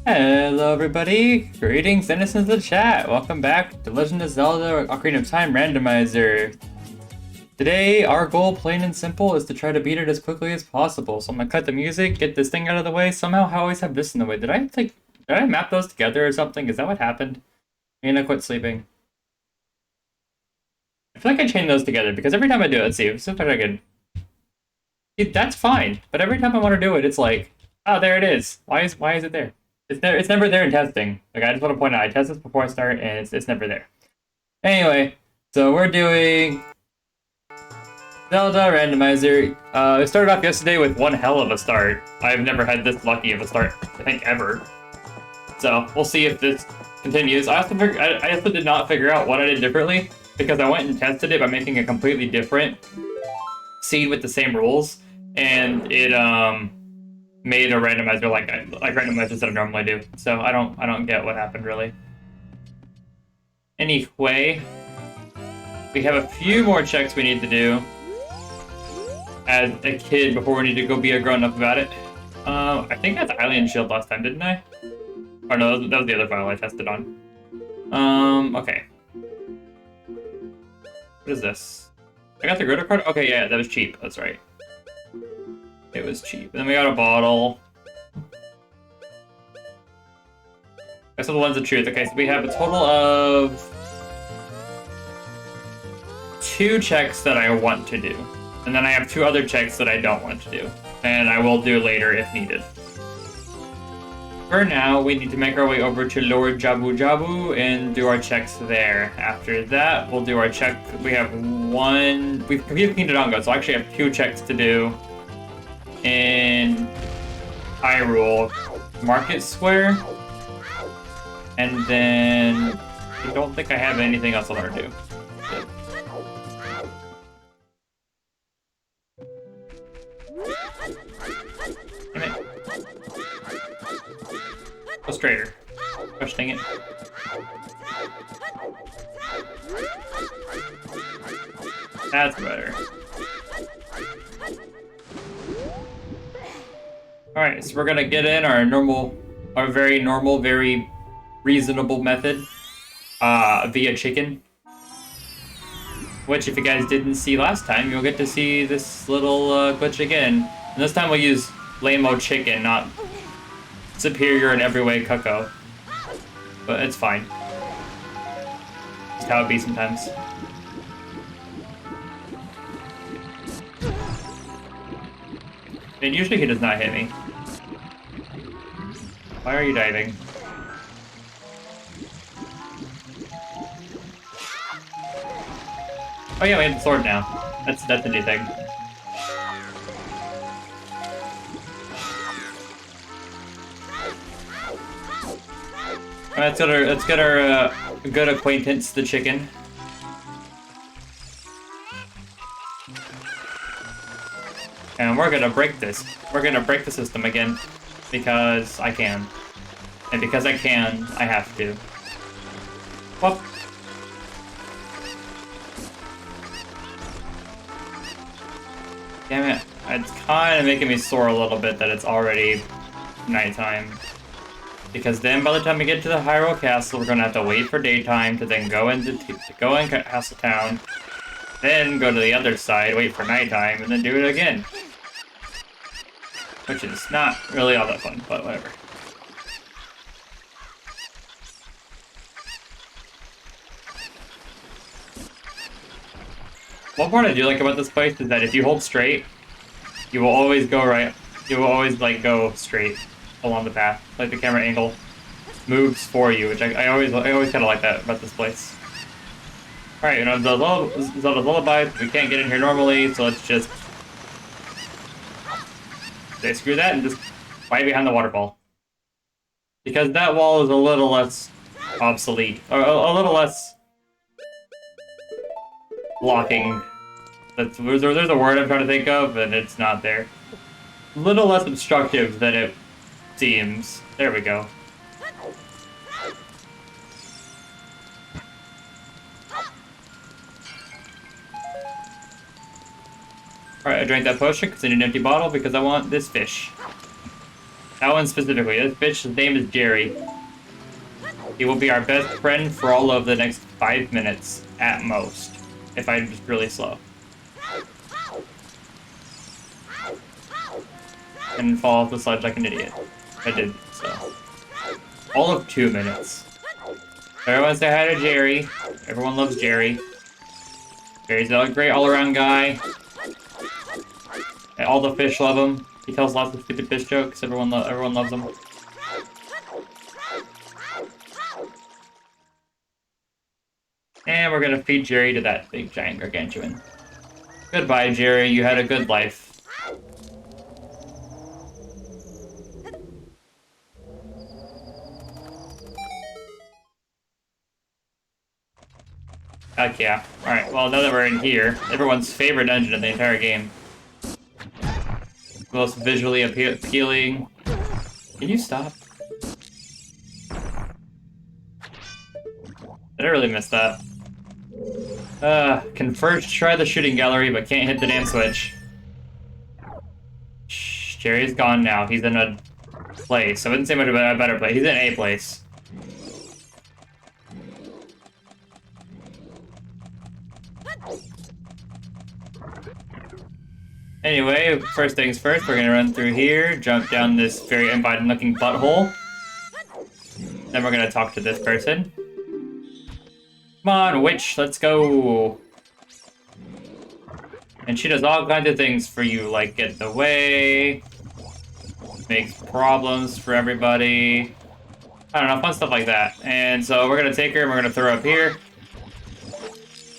Hello everybody, greetings innocents of the chat, welcome back to Legend of Zelda Ocarina of Time Randomizer. Today our goal, plain and simple, is to try to beat it as quickly as possible. So I'm gonna cut the music, get this thing out of the way. Somehow I always have this in the way. Did I map those together or something? Is that what happened? And I quit sleeping. I feel like I chained those together because every time I do it, let's see, if I could. That's fine, but every time I want to do it, it's like, oh, there it is. Why is it there? It's never there in testing. Like, I just want to point out, I test this before I start, and it's never there. Anyway, so we're doing Zelda Randomizer. It started off yesterday with one hell of a start. I've never had this lucky of a start, I think, ever. So we'll see if this continues. I also did not figure out what I did differently because I went and tested it by making a completely different seed with the same rules, and it made a randomizer like randomizers that I normally do. So I don't get what happened really. Anyway, we have a few more checks we need to do as a kid before we need to go be a grown-up about it. I think I had the Alien Shield last time, didn't I? Or no, that was the other file I tested on. Okay. What is this? I got the Gritter card? Okay, yeah, that was cheap. That's right. It was cheap. And then we got a bottle. That's the Lens of Truth. Okay, so we have a total of 2 checks that I want to do. And then I have 2 other checks that I don't want to do. And I will do later if needed. For now, we need to make our way over to Lower Jabu Jabu and do our checks there. After that, we'll do our check. We have we've completed Kingdom Dongo, so I actually have 2 checks to do in Hyrule Market Square. And then I don't think I have anything else I want to do. Good. Damn it. Go straighter. Gosh dang it. That's better. Alright, so we're gonna get in our very normal, very reasonable method via chicken. Which, if you guys didn't see last time, you'll get to see this little glitch again. And this time we'll use lame-o chicken, not superior in every way Cucco. But it's fine. That's how it be sometimes. And usually he does not hit me. Why are you diving? Oh yeah, we have the sword now. That's a new thing. Alright, let's get our good acquaintance, the chicken. And we're gonna break this. We're gonna break the system again. Because I can. And because I can, I have to. Whoop. Damn it. It's kind of making me sore a little bit that it's already nighttime. Because then by the time we get to the Hyrule Castle, we're gonna have to wait for daytime to then go in Castle Town, then go to the other side, wait for nighttime, and then do it again. Which is not really all that fun, but whatever. One part I do like about this place is that if you hold straight, you will always go right. You will always like go straight along the path. Like the camera angle moves for you, which I always kind of like that about this place. All right, you know, Zelda's Lullaby. We can't get in here normally, so let's just say screw that and just fight behind the waterfall. Because that wall is a little less obsolete, or a little less blocking. There's a word I'm trying to think of, and it's not there. A little less obstructive than it seems. There we go. Alright, I drank that potion because I need an empty bottle because I want this fish. That That one specifically. This bitch's name is Jerry. He will be our best friend for all of the next 5 minutes, at most. If I'm just really slow. And fall off the sledge like an idiot. I did, so. All of 2 minutes. Everyone say hi to Jerry. Everyone loves Jerry. Jerry's a great all-around guy. And all the fish love him. He tells lots of stupid fish jokes. Everyone loves him. And we're gonna feed Jerry to that big giant gargantuan. Goodbye, Jerry. You had a good life. Heck yeah. Alright, well, now that we're in here, everyone's favorite dungeon in the entire game. Most visually appealing. Can you stop? Did I really miss that? Can first try the shooting gallery, but can't hit the damn switch. Shh, Jerry's gone now. He's in a place. I wouldn't say much about a better place. He's in a place. Anyway, first things first, we're gonna run through here, jump down this very inviting-looking butthole. Then we're gonna talk to this person. Come on, witch, let's go. And she does all kinds of things for you, like get in the way, makes problems for everybody. I don't know, fun stuff like that. And so we're gonna take her and we're gonna throw her up here.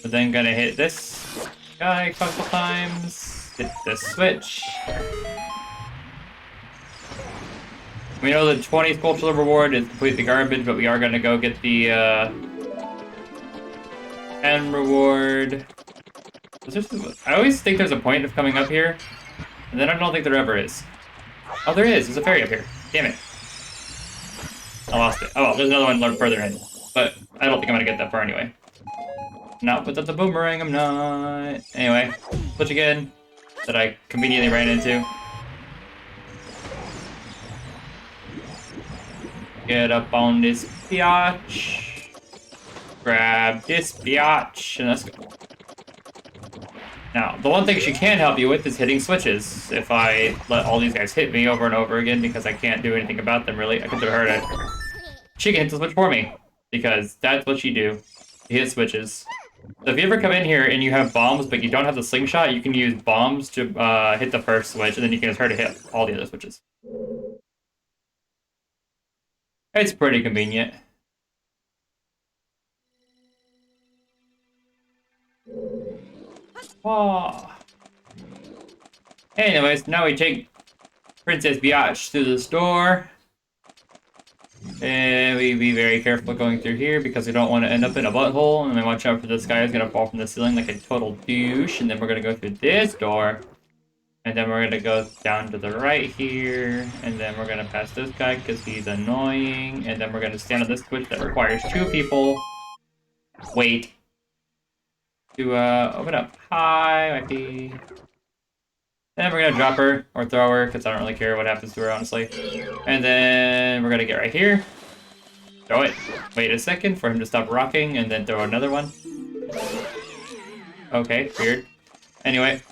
But then gonna hit this guy a couple times, hit the switch. We know the 20 cultural reward is completely garbage, but we are gonna go get the end reward. I always think there's a point of coming up here, and then I don't think there ever is. Oh, there is. There's a ferry up here. Damn it. I lost it. Oh, well, there's another one a little further in. But I don't think I'm gonna get that far anyway. Not without the boomerang, I'm not. Anyway, switch again. That I conveniently ran into. Get up on this biatch. Grab this biatch, and let's go. Now, the one thing she can help you with is hitting switches. If I let all these guys hit me over and over again because I can't do anything about them, really, I can throw her it. She can hit the switch for me, because that's what she do. She hit switches. So if you ever come in here and you have bombs, but you don't have the slingshot, you can use bombs to hit the first switch, and then you can use her to hit all the other switches. It's pretty convenient. Oh. Anyways, now we take Princess Biatch to the store. And we be very careful going through here because we don't want to end up in a butthole. And then watch out for this guy who's gonna fall from the ceiling like a total douche. And then we're gonna go through this door. And then we're gonna go down to the right here. And then we're gonna pass this guy because he's annoying. And then we're gonna stand on this switch that requires 2 people. Wait. To open up. Hi, might be. Then we're gonna drop her or throw her because I don't really care what happens to her, honestly. And then we're gonna get right here. Throw it. Wait a second for him to stop rocking and then throw another one. Okay, weird. Anyway,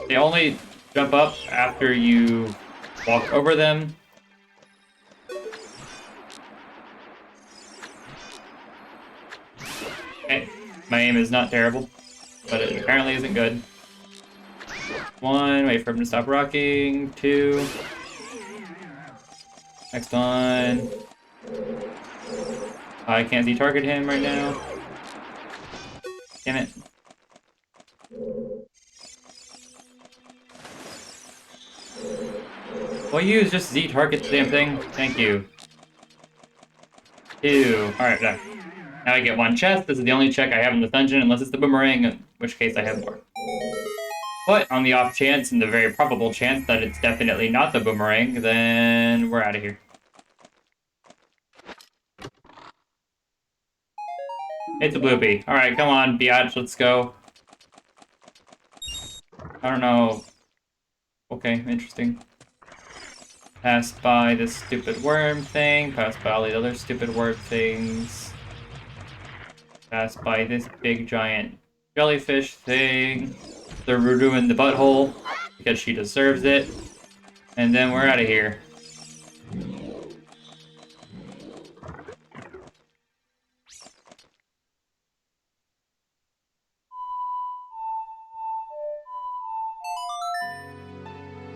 they only jump up after you walk over them. Okay, my aim is not terrible, but it apparently isn't good. 1, wait for him to stop rocking. 2. Next one. I can't Z-target him right now. Damn it. Will you just Z-target the damn thing? Thank you. 2. Alright, done. Now I get 1 chest. This is the only check I have in the dungeon, unless it's the boomerang, in which case I have more. But on the off chance, and the very probable chance that it's definitely not the boomerang, then we're out of here. It's a bloopy. Alright, come on, biatch, let's go. I don't know. Okay, interesting. Pass by this stupid worm thing. Pass by all the other stupid worm things. Pass by this big giant jellyfish thing. The Rudu in the butthole, because she deserves it. And then we're out of here.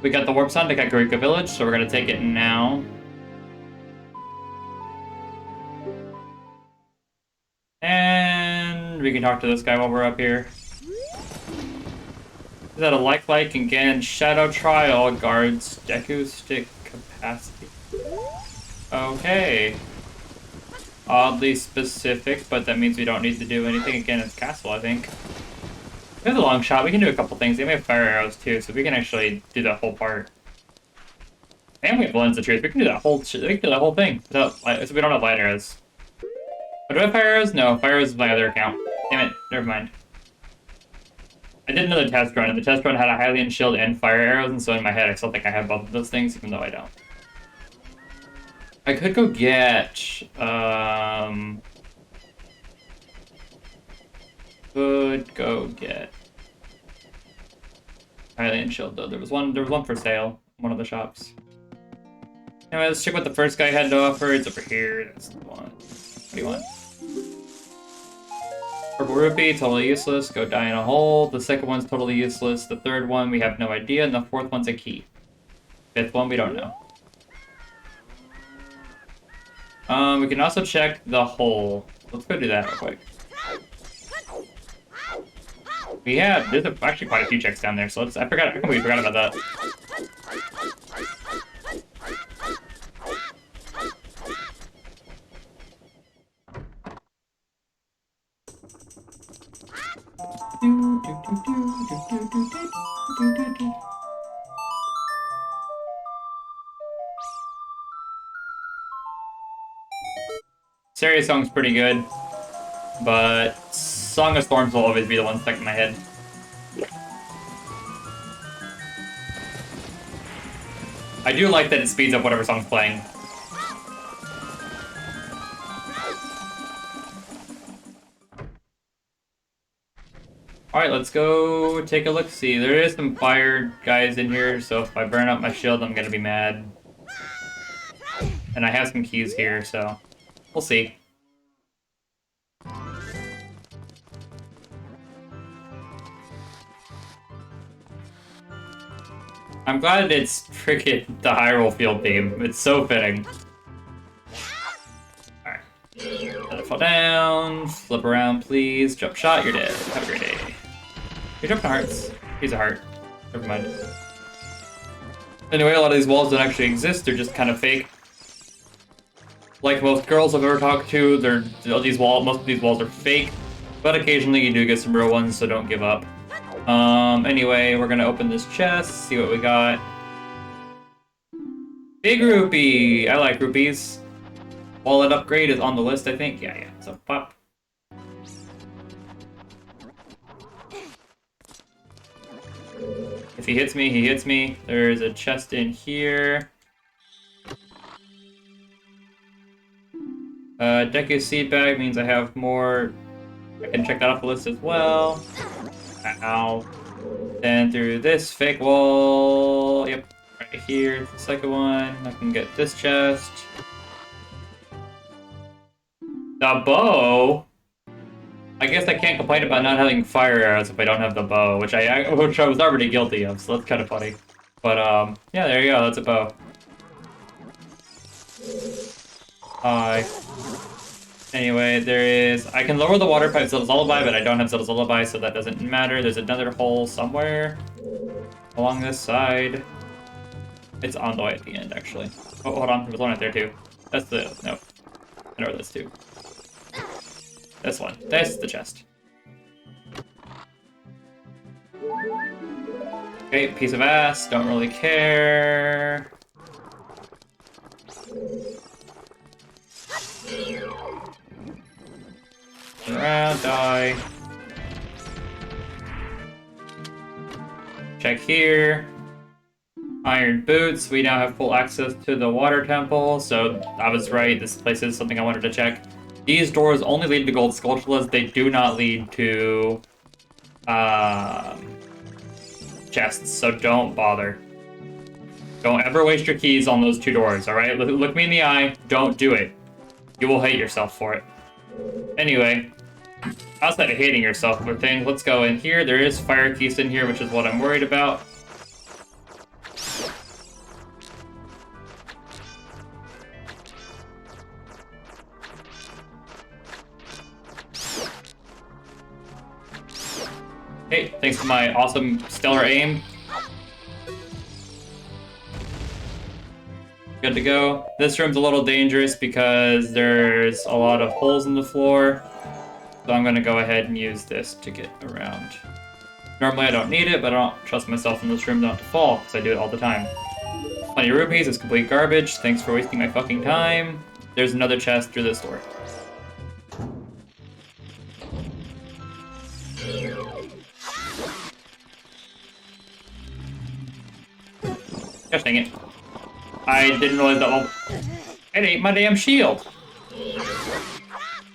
We got the warp sign to Kakariko Village, so we're gonna take it now. And we can talk to this guy while we're up here. Is that a like and gain Shadow Trial guards Deku stick capacity? Okay. Oddly specific, but that means we don't need to do anything again in castle, I think. We have a long shot, we can do a couple things. They may have fire arrows too, so we can actually do that whole part. And we have Lens of Truth, we can do that whole thing without, so we don't have light arrows. But do I have fire arrows? No, fire arrows is my other account. Damn it, never mind. I did another test run, and the test run had a Hylian shield and fire arrows, and so in my head I still think I have both of those things, even though I don't. I could go get, Hylian shield though. There was one for sale in one of the shops. Anyway, let's check what the first guy had to offer. It's over here. That's the one. What do you want? Purple rupee, totally useless. Go die in a hole. The second one's totally useless. The third one, we have no idea. And the fourth one's a key. Fifth one, we don't know. We can also check the hole. Let's go do that real quick. There's actually quite a few checks down there, so I completely forgot about that. Serious song's pretty good, but Song of Storms will always be the one stuck in my head. I do like that it speeds up whatever song's playing. Alright, let's go take a look-see. There is some fire guys in here, so if I burn up my shield, I'm gonna be mad. And I have some keys here, so we'll see. I'm glad it's freaking the Hyrule Field theme. It's so fitting. Alright. Let it fall down. Flip around, please. Jump shot, you're dead. Have a great day. You're jumping hearts. He's a heart. Never mind. Anyway, a lot of these walls don't actually exist. They're just kind of fake. Like most girls I've ever talked to, most of these walls are fake. But occasionally you do get some real ones, so don't give up. Anyway, we're gonna open this chest, see what we got. Big rupee! I like rupees. Wallet upgrade is on the list, I think. Yeah. So, pop. If he hits me, he hits me. There's a chest in here. Deku seed bag means I have more. I can check that off the list as well. Ow. Then through this fake wall. Yep, right here. The second one. I can get this chest. The bow? I guess I can't complain about not having fire arrows if I don't have the bow, which I was already guilty of, so that's kind of funny. But, yeah, there you go. That's a bow. Hi. Anyway, I can lower the water pipe Zelda's Lullaby, but I don't have Zelda's Lullaby, so that doesn't matter. There's another hole somewhere along this side. It's on the way at the end, actually. Oh, hold on. There's one right there, too. Nope. I know where that's too. This one. That's the chest. Okay, piece of ass. Don't really care. Turn around, die. Check here. Iron boots. We now have full access to the water temple, so I was right. This place is something I wanted to check. These doors only lead to gold sculptulas. They do not lead to chests, so don't bother. Don't ever waste your keys on those 2 doors, alright? Look me in the eye. Don't do it. You will hate yourself for it. Anyway, outside of hating yourself for things, let's go in here. There is fire keys in here, which is what I'm worried about. Hey, thanks to my awesome stellar aim. Good to go. This room's a little dangerous because there's a lot of holes in the floor. So I'm gonna go ahead and use this to get around. Normally I don't need it, but I don't trust myself in this room not to fall, because I do it all the time. Plenty of rupees, it's complete garbage. Thanks for wasting my fucking time. There's another chest through this door. Gosh dang it. I didn't realize that all... It ate my damn shield!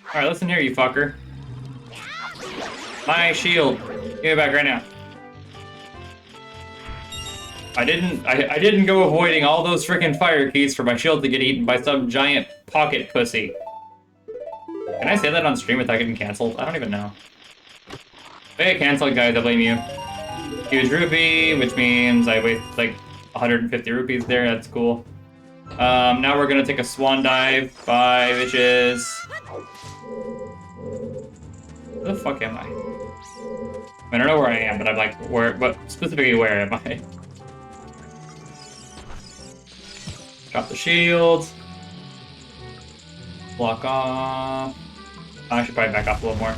Alright, listen here, you fucker. My shield. Give it back right now. I didn't go avoiding all those freaking fire keys for my shield to get eaten by some giant pocket pussy. Can I say that on stream without getting canceled? I don't even know. Hey, canceled guys, I blame you. Huge rupee, which means I waste like 150 rupees there, that's cool. Now we're gonna take a swan dive. Bye, bitches. Where the fuck am I? I don't know where I am, but I'm like, but specifically where am I? Drop the shield. Block off. I should probably back off a little more.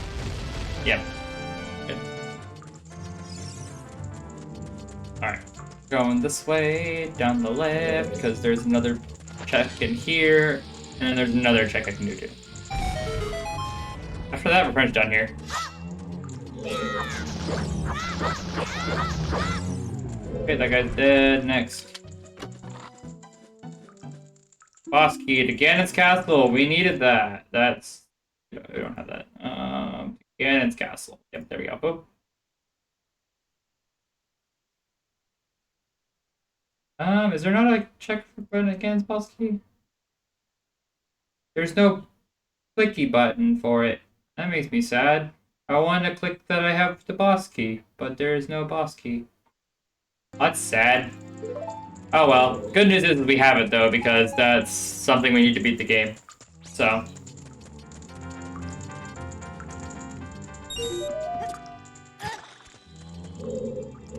Yep. Good. Alright. Going this way, down the left, because there's another check in here, and then there's another check I can do too. After that, we're pretty much done here. Okay, that guy's dead. Next. Boss key to Ganon's castle. We needed that. That's... We don't have that. Ganon's castle. Yep, there we go. Boop. Is there not a check for Ganon's boss key? There's no clicky button for it. That makes me sad. I want to click that I have the boss key, but there is no boss key. That's sad. Oh well. Good news is we have it though, because that's something we need to beat the game. So.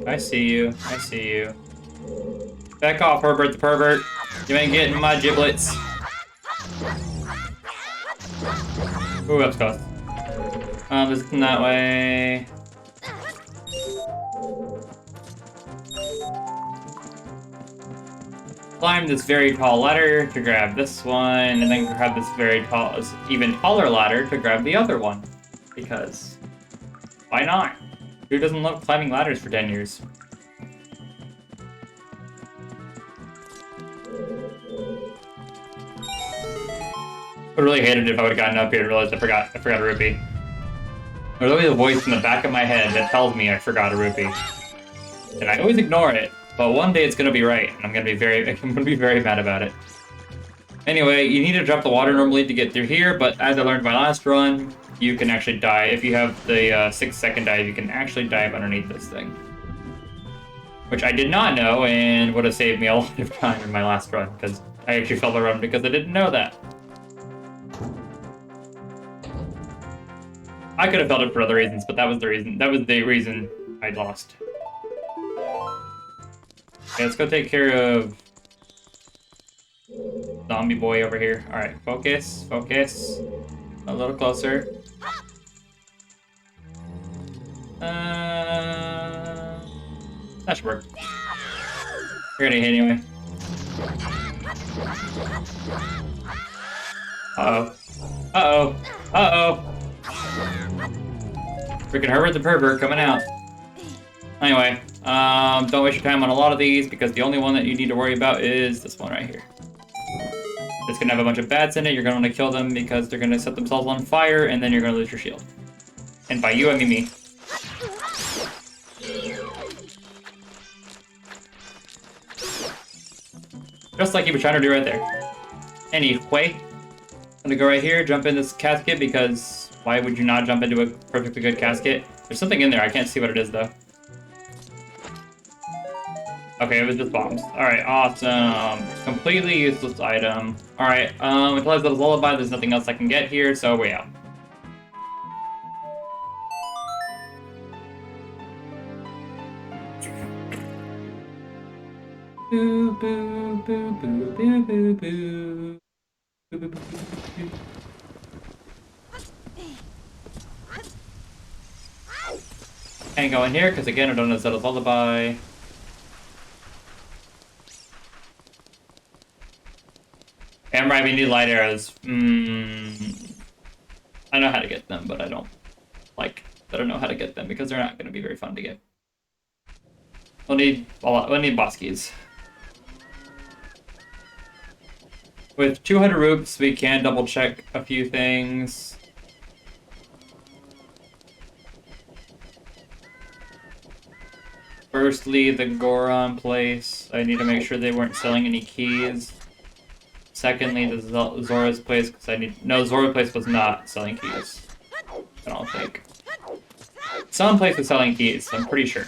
I see you. I see you. Back off, Herbert the pervert. You ain't getting my giblets. Ooh, that's close. Just that way. Climb this very tall ladder to grab this one, and then grab this very tall, even taller ladder to grab the other one. Because, why not? Who doesn't love climbing ladders for 10 years? I would really hated it if I would have gotten up here and realized I forgot a rupee. There's always a voice in the back of my head that tells me I forgot a rupee. And I always ignore it, but one day it's gonna be right, and I'm gonna be very mad about it. Anyway, you need to drop the water normally to get through here, but as I learned my last run, you can actually die. If you have the 6-second dive, you can actually dive underneath this thing. Which I did not know, and would have saved me a lot of time in my last run, because I actually failed the run because I didn't know that. I could have felt it for other reasons, but that was the reason. That was the reason I lost. Okay, let's go take care of zombie boy over here. All right, focus, focus. A little closer. That should work. You're gonna hit anyway. Uh-oh. Uh-oh. Uh-oh. Freaking Herbert the pervert coming out. Anyway, Don't waste your time on a lot of these because the only one that you need to worry about is this one right here. It's gonna have a bunch of bats in it. You're gonna want to kill them because they're gonna set themselves on fire, and then you're gonna lose your shield. And by you, I mean me. Just like he was trying to do right there. Anyway, I'm gonna go right here, jump in this casket because why would you not jump into a perfectly good casket? There's something in there. I can't see what it is though. Okay, it was just bombs. Alright, awesome. Completely useless item. Alright, until I get a lullaby, there's nothing else I can get here, so we're out. Boo, boo, boo, boo, boo, boo, boo. Boo, boo, boo, boo, boo. Can't go in here, because again, I don't know Zelda's lullaby. I'm right, we need light arrows. I know how to get them, but I don't know how to get them because they're not going to be very fun to get. We'll need boss keys. With 200 roops, we can double check a few things. Firstly, the Goron place. I need to make sure they weren't selling any keys. Secondly, the Zora's place, because no, Zora's place was not selling keys. I don't think. Some place was selling keys, I'm pretty sure.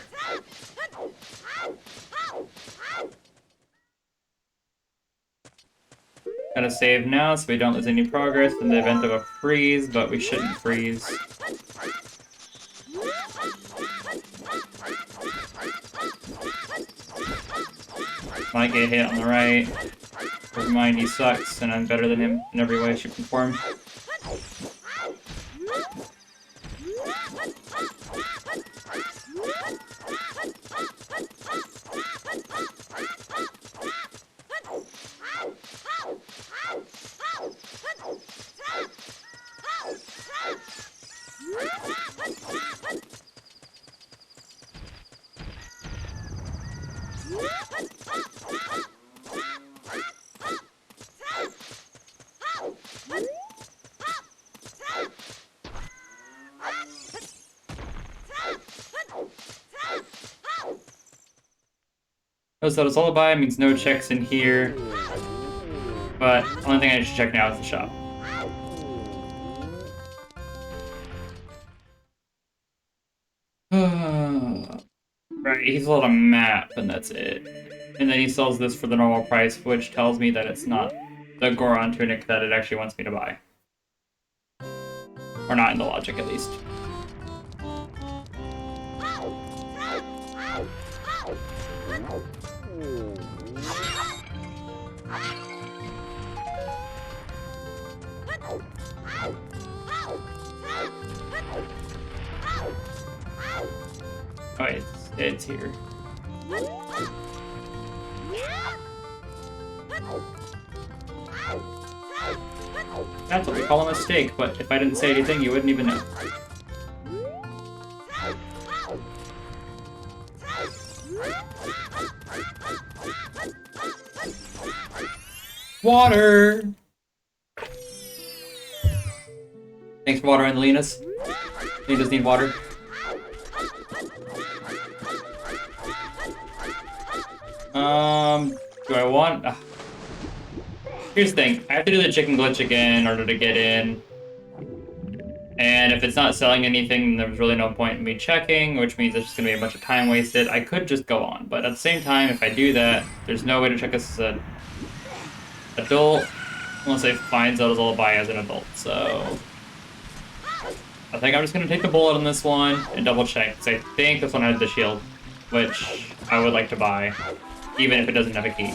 Gotta save now so we don't lose any progress in the event of a freeze, but we shouldn't freeze. Might get hit on the right. Never mind, he sucks, and I'm better than him in every way, shape, and form. Notice that it's lullaby means no checks in here, but only thing I should check now is the shop. Right, he sold a map, and that's it. And then he sells this for the normal price, which tells me that it's not the Goron tunic that it actually wants me to buy. Or not in the logic, at least. Oh, it's here. That's what we call a mistake, but if I didn't say anything, you wouldn't even know. Water! Thanks for water, Linas. You just need water. Do I want... Here's the thing. I have to do the chicken glitch again in order to get in. And if it's not selling anything, then there's really no point in me checking, which means it's just going to be a bunch of time wasted. I could just go on, but at the same time, if I do that, there's no way to check this as an adult, unless I find Zelda's Lullaby as an adult, so... I think I'm just going to take the bullet on this one and double check, because I think this one has the shield, which I would like to buy, even if it doesn't have a key.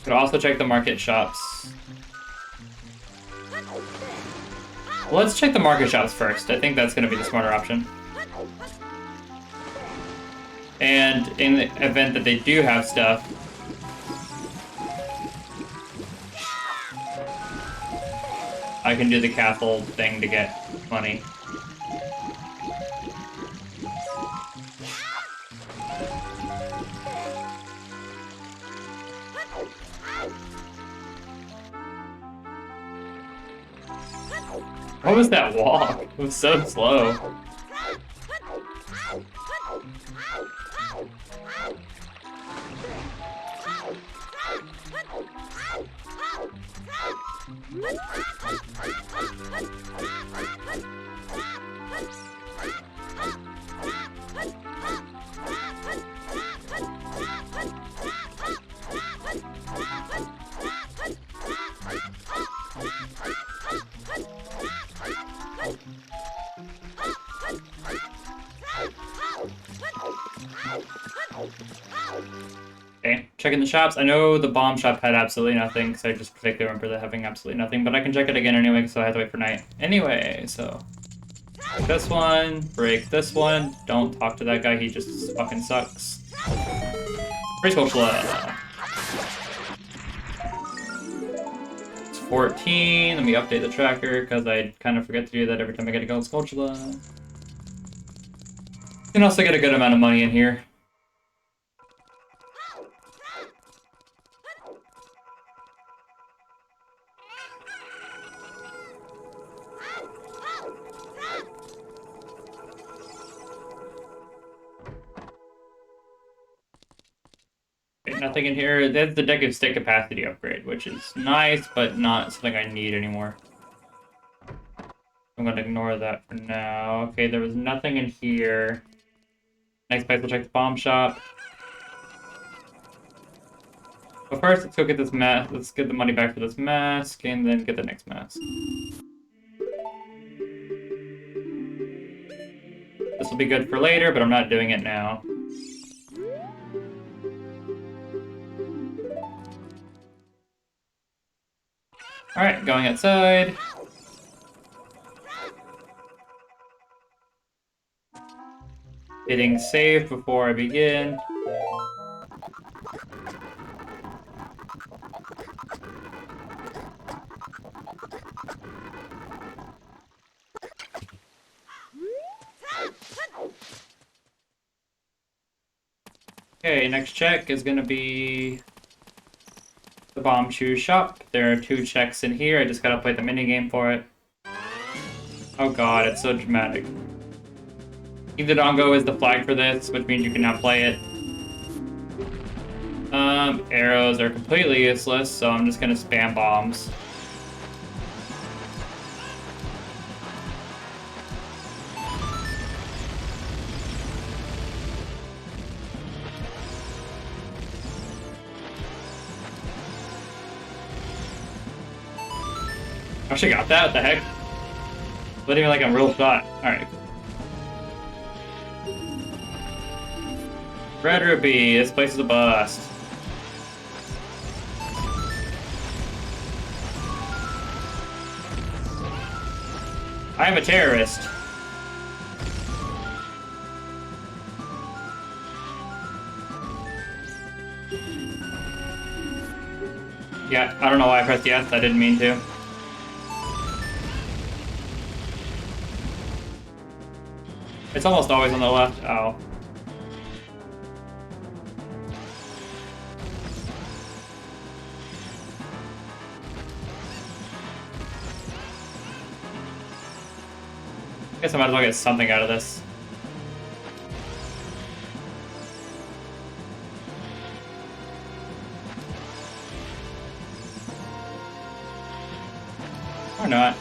Could also check the market shops. Let's check the market shops first. I think that's going to be the smarter option. And in the event that they do have stuff, I can do the castle thing to get money. What was that walk? It was so slow. Okay, checking the shops. I know the bomb shop had absolutely nothing, because I just particularly remember that having absolutely nothing, but I can check it again anyway, so I have to wait for night. Anyway, so... break this one, break this one. Don't talk to that guy, he just fucking sucks. Free Skulltula. It's 14. Let me update the tracker, because I kind of forget to do that every time I get a gold Skulltula. You can also get a good amount of money in here. Okay, nothing in here. That's the deck of stick capacity upgrade, which is nice, but not something I need anymore. I'm gonna ignore that for now. Okay, there was nothing in here. Next place, we'll check the bomb shop. But first, let's go get this mask. Let's get the money back for this mask, and then get the next mask. This will be good for later, but I'm not doing it now. Alright, going outside. Hitting save before I begin. Okay, next check is gonna be the bomb shoe shop. There are 2 checks in here. I just gotta play the minigame for it. Oh god, it's so dramatic. Dongo is the flag for this, which means you can now play it. Arrows are completely useless, so I'm just gonna spam bombs. Actually got that? What the heck? Not even like a real shot. Alright. Red Ruby, this place is a bust. I am a terrorist. Yeah, I don't know why I pressed yes, I didn't mean to. It's almost always on the left. Oh. Guess I might as well get something out of this. Or not.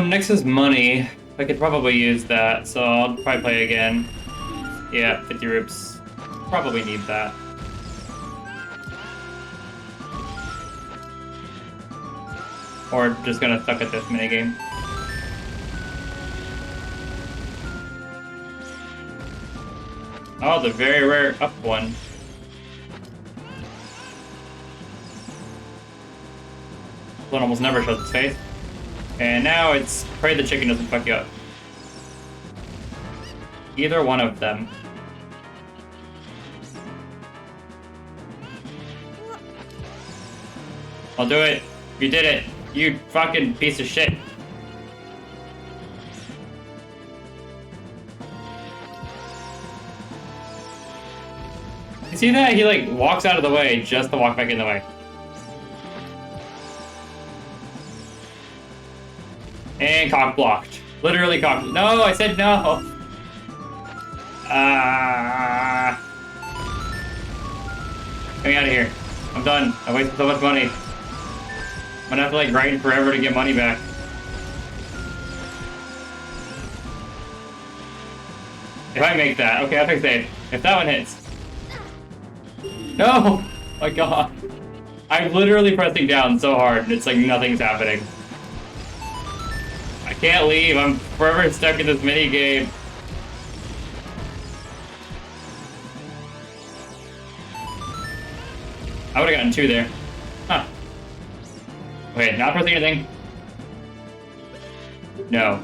Next is money. I could probably use that, so I'll probably play again. Yeah, 50 rupees. Probably need that. Or just gonna suck at this minigame. Oh, the very rare up one. One almost never shows its face. And now it's pray the chicken doesn't fuck you up. Either one of them. I'll do it. You did it. You fucking piece of shit. You see that? He like walks out of the way just to walk back in the way. And cock blocked. Literally cock. No, I said no. Get me out of here. I'm done. I wasted so much money. I'm gonna have to like grind forever to get money back. If I make that, okay, I'll fix it. If that one hits. No! My god. I'm literally pressing down so hard, it's like nothing's happening. I can't leave, I'm forever stuck in this mini game. I would've gotten 2 there. Huh. Okay, not pressing anything. No.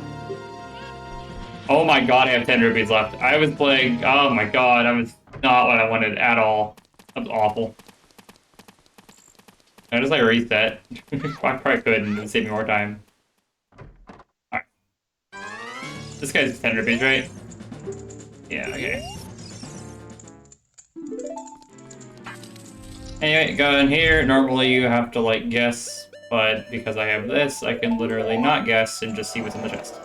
Oh my god, I have 10 rupees left. I was playing, oh my god, that was not what I wanted at all. That was awful. I just like reset. I probably could and save me more time. Alright. This guy's 10 rupees, right? Yeah, okay. Anyway, go in here. Normally you have to like guess, but because I have this, I can literally not guess and just see what's in the chest.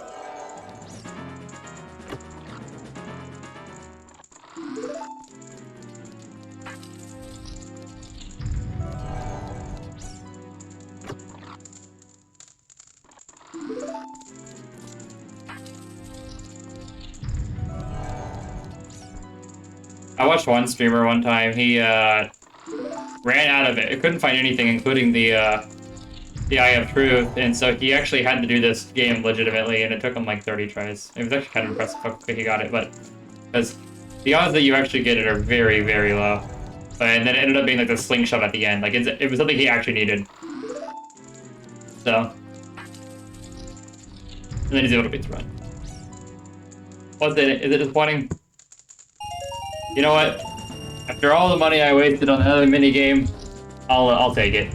I watched one streamer one time, he ran out of it. He couldn't find anything, including the Eye of Truth, and so he actually had to do this game legitimately, and it took him like 30 tries. It was actually kind of impressive how quick he got it, but because the odds that you actually get it are very, very low. And then it ended up being like the slingshot at the end. Like it was something he actually needed. So, and then he's able to beat the run. What's in it? Is it disappointing? You know what? After all the money I wasted on another mini game, I'll take it.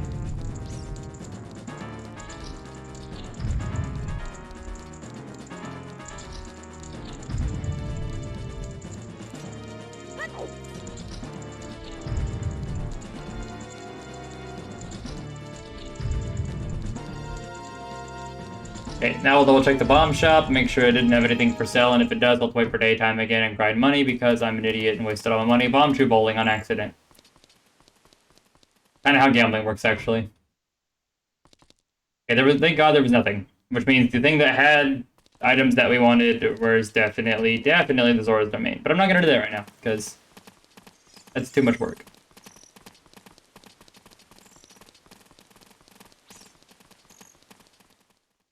Okay, now we'll double check the bomb shop, make sure it didn't have anything for sale, and if it does, I'll wait for daytime again and grind money because I'm an idiot and wasted all my money bomb tree bowling on accident. Kind of how gambling works, actually. Okay, thank God there was nothing, which means the thing that had items that we wanted was definitely the Zora's domain. But I'm not gonna do that right now because that's too much work.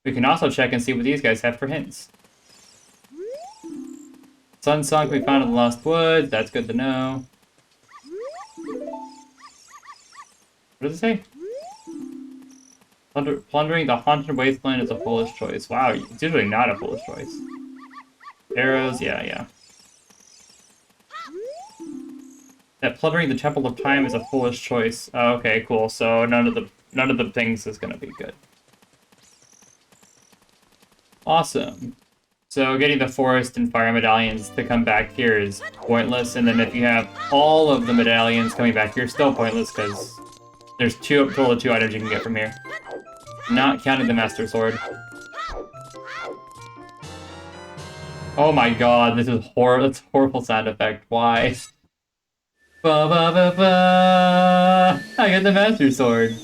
We can also check and see what these guys have for hints. Sun song we found in the Lost Woods. That's good to know. What does it say? Plundering the Haunted Wasteland is a foolish choice. Wow, it's usually not a foolish choice. Arrows, yeah. That plundering the Temple of Time is a foolish choice. Oh, okay, cool. So none of the things is gonna be good. Awesome. So getting the forest and fire medallions to come back here is pointless, and then if you have all of the medallions coming back here, still pointless because there's total of 2 items you can get from here. Not counting the Master Sword. Oh my god, this is horrible. That's a horrible sound effect. Why? Ba ba ba ba! I got the Master Sword.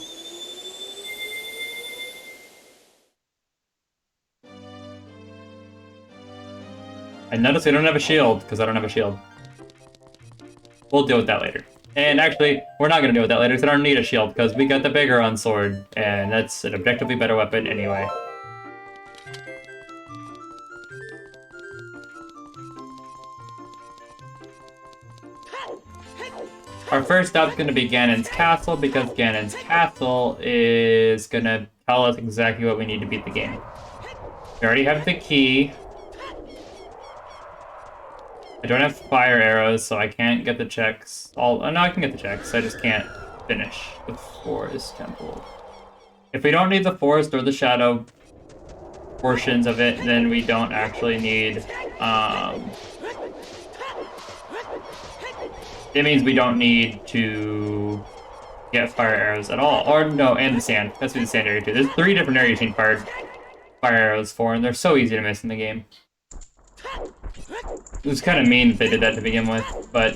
I noticed I don't have a shield, because I don't have a shield. We'll deal with that later. And actually, we're not going to deal with that later, because I don't need a shield, because we got the Biggoron sword, and that's an objectively better weapon anyway. Our first stop's going to be Ganon's Castle, because Ganon's Castle is going to tell us exactly what we need to beat the game. We already have the key. I don't have fire arrows, so I can't get the checks. No, I can get the checks. I just can't finish the Forest Temple. If we don't need the forest or the shadow portions of it, then we don't actually need it means we don't need to get fire arrows at all. Or no, and the sand. That's the sand area too. There's 3 different areas you need fire arrows for, and they're so easy to miss in the game. It was kind of mean that they did that to begin with, but...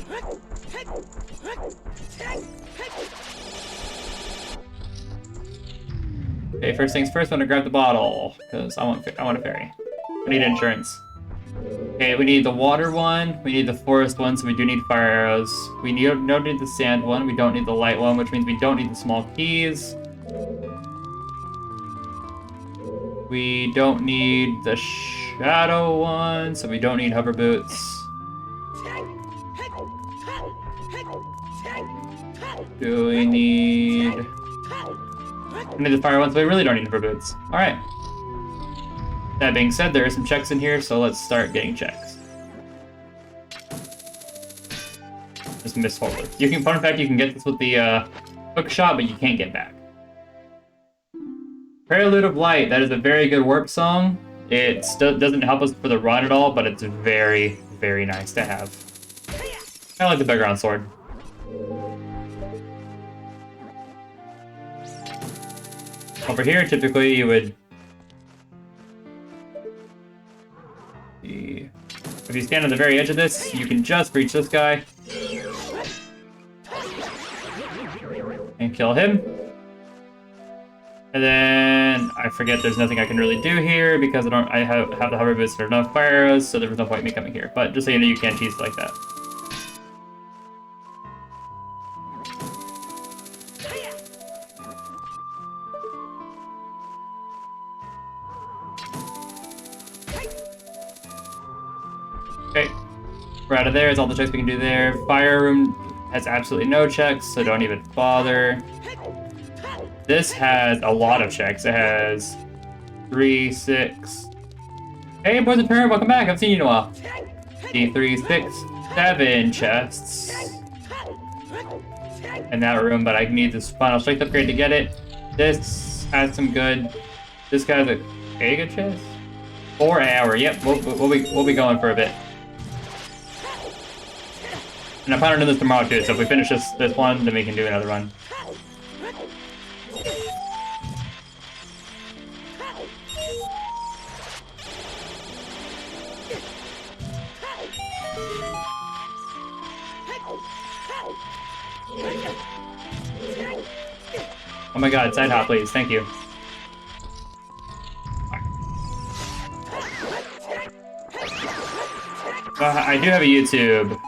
Okay, first things first, I'm gonna grab the bottle, because I want a fairy. I need insurance. Okay, we need the water one, we need the forest one, so we do need fire arrows. We don't need the sand one, we don't need the light one, which means we don't need the small keys. We don't need the shadow one, so we don't need hover boots. Do we need... We need the fire one, so we really don't need hover boots. Alright. That being said, there are some checks in here, so let's start getting checks. Just miss forward. You can, fun fact, you can get this with the hook shot, but you can't get back. Prelude of Light, that is a very good warp song. It still doesn't help us for the run at all, but it's very, very nice to have. Kind of like the background sword. Over here, typically you would... If you stand on the very edge of this, you can just reach this guy. And kill him. And then I forget there's nothing I can really do here because I have the hover boots for enough fire arrows, so there was no point in me coming here. But just so you know, you can't cheese like that. Okay, we're out of there. That's all the checks we can do there. Fire room has absolutely no checks, so don't even bother. This has a lot of checks. It has 3, 6. Hey, boys and parent, welcome back. I've seen you in a while. 3, 6, 7 chests in that room, but I need this final strength upgrade to get it. This has some good. This guy's a good chest. 4 hour. Yep, we'll be going for a bit. And I plan on doing this tomorrow too. So if we finish this one, then we can do another run. Oh my god, side hop, please. Thank you. I do have a YouTube.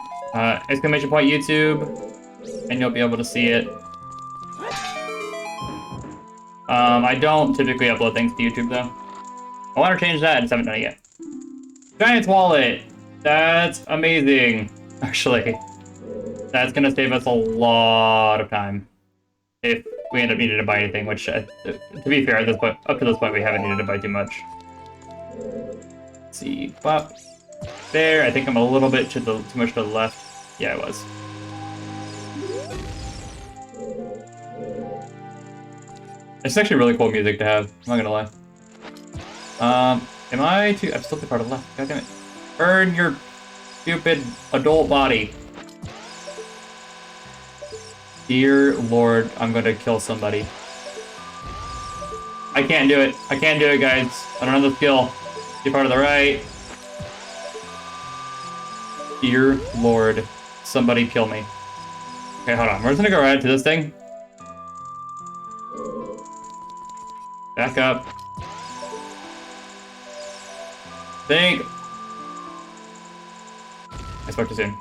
Exclamation point YouTube. And you'll be able to see it. I don't typically upload things to YouTube, though. I want to change that, I just haven't done it yet. Giant's Wallet! That's amazing, actually. That's gonna save us a lot of time. If we end up needing to buy anything, which, to be fair, at this point, up to this point, we haven't needed to buy too much. Let's see, pop. There, I think I'm a little bit too much to the left. Yeah, I was. It's actually really cool music to have, I'm not gonna lie. Am I too... I'm still too far to the left, god damn it. Burn your stupid adult body. Dear Lord, I'm gonna kill somebody. I can't do it. I can't do it, guys. I don't have the skill. Too far to the right. Dear Lord, somebody kill me. Okay, hold on. We're just gonna go right to this thing. Back up. Think. I spoke too soon.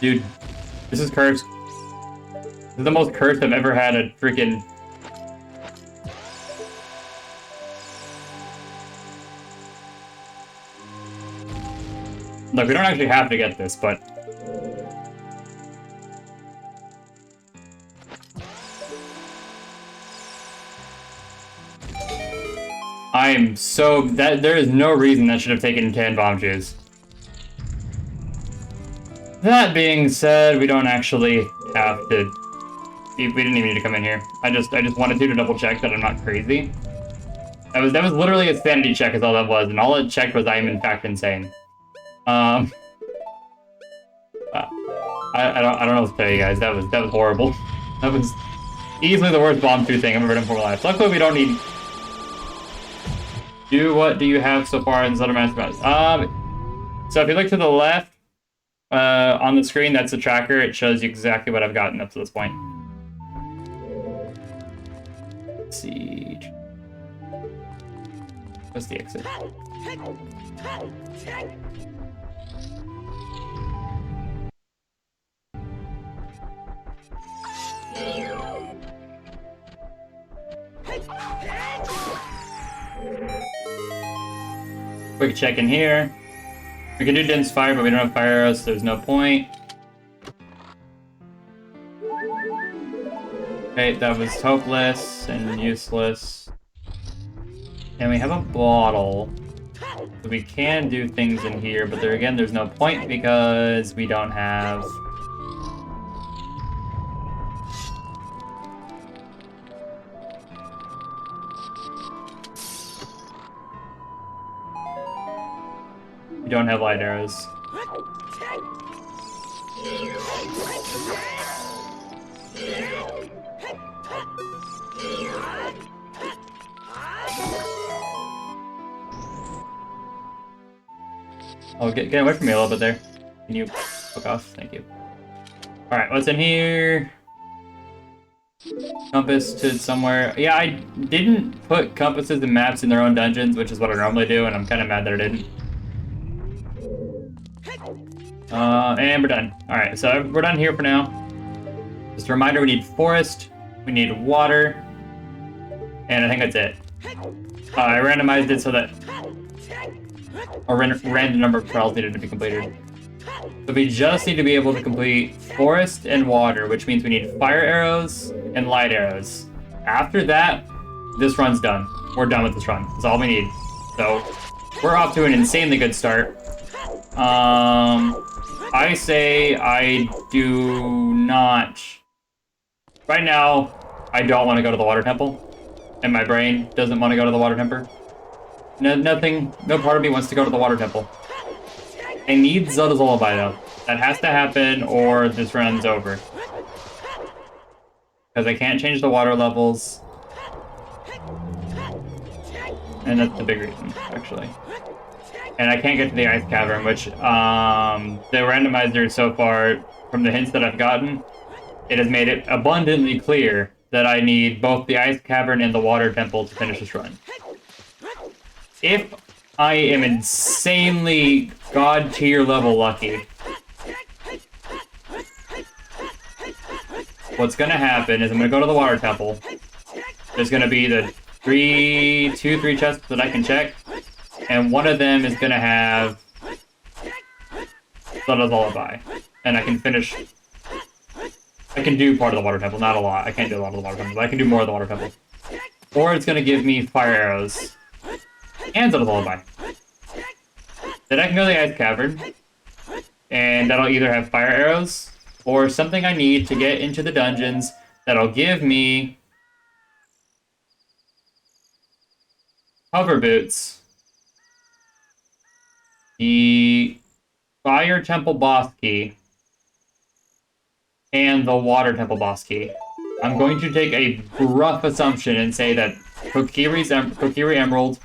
Dude, this is cursed. This is the most cursed I've ever had a freaking... Look, we don't actually have to get this, but... I'm so... there is no reason that should have taken 10 bomb juice. That being said, we don't actually have to didn't even need to come in here. I just wanted to double check that I'm not crazy. That was literally a sanity check is all that was, and all it checked was I am in fact insane. I don't know what to tell you guys. That was horrible. That was easily the worst bomb 2 thing I've ever done for my life. Luckily we don't need. What do you have so far in Zelda Master? So if you look to the left on the screen, that's the tracker. It shows you exactly what I've gotten up to this point. Let's see. What's the exit? Quick check in here. We can do dense fire, but we don't have fire arrows, so there's no point. Okay, that was hopeless and useless. And we have a bottle. So we can do things in here, but there again, there's no point because we don't have... We don't have light arrows. Oh, get away from me a little bit there. Can you fuck off? Thank you. Alright, what's in here? Compass to somewhere. Yeah, I didn't put compasses and maps in their own dungeons, which is what I normally do, and I'm kind of mad that I didn't. And we're done. Alright, so we're done here for now. Just a reminder, we need forest, we need water, and I think that's it. I randomized it so that a random number of trials needed to be completed. So we just need to be able to complete forest and water, which means we need fire arrows and light arrows. After that, this run's done. We're done with this run. That's all we need. So we're off to an insanely good start. I say I do not... Right now, I don't want to go to the water temple. And my brain doesn't want to go to the water temple. No part of me wants to go to the water temple. I need Zelda's Lullaby, though. That has to happen, or this run's over. Because I can't change the water levels. And that's the big reason, actually. And I can't get to the ice cavern, which, the randomizer so far, from the hints that I've gotten, it has made it abundantly clear that I need both the ice cavern and the water temple to finish this run. If I am insanely god-tier level lucky, what's gonna happen is I'm gonna go to the water temple. There's gonna be the 3 chests that I can check, and one of them is gonna have Zelda's Lullaby, and I can finish. I can do part of the water temple, not a lot. I can't do a lot of the water temple, but I can do more of the water temple. Or it's gonna give me fire arrows and Zelda's Lullaby. Then I can go to the ice cavern, and that'll either have fire arrows or something I need to get into the dungeons that'll give me hover boots, the fire temple boss key, and the water temple boss key. I'm going to take a rough assumption and say that Kokiri Emerald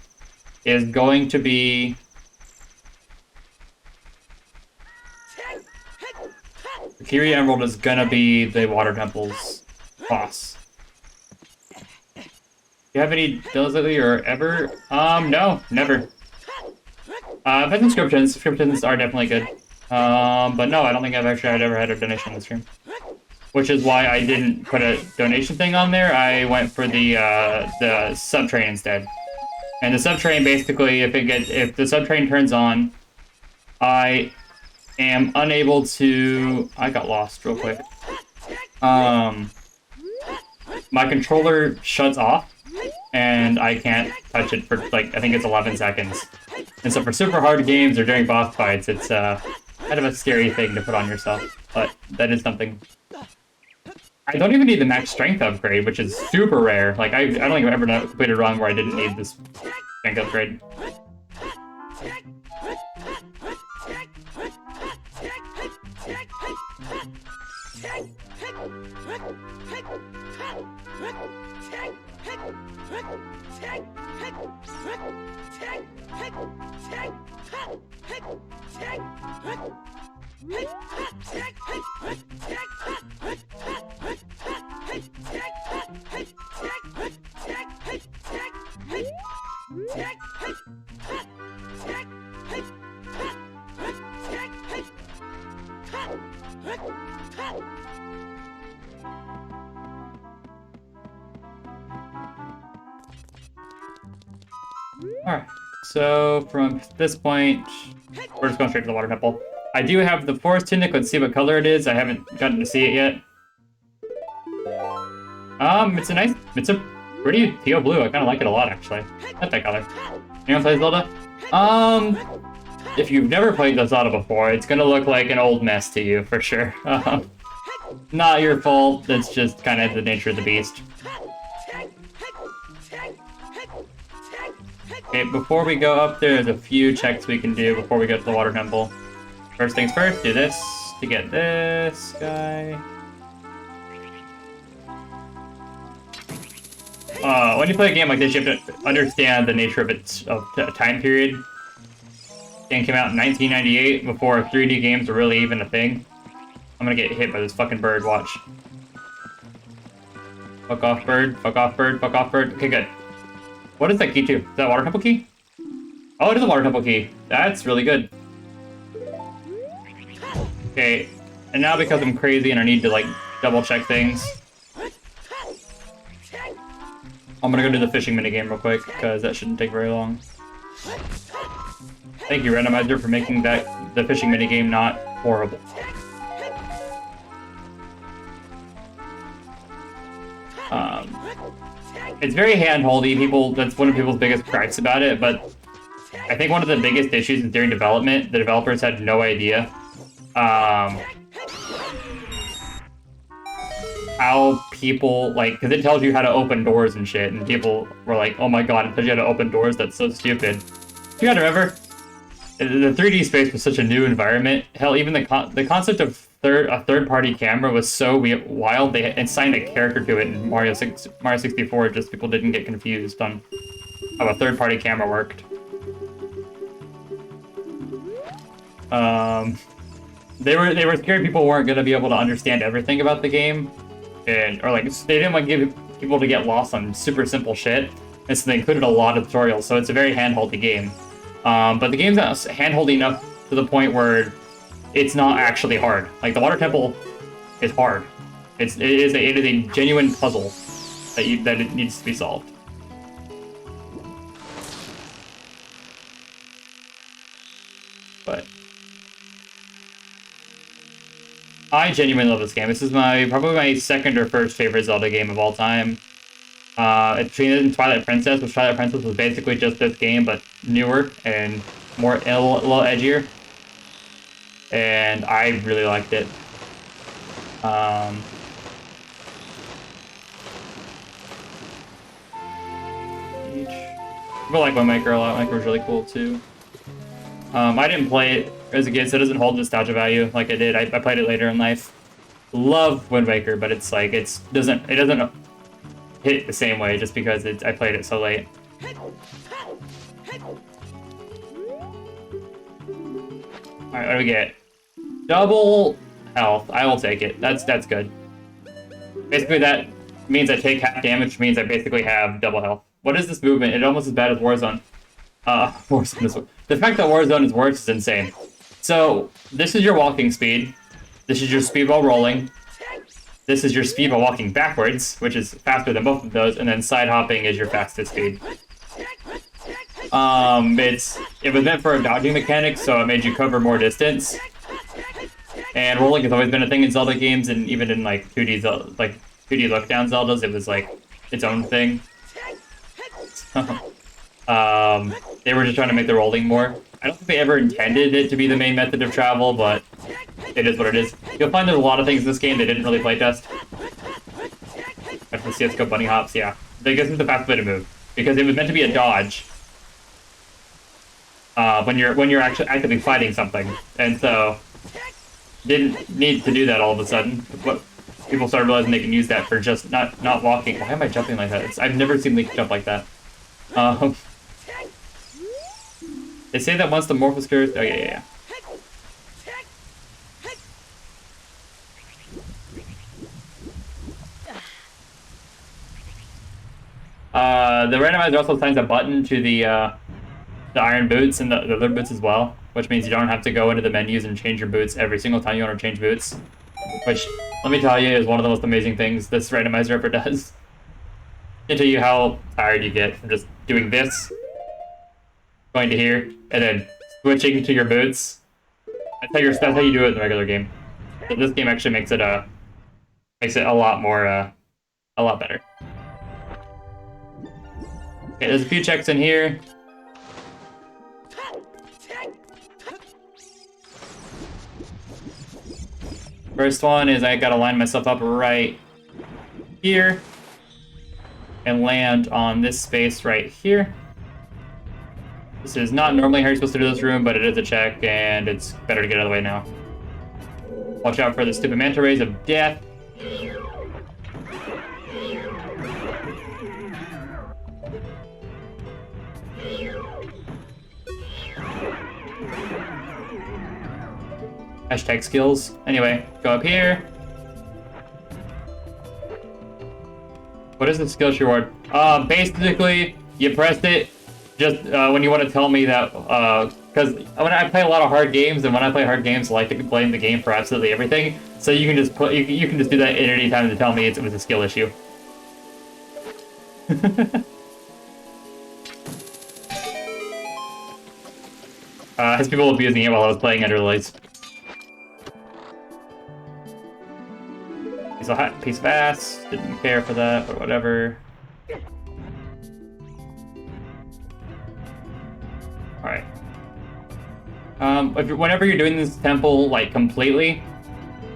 is going to be the water temple's boss. Do you have any deals lately or ever? No, never. I've had subscriptions. Subscriptions are definitely good. But no, I don't think I've ever had a donation on the stream. Which is why I didn't put a donation thing on there. I went for the sub-train instead. And the sub-train basically, if the sub-train turns on, I am unable to... I got lost real quick. My controller shuts off, and I can't touch it for, like, I think it's 11 seconds. And so for super hard games or during boss fights, it's kind of a scary thing to put on yourself. But that is something. I don't even need the max strength upgrade, which is super rare. Like, I don't think I've ever completed a run where I didn't need this strength upgrade. Alright, so from this point, we're just going straight to the water temple. I do have the forest tunic, let's see what color it is. I haven't gotten to see it yet. It's a pretty teal blue. I kind of like it a lot, actually. I like that color. You wanna play Zelda? If you've never played the Zelda before, it's gonna look like an old mess to you, for sure. Not your fault, it's just kind of the nature of the beast. Okay, before we go up there's a few checks we can do before we go to the water temple. First things first, do this to get this guy. When you play a game like this, you have to understand the nature of its time period. The game came out in 1998, before 3D games were really even a thing. I'm gonna get hit by this fucking bird, watch. Fuck off, bird. Fuck off, bird. Fuck off, bird. Okay, good. What is that key to? Is that a water temple key? Oh, it is a water temple key. That's really good. Okay, and now because I'm crazy and I need to, like, double check things, I'm gonna go do the fishing minigame real quick, because that shouldn't take very long. Thank you, Randomizer, for making the fishing minigame not horrible. It's very hand-holdy. That's one of people's biggest gripes about it, but I think one of the biggest issues is during development, the developers had no idea how people, like, because it tells you how to open doors and shit, and people were like, oh my god, it tells you how to open doors, that's so stupid. You gotta remember, the 3D space was such a new environment. Hell, even the concept of a third-party camera was so wild, they assigned a character to it in Mario 64, just people didn't get confused on how a third-party camera worked. They were scared people weren't gonna be able to understand everything about the game, or like they didn't want to give people to get lost on super simple shit, and so they included a lot of tutorials. So it's a very hand-holdy game, but the game's not hand-holdy enough to the point where it's not actually hard. Like the water temple is hard. It is a genuine puzzle that it needs to be solved. But I genuinely love this game. This is probably my second or first favorite Zelda game of all time. It's between it and Twilight Princess, which Twilight Princess was basically just this game, but newer and a little edgier. And I really liked it. I like Wind Waker a lot. Wind Waker was really cool too. I didn't play it as a kid, so it doesn't hold nostalgia value like I did. I played it later in life. Love Wind Waker, but it's like it doesn't hit the same way just because I played it so late. Alright, what do we get? Double health. I will take it. That's good. Basically, that means I take half damage, which means I basically have double health. What is this movement? It's almost as bad as Warzone. Warzone. The fact that Warzone is worse is insane. So, this is your walking speed. This is your speed while rolling. This is your speed while walking backwards, which is faster than both of those, and then side hopping is your fastest speed. It was meant for a dodging mechanic, so it made you cover more distance. And rolling has always been a thing in Zelda games, and even in like 2D look-down Zeldas, it was like its own thing. They were just trying to make the rolling more. I don't think they ever intended it to be the main method of travel, but it is what it is. You'll find there's a lot of things in this game they didn't really playtest. CSGO bunny hops, yeah. I guess it's the fast way to move. Because it was meant to be a dodge. When you're actually actively fighting something. And so didn't need to do that all of a sudden. But people started realizing they can use that for just not walking. Why am I jumping like that? I've never seen Link jump like that. They say that once the Morphos curse. Oh yeah. The randomizer also assigns a button to the iron boots and the other boots as well, which means you don't have to go into the menus and change your boots every single time you want to change boots. Which, let me tell you, is one of the most amazing things this randomizer ever does. To tell you how tired you get from just doing this, going to here, and then switching to your boots. That's how you do it in the regular game. So this game actually makes it a lot more a lot better. Okay, there's a few checks in here. First one is I gotta line myself up right here and land on this space right here. This is not normally how you're supposed to do this room, but it is a check, and it's better to get out of the way now. Watch out for the stupid manta rays of death. Hashtag skills. Anyway, go up here. What is the skills reward? Basically, you press it just when you want to tell me that, because when I play a lot of hard games, and when I play hard games, I like to blame the game for absolutely everything. So you can just you can just do that at any time to tell me it was a skill issue. Has people abusing it while I was playing under the lights. He's a hot piece of ass. Didn't care for that, but whatever. Alright. Whenever you're doing this temple, like, completely,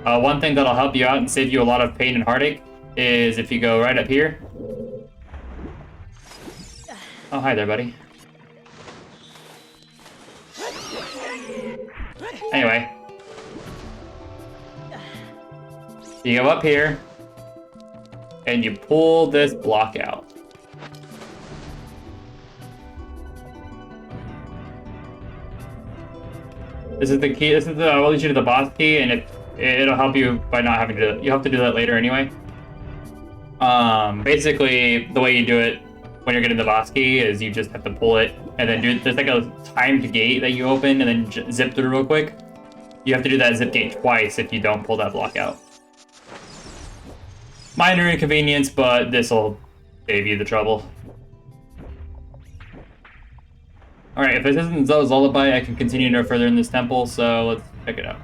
one thing that'll help you out and save you a lot of pain and heartache is if you go right up here. Oh, hi there, buddy. Anyway. You go up here, and you pull this block out. This is the key. This is the will lead you to the boss key, and it'll help you by not having to do it. You have to do that later anyway. Basically, the way you do it when you're getting the boss key is you just have to pull it, and then there's like a timed gate that you open, and then zip through real quick. You have to do that zip gate twice if you don't pull that block out. Minor inconvenience, but this'll save you the trouble. Alright, if this isn't Zo's Lullaby, I can continue no further in this temple, so let's check it out.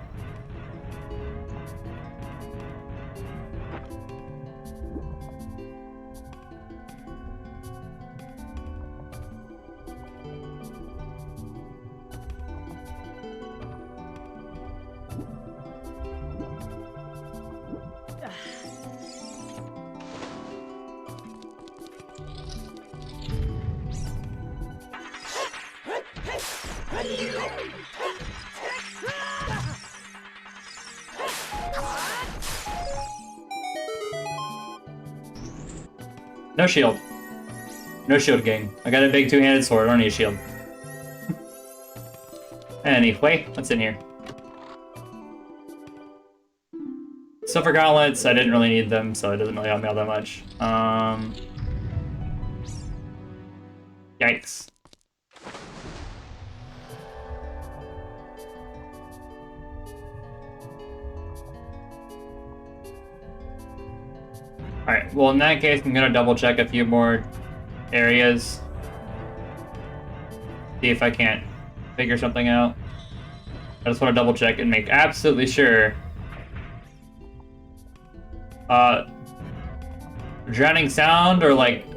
No shield. No shield, gang. I got a big two-handed sword, I don't need a shield. Anyway, what's in here? Silver gauntlets, I didn't really need them, so it doesn't really help me out that much. Yikes. Alright, well in that case, I'm gonna double check a few more areas. See if I can't figure something out. I just want to double check and make absolutely sure. Drowning sound, or like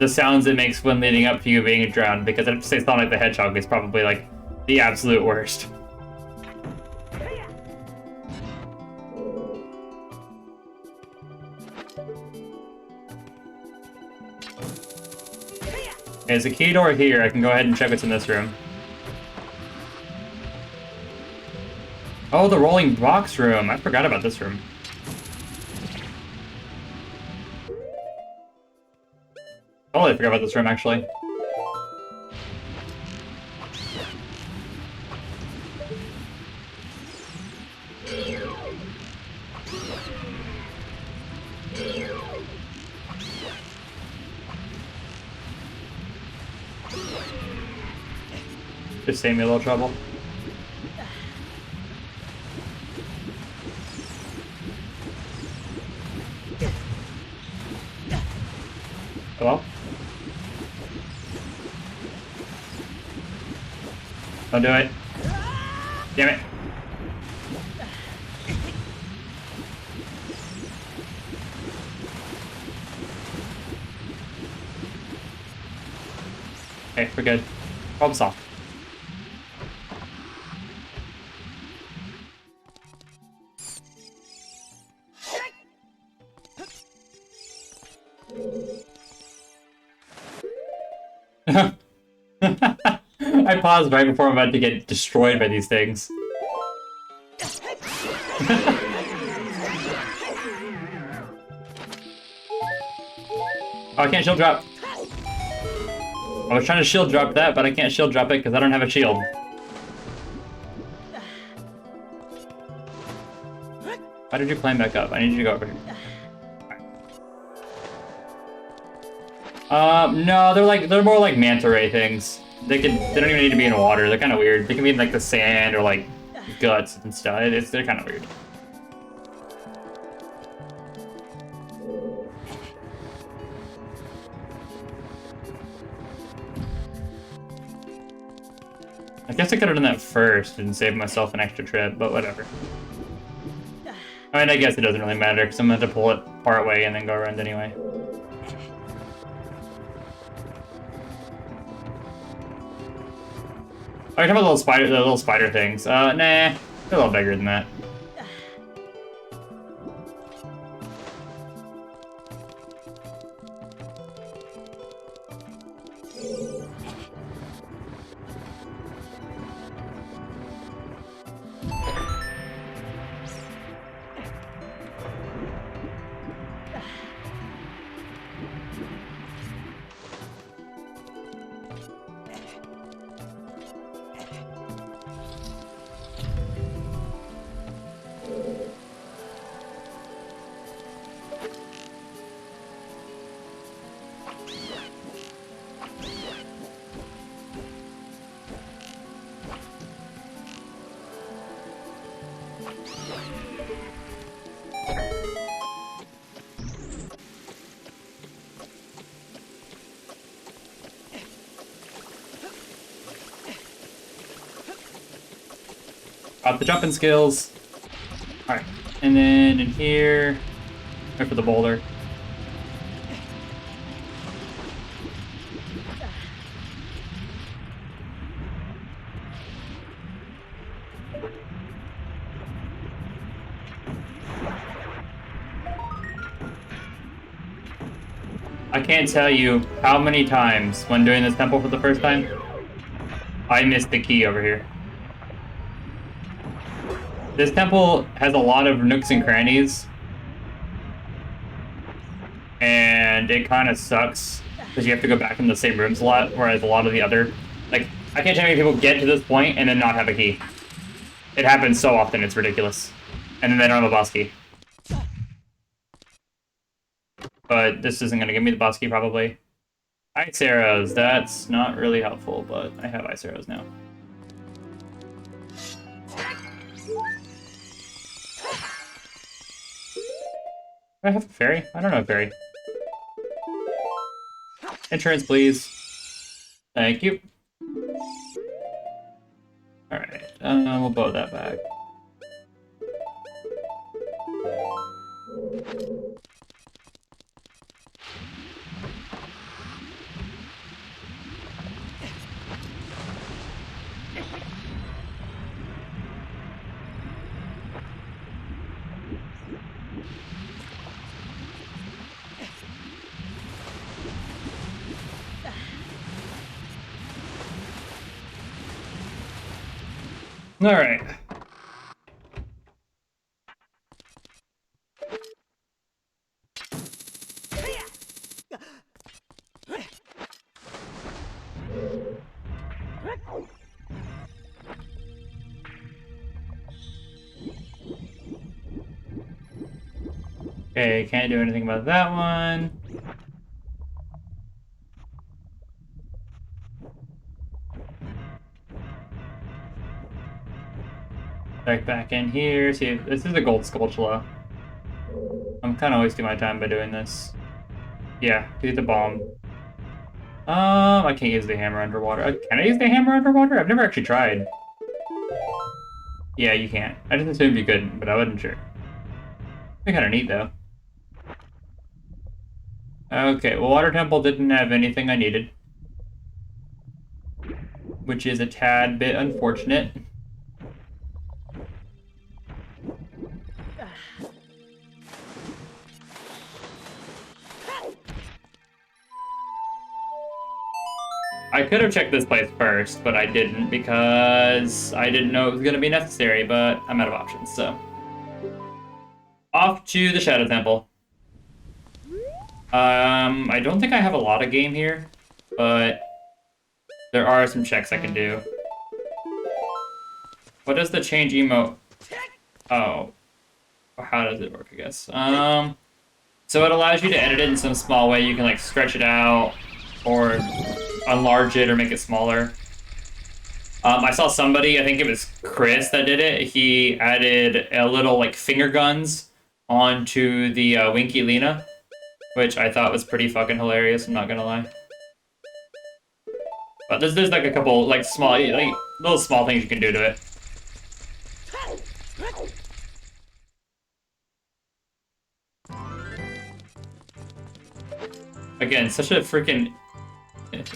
the sounds it makes when leading up to you being drowned, because I have to say Sonic the Hedgehog is probably like the absolute worst. There's a key door here. I can go ahead and check what's in this room. Oh, the rolling box room. I forgot about this room. Totally forgot about this room, actually. Just save me a little trouble. Hello? Don't do it. Damn it. Okay, we're good. Problem solved. I paused right before I'm about to get destroyed by these things. Oh, I can't shield drop. I was trying to shield drop that, but I can't shield drop it because I don't have a shield. Why did you climb back up? I need you to go over here. No, they're more like manta ray things. They don't even need to be in water. They're kind of weird. They can be in like the sand or like guts and stuff. They're kind of weird. I guess I could have done that first and saved myself an extra trip, but whatever. I mean, I guess it doesn't really matter because I'm going to pull it part way and then go around anyway. Oh, you're talking about the little spider things. Nah, they're a little bigger than that. Got the jumping skills. Alright, and then in here, wait for the boulder. I can't tell you how many times when doing this temple for the first time, I missed the key over here. This temple has a lot of nooks and crannies, and it kind of sucks because you have to go back in the same rooms a lot, whereas a lot of the other, like, I can't tell you how many people get to this point and then not have a key. It happens so often, it's ridiculous. And then they don't have a boss key. But this isn't going to give me the boss key, probably. Ice arrows, that's not really helpful, but I have ice arrows now. Do I have a fairy? I don't know a fairy. Insurance, please. Thank you. Alright, we'll bow that back. Alright. Okay, can't do anything about that one. Check back in here, see if this is a gold Skulltula. I'm kind of wasting my time by doing this. Yeah, use the bomb. I can't use the hammer underwater. Can I use the hammer underwater? I've never actually tried. Yeah, you can't. I just assumed you couldn't, but I wasn't sure. Be kind of neat, though. Okay, well, Water Temple didn't have anything I needed. Which is a tad bit unfortunate. I could have checked this place first, but I didn't because I didn't know it was going to be necessary, but I'm out of options, so. Off to the Shadow Temple. I don't think I have a lot of game here, but there are some checks I can do. What does the change emote? Oh. How does it work, I guess? So it allows you to edit it in some small way. You can, like, stretch it out or enlarge it or make it smaller. I saw somebody, I think it was Chris that did it. He added a little, like, finger guns onto the Winky Lena, which I thought was pretty fucking hilarious, I'm not gonna lie. But there's like a couple, like, small, like, little small things you can do to it. Again, such a freaking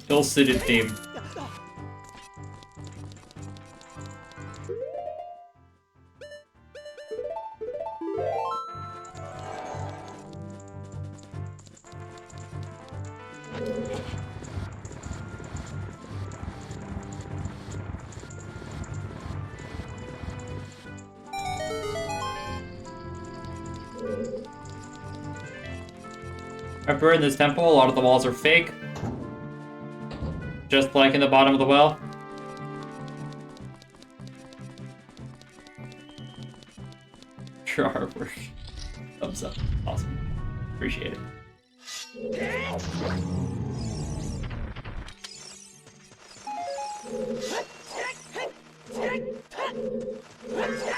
ill-suited theme. Remember, in this temple, a lot of the walls are fake. Just like in the bottom of the well. Your artwork. Thumbs up. Awesome. Appreciate it.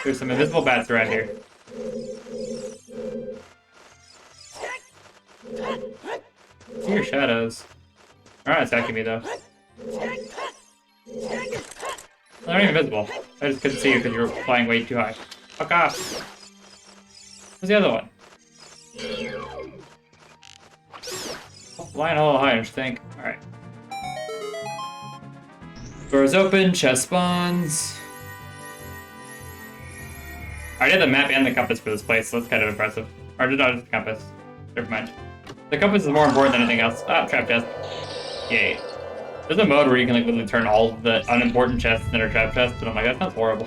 There's some invisible bats around here. See your shadows. They're not attacking me, though. They're not even visible. I just couldn't see you because you were flying way too high. Fuck off. Where's the other one? Oh, flying a little high, I think. Alright. Doors open, chest spawns. I already had the map and the compass for this place, so that's kind of impressive. Or not just the compass. Never mind. The compass is more important than anything else. Ah, trap chest. Yay. There's a mode where you can, like, literally turn all of the unimportant chests into trap chests, and I'm like, that sounds horrible.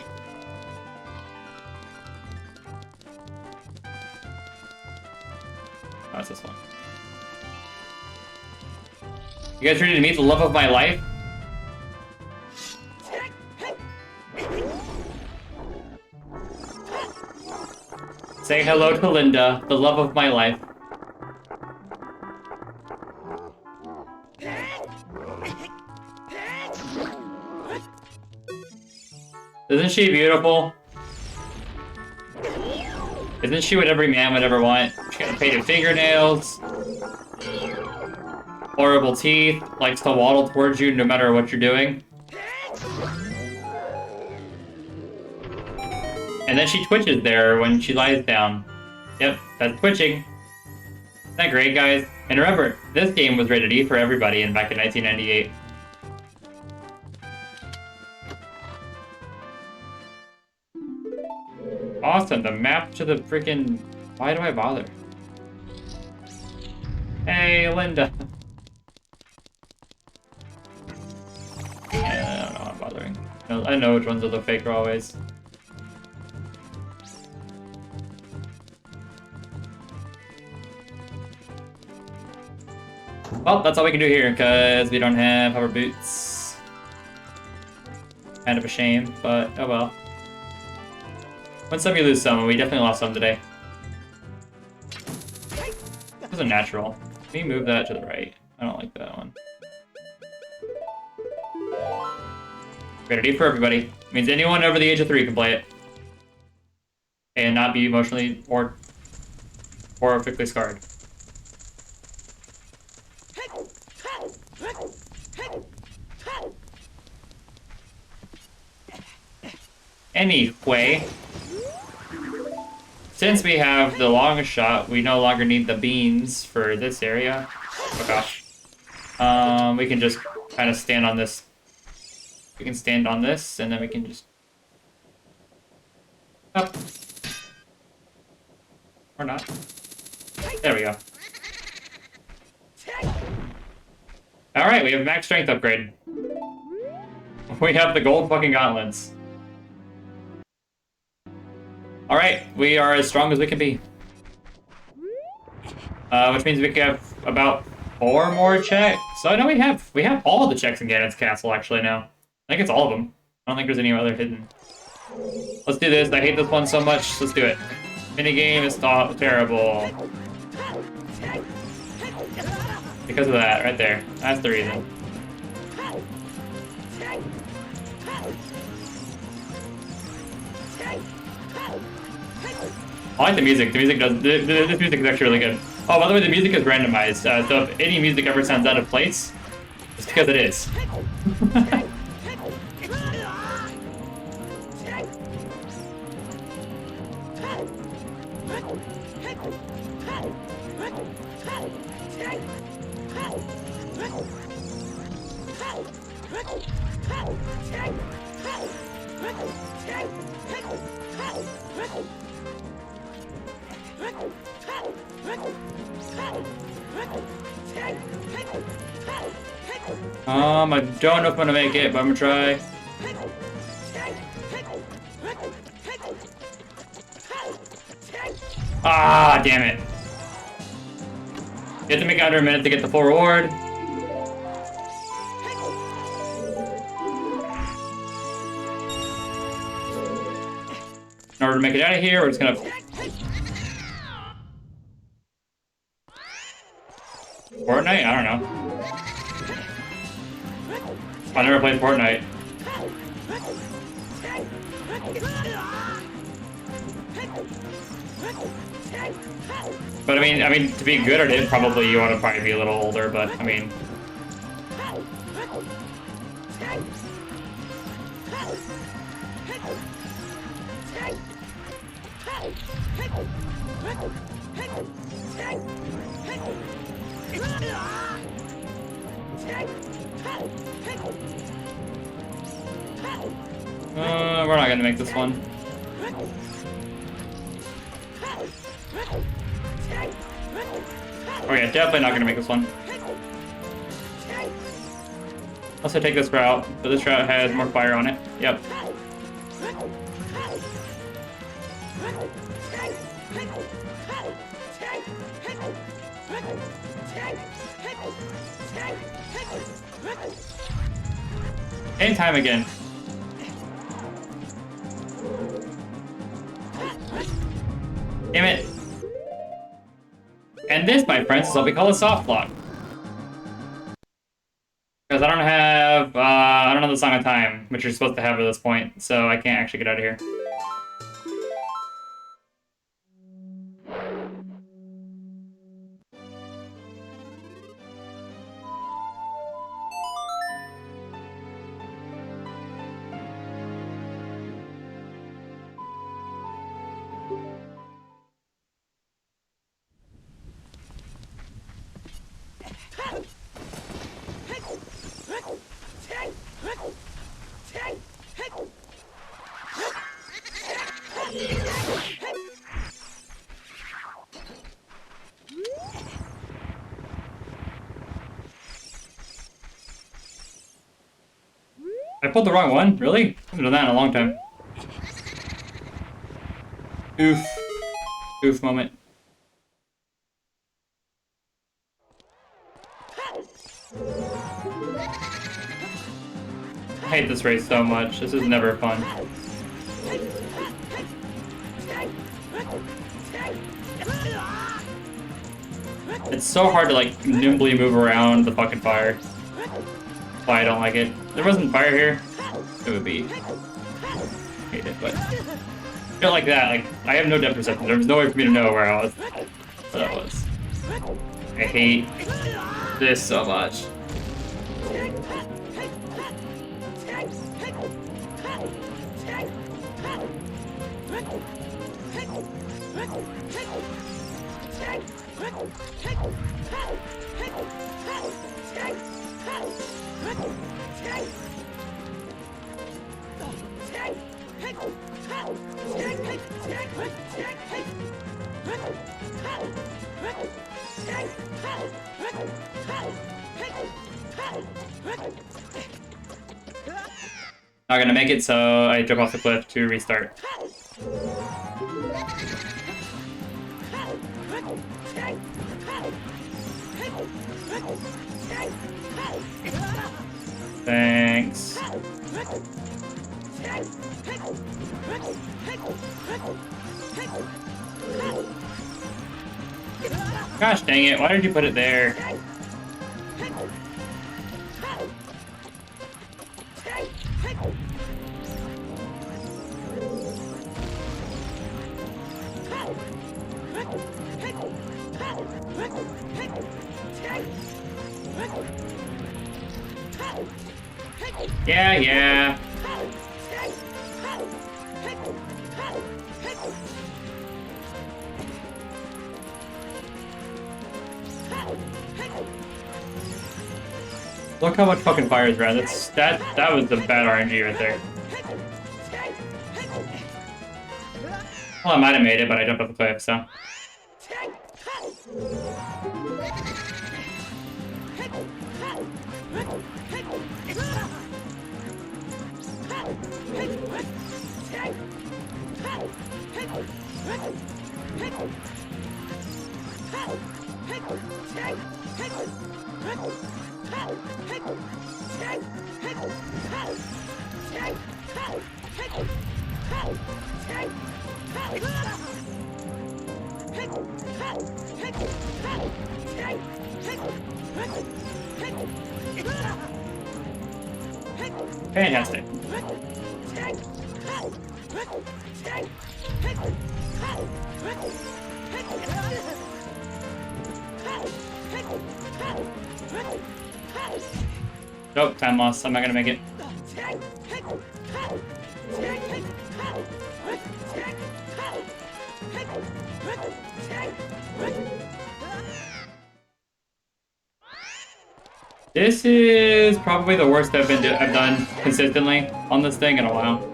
Oh, it's this one. You guys ready to meet the love of my life? Say hello to Linda, the love of my life. Isn't she beautiful? Isn't she what every man would ever want? She got painted fingernails, horrible teeth, likes to waddle towards you no matter what you're doing. And then she twitches there when she lies down. Yep, that's twitching. Isn't that great, guys? And remember, this game was rated E for everybody back in 1998. Awesome, the map to the freaking... Why do I bother? Hey, Linda. Yeah, I don't know, I'm bothering. I know which ones are the fake always. Well, that's all we can do here, because we don't have hover boots. Kind of a shame, but oh well. Win some, you lose some, and we definitely lost some today. That was a natural. Can you move that to the right? I don't like that one. Rated for everybody. Means anyone over the age of 3 can play it. And not be emotionally or horrifically scarred. Anyway, since we have the long shot, we no longer need the beans for this area. Oh gosh. We can just kind of stand on this. We can stand on this, and then we can just up. Or not. There we go. Alright, we have max strength upgrade. We have the gold fucking gauntlets. Alright, we are as strong as we can be. Which means we can have about 4 more checks. So no, we have all the checks in Ganon's castle actually now. I think it's all of them. I don't think there's any other hidden. Let's do this. I hate this one so much. Let's do it. Minigame is terrible. Because of that, right there. That's the reason. I like the music. The music does. This music is actually really good. Oh, by the way, the music is randomized. So if any music ever sounds out of place, it's because it is. I don't know if I'm gonna make it, but I'm gonna try. Ah, damn it. You have to make it under a minute to get the full reward. In order to make it out of here, we're just gonna... Fortnite? I don't know. I never played Fortnite. But I mean, to be good at it, probably you want to probably be a little older. But I mean, we're not gonna make this one. Oh yeah, definitely not gonna make this one. Unless I take this route, but this route has more fire on it. Yep. And time again. Damn it. And this, my friends, is what we call a soft lock. Because I don't have the Song of Time, which you're supposed to have at this point, so I can't actually get out of here. I pulled the wrong one? Really? I haven't done that in a long time. Oof. Oof moment. I hate this race so much. This is never fun. It's so hard to like nimbly move around the fucking fire. That's why I don't like it. If there wasn't fire here, it would be. I hate it, but I feel like that. Like I have no depth perception. There was no way for me to know where I was. What that was. I hate this so much. Not gonna make it, so I jump off the cliff to restart. Thanks. Gosh dang it, why did you put it there? Yeah. Look how much fucking fire is around. That was the bad RNG right there. Well, I might have made it, but I jumped off the cliff, so. Fantastic. Nope, time loss. I'm not gonna make it. This is probably the worst I've done consistently on this thing in a while.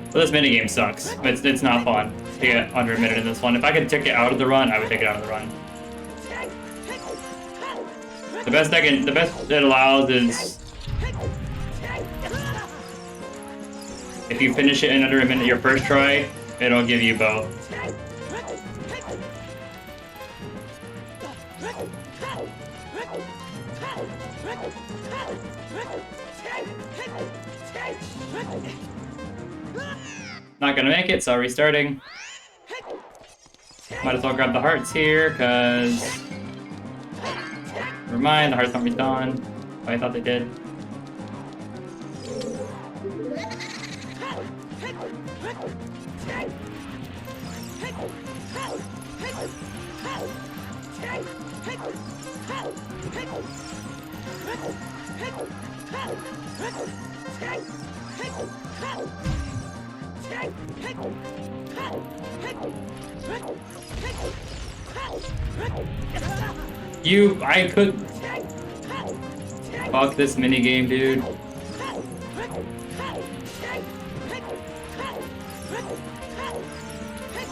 So this minigame sucks. It's not fun to get under a minute in this one. If I could take it out of the run, I would take it out of the run. The best it allows is if you finish it in under a minute your first try, it'll give you both. Not gonna make it, so restarting. Might as well grab the hearts here, cause never mind, the hearts don't respawn. Oh, I thought they did. I could... Fuck this minigame, dude.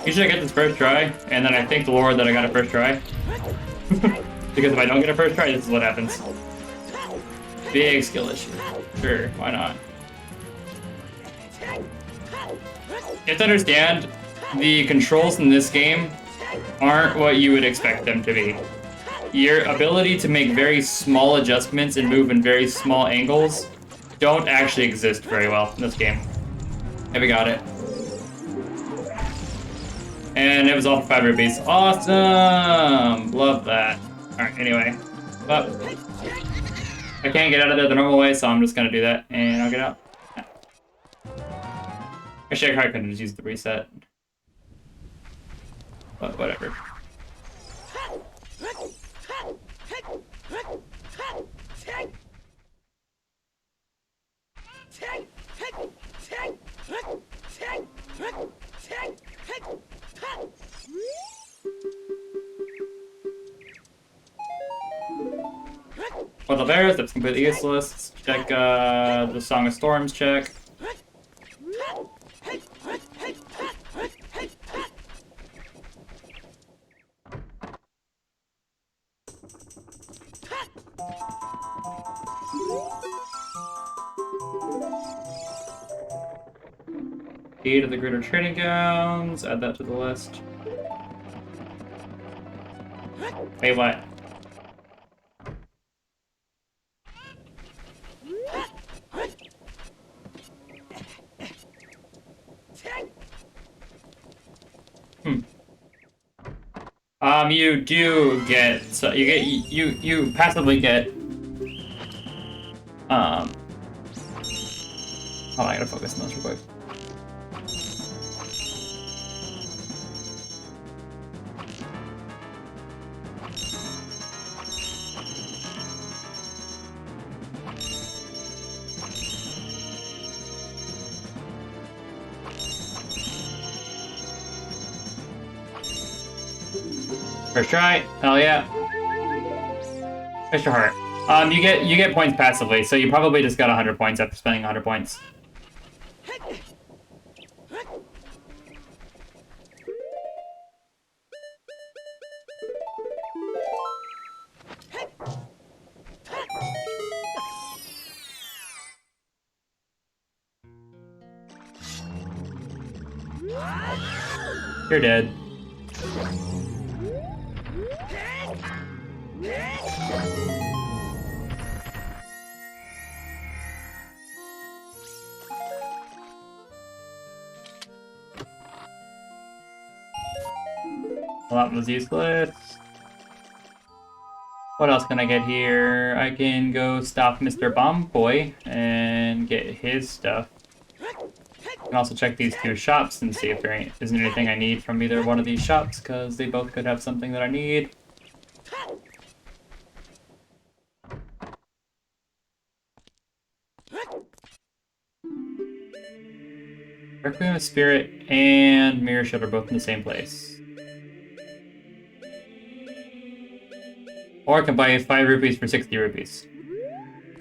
Usually I get this first try, and then I thank the Lord that I got a first try. Because if I don't get a first try, this is what happens. Big skill issue. Sure, why not? You have to understand, the controls in this game aren't what you would expect them to be. Your ability to make very small adjustments and move in very small angles don't actually exist very well in this game. And we got it. And it was all for 5 rupees. Awesome! Love that. Alright, anyway. But I can't get out of there the normal way, so I'm just gonna do that, and I'll get out. Actually, I could have just used the reset. But whatever. For the bears, that's completely useless. Check the Song of Storms check. Key to the Greater Trading Grounds, add that to the list. Wait, what? You do get, so you passively get, hold on, I gotta focus on this real quick. First try, hell yeah. Extra heart. You get points passively, so you probably just got 100 points after spending 100 points. You're dead. Well, that was useless. What else can I get here? I can go stop Mr. Bomb Boy and get his stuff. I can also check these two shops and see if there isn't anything I need from either one of these shops, because they both could have something that I need. Requiem of Spirit and Mirror Shield are both in the same place. Or I can buy 5 rupees for 60 rupees.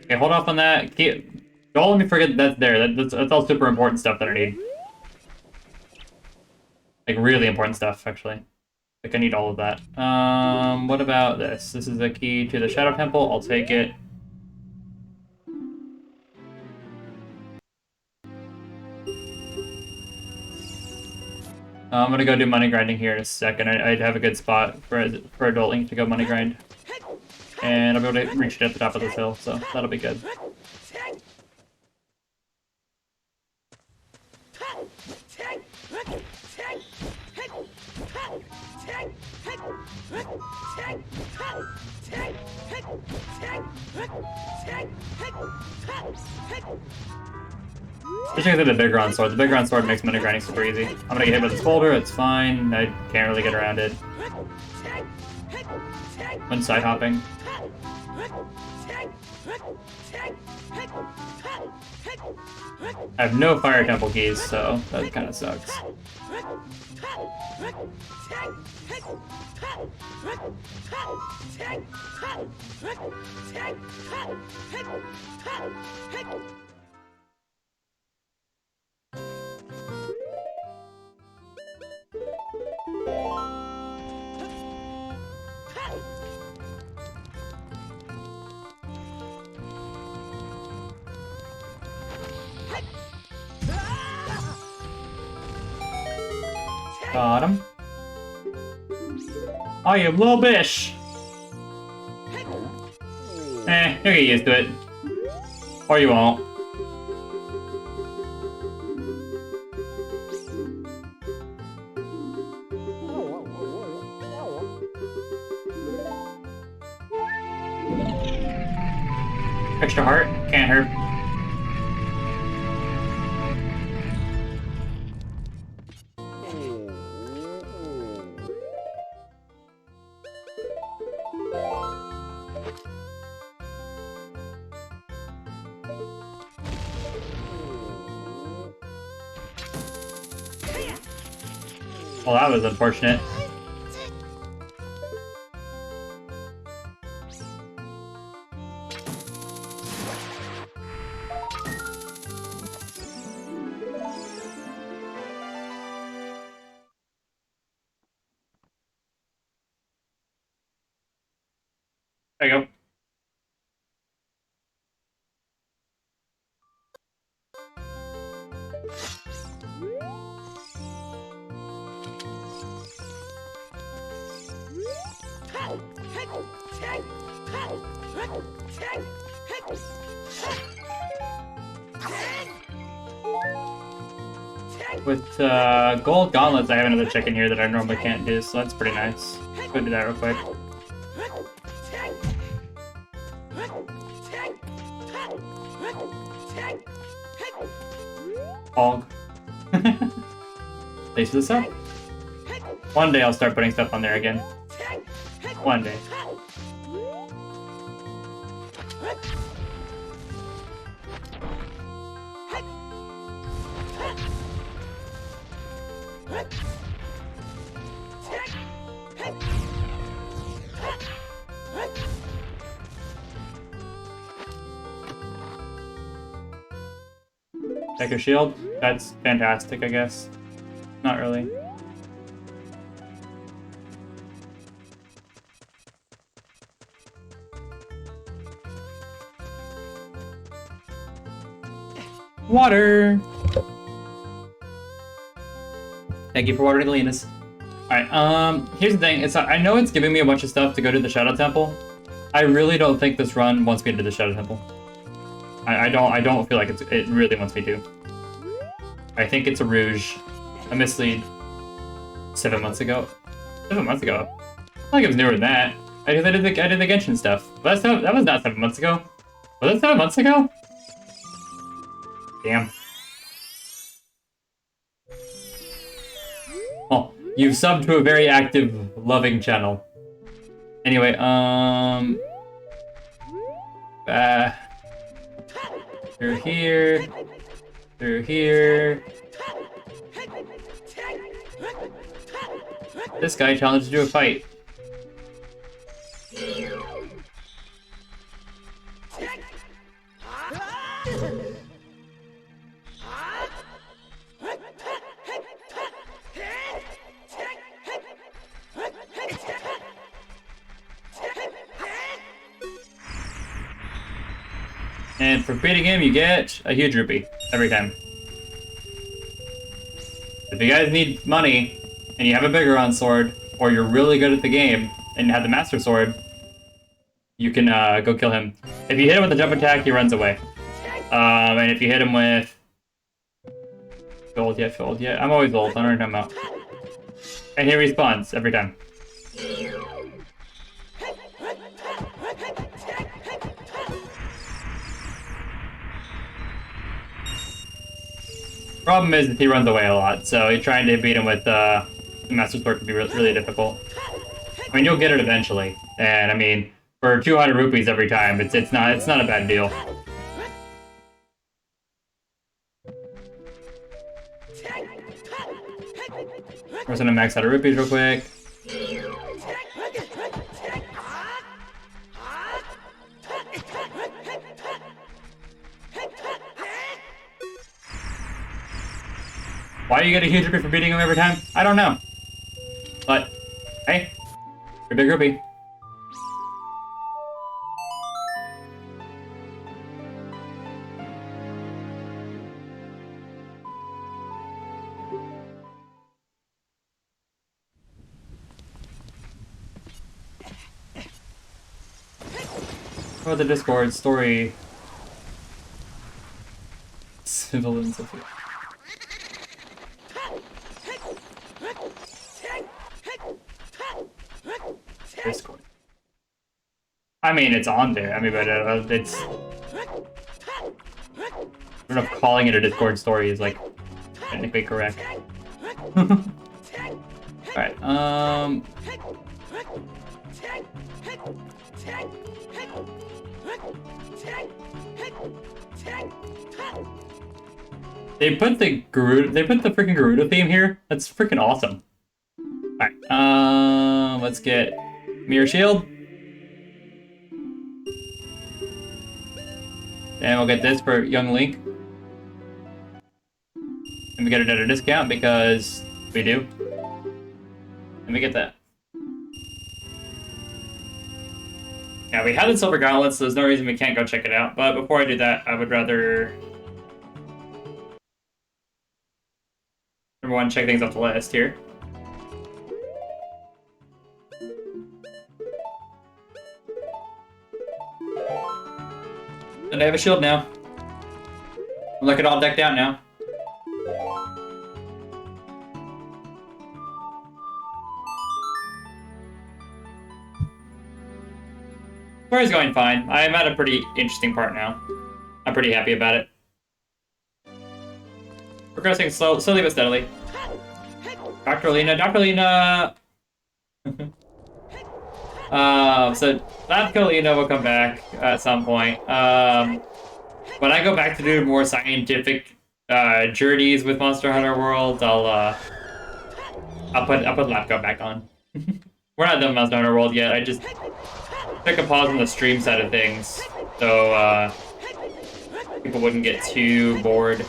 Okay, hold off on that. Don't let me forget that's there. That's all super important stuff that I need. Like, really important stuff, actually. Like, I need all of that. What about this? This is a key to the Shadow Temple. I'll take it. I'm gonna go do money grinding here in a second. I'd have a good spot for Adult Link to go money grind. And I'll be able to reach it at the top of this hill, so that'll be good. Just because of the big round sword. The big round sword makes money grinding super easy. I'm gonna get hit with this boulder, it's fine. I can't really get around it. When side hopping. I have no fire temple keys, so that kind of sucks. Got him. I am little bish. You'll get used to it. Or you won't. Extra heart? Can't hurt. Well, that was unfortunate. There you go. With gold gauntlets, I have another check in here that I normally can't do, so that's pretty nice. Go do that real quick. Hog. Thanks for the sub. One day I'll start putting stuff on there again. One day. Echo shield? That's fantastic, I guess. Not really. Water! Thank you for watering the Lenas. Alright, here's the thing. I know it's giving me a bunch of stuff to go to the Shadow Temple. I really don't think this run wants me to the Shadow Temple. I don't feel like it really wants me to. I think it's a rouge. A mislead. 7 months ago. 7 months ago? I feel like it was newer than that. I did the Genshin stuff. But that was not 7 months ago. Was that 7 months ago? Damn. Oh, you've subbed to a very active, loving channel. Anyway, through here, through here. This guy challenged to do a fight. And for beating him, you get a huge rupee every time. If you guys need money, and you have a Biggoron sword, or you're really good at the game, and have the Master Sword, you can go kill him. If you hit him with a jump attack, he runs away. And if you hit him with... Gold yet, gold yet. I'm always old, I don't know what I'm talking about. And he respawns every time. Problem is that he runs away a lot, so trying to beat him with the Master Sword can be really difficult. I mean, you'll get it eventually, and I mean, for 200 rupees every time, it's not a bad deal. We're gonna max out of rupees real quick. Why you get a huge rupee for beating him every time? I don't know. But, hey, you're a big rupee. What about the Discord story? Civil and Sophia. Discord. I mean, it's on there. I mean, but it's. I don't know if calling it a Discord story is like technically correct. Alright, they put the freaking Garuda theme here. That's freaking awesome. Alright, let's get Mirror Shield. And we'll get this for Young Link. And we get it at a discount because we do. And we get that. Yeah, we have the Silver Gauntlets, so there's no reason we can't go check it out. But before I do that, I would rather... Number one, check things off the list here. And I have a shield now. I'm looking all decked out now. Story's going fine. I'm at a pretty interesting part now. I'm pretty happy about it. Progressing slowly but steadily. Dr. Lena, Dr. Lena! So Dr. Lena will come back at some point. When I go back to do more scientific journeys with Monster Hunter World, I'll put Lapco back on. We're not done with Monster Hunter World yet. I just took a pause on the stream side of things, so people wouldn't get too bored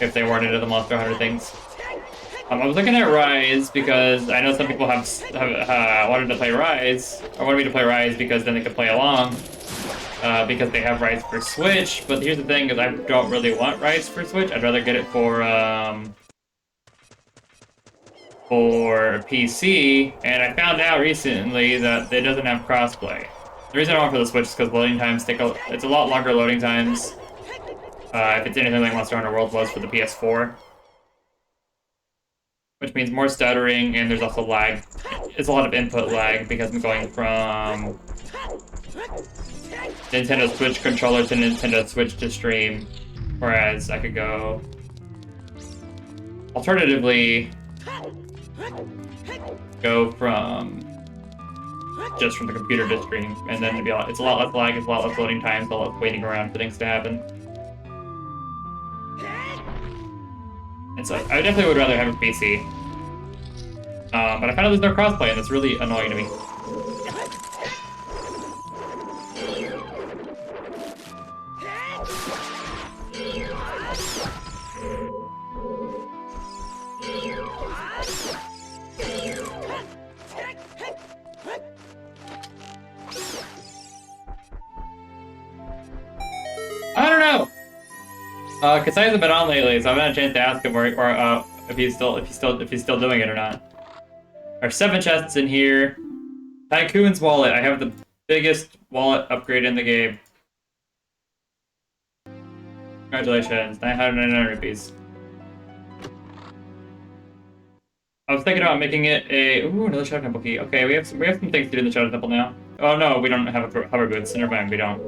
if they weren't into the Monster Hunter things. I was looking at Rise because I know some people have wanted to play Rise, or wanted me to play Rise because then they could play along, because they have Rise for Switch. But here's the thing: is I don't really want Rise for Switch. I'd rather get it for PC. And I found out recently that it doesn't have crossplay. The reason I want for the Switch is because loading times it's a lot longer loading times. If it's anything like Monster Hunter World was for the PS4. Which means more stuttering, and there's also lag. It's a lot of input lag because I'm going from Nintendo Switch controller to Nintendo Switch to stream. Whereas I could go... Alternatively, go from... just from the computer to stream, and then it'd be it's a lot less lag, it's a lot less loading times, a lot less waiting around for things to happen. And so I definitely would rather have a PC. But I found out there's no crossplay, and that's really annoying to me. I don't know. Cause I hasn't been on lately, so I haven't had a chance to ask him if he's still doing it or not. There's 7 chests in here. Tycoon's wallet. I have the biggest wallet upgrade in the game. Congratulations, 999 rupees. I was thinking about making it a another Shadow Temple key. Okay, we have some things to do in the Shadow Temple now. Oh no, we don't have a hover boots. Never mind, we don't.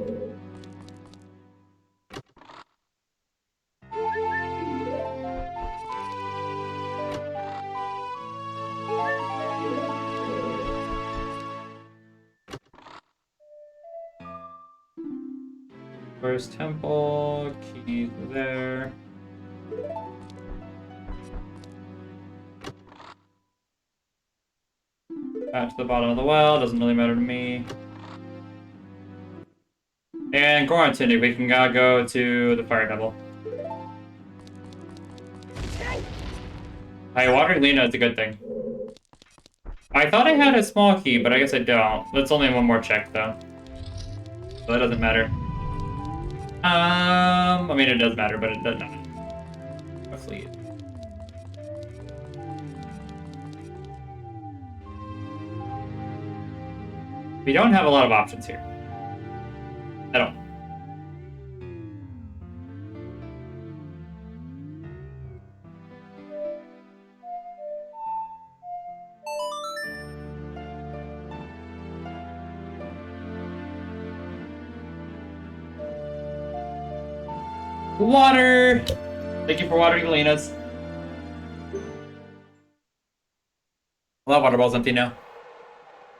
First temple, keys there. Back to the bottom of the well, doesn't really matter to me. And quarantine, we can go to the fire temple. Hey, water Lena is a good thing. I thought I had a small key, but I guess I don't. That's only one more check, though. So that doesn't matter. I mean, it does matter, but it does not. Roughly. We don't have a lot of options here. I don't. Water! Thank you for watering Lena's. Well, that water ball's empty now.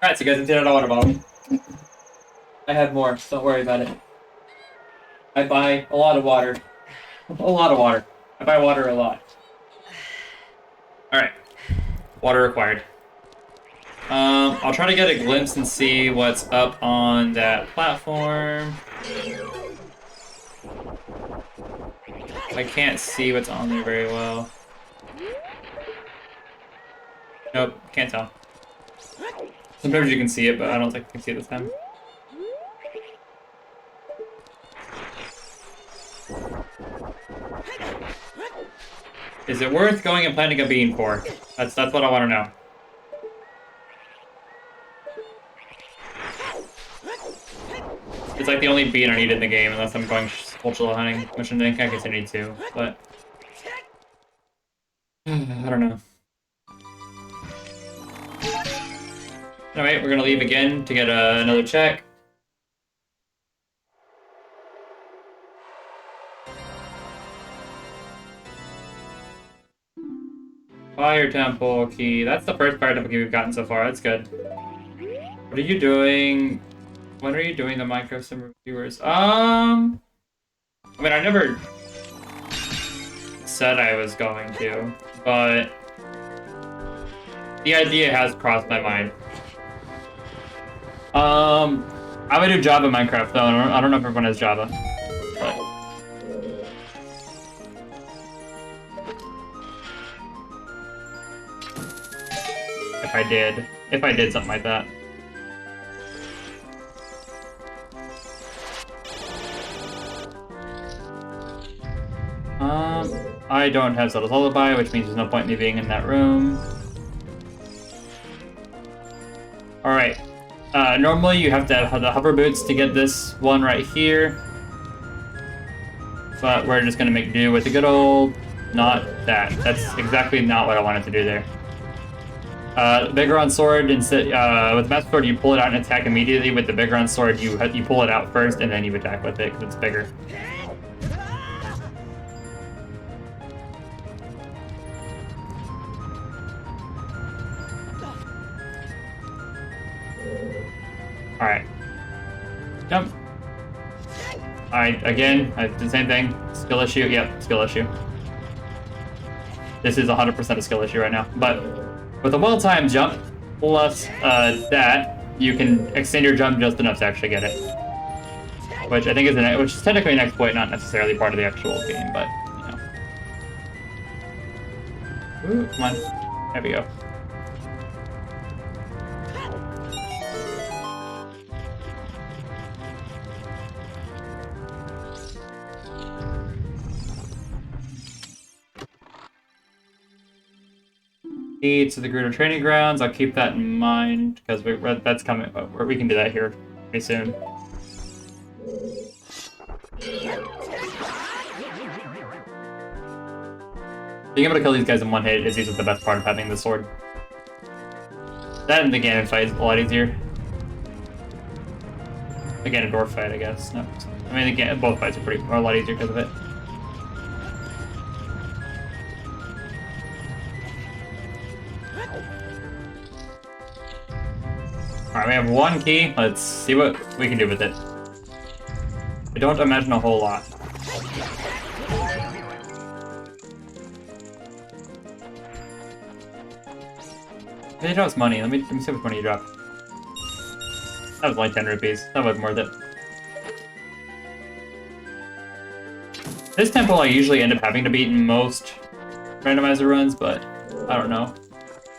Alright, so you guys emptied out a water bottle. I have more, so don't worry about it. I buy a lot of water. A lot of water. I buy water a lot. Alright. Water required. I'll try to get a glimpse and see what's up on that platform. I can't see what's on there very well. Nope, can't tell. Sometimes you can see it, but I don't think you can see it this time. Is it worth going and planting a bean for? That's what I want to know. It's like the only bean I need in the game, unless I'm going cultural hunting, which I think I continue to, but I don't know. Alright, we're gonna leave again to get another check. Fire temple key. That's the first fire temple key we've gotten so far. That's good. What are you doing? When are you doing the micro sim reviewers? I mean, I never said I was going to, but the idea has crossed my mind. I would do Java Minecraft though. I don't know if everyone has Java, but if I did something like that. I don't have Zelda's Lullaby, which means there's no point in me being in that room. Alright. Normally you have to have the hover boots to get this one right here. But we're just gonna make do with the good old... not that. That's exactly not what I wanted to do there. Bigron sword, instead, with the Master Sword you pull it out and attack immediately. With the Bigron sword you pull it out first and then you attack with it because it's bigger. Alright. Jump. Alright, again, I did the same thing. Skill issue, yep, skill issue. This is 100% a skill issue right now. But with a well-timed jump, plus that, you can extend your jump just enough to actually get it. Which I think is which is technically an exploit, not necessarily part of the actual game, but, you know. Ooh, come on. There we go. To the Gerudo training grounds. I'll keep that in mind because that's coming. We can do that here pretty soon. Being able to kill these guys in one hit is usually the best part of having the sword. That and the Ganon fight is a lot easier. The Ganondorf fight, I guess. No, I mean both fights are a lot easier because of it. Alright, we have one key. Let's see what we can do with it. I don't imagine a whole lot. They dropped money. Let me see how much money you dropped. That was like 10 rupees. That wasn't worth it. This temple I usually end up having to beat in most randomizer runs, but I don't know.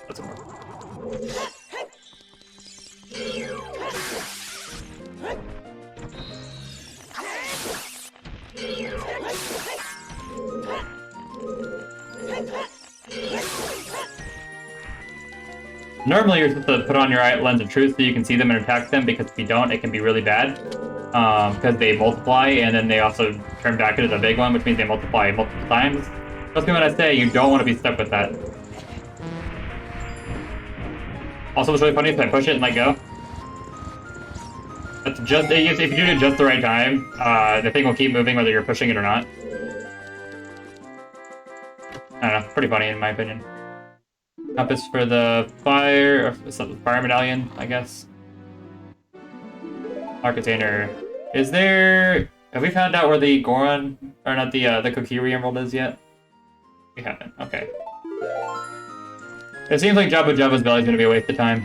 Doesn't work. Normally you're supposed to put on your lens of truth so you can see them and attack them, because if you don't, it can be really bad. Because they multiply, and then they also turn back into the big one, which means they multiply multiple times. Trust me when I say you don't want to be stuck with that. Also, what's really funny is I push it and let go. That's just, if you do it just the right time, the thing will keep moving whether you're pushing it or not. I don't know, pretty funny in my opinion. Compass for the fire medallion, I guess. Our container. Is there... Have we found out where the Goron... Or not, the Kokiri Emerald is yet? We haven't. Okay. It seems like Jabba's belly is going to be a waste of time.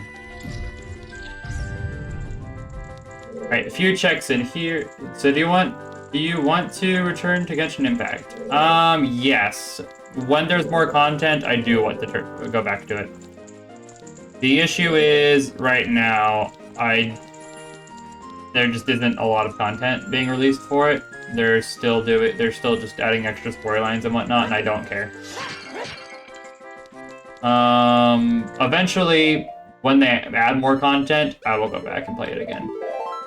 Alright, a few checks in here. So do you want to return to Genshin Impact? Yes. When there's more content, I do want to go back to it. The issue is, right now, there just isn't a lot of content being released for it. They're still just adding extra storylines and whatnot, and I don't care. Eventually, when they add more content, I will go back and play it again.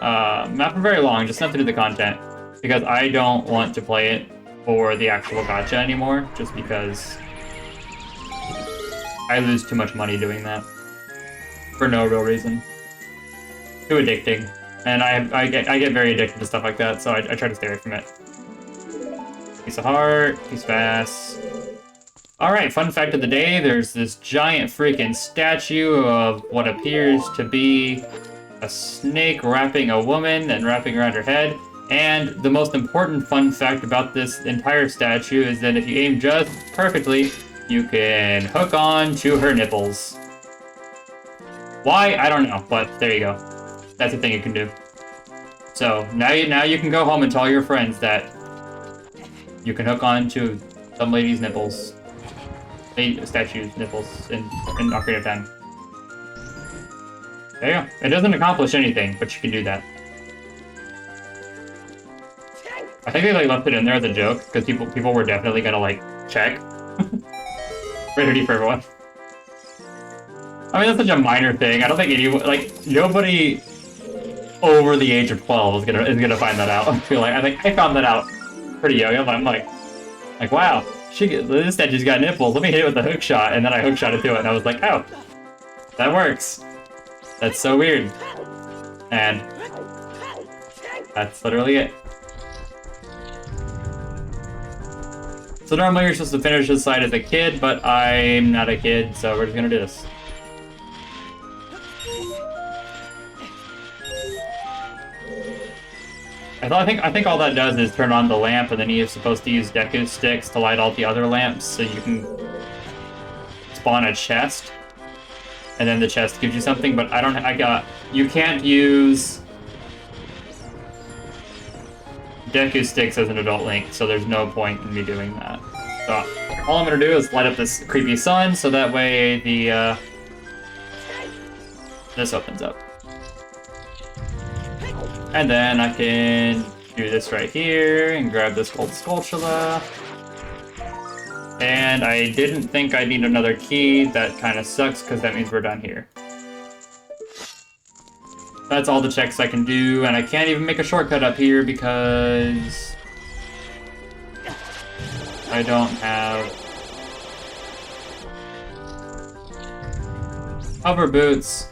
Not for very long, just enough to do the content, because I don't want to play it for the actual gacha anymore, just because I lose too much money doing that for no real reason. Too addicting, and I get very addicted to stuff like that, so I try to stay away from it. Piece of heart, piece of ass. All right, fun fact of the day: there's this giant freaking statue of what appears to be a snake wrapping a woman and wrapping around her head. And the most important fun fact about this entire statue is that if you aim just perfectly, you can hook on to her nipples. Why? I don't know, but there you go. That's a thing you can do. So now you can go home and tell your friends that you can hook on to some lady's nipples. A statue's nipples in Ocarina of Time. There you go. It doesn't accomplish anything, but you can do that. I think they left it in there as a joke, because people were definitely gonna check. Rated for everyone. I mean, that's such a minor thing. I don't think anyone, nobody over the age of 12 is gonna find that out. I think I found that out pretty young. I'm like, wow, this statue's got nipples. Let me hit it with a hook shot, and then I hook shot it to it, and I was like, oh, that works. That's so weird. And that's literally it. So normally you're supposed to finish this side as a kid, but I'm not a kid, so we're just gonna do this. I think all that does is turn on the lamp, and then you're supposed to use Deku sticks to light all the other lamps, so you can spawn a chest, and then the chest gives you something. But you can't use Deku sticks as an adult Link, so there's no point in me doing that. So all I'm gonna do is light up this creepy sun, so that way this opens up. And then I can do this right here and grab this gold Skulltula. And I didn't think I need another key. That kind of sucks, because that means we're done here. That's all the checks I can do, and I can't even make a shortcut up here because I don't have hover boots.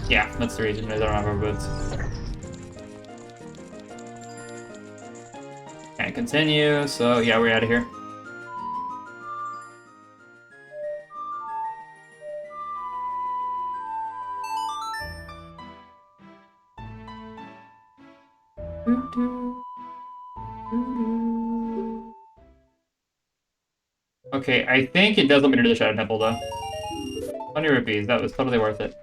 Yeah, that's the reason I don't have hover boots. Can't continue, so yeah, we're out of here. Okay, I think it does let me do the Shadow Temple, though. 20 rupees, that was totally worth it.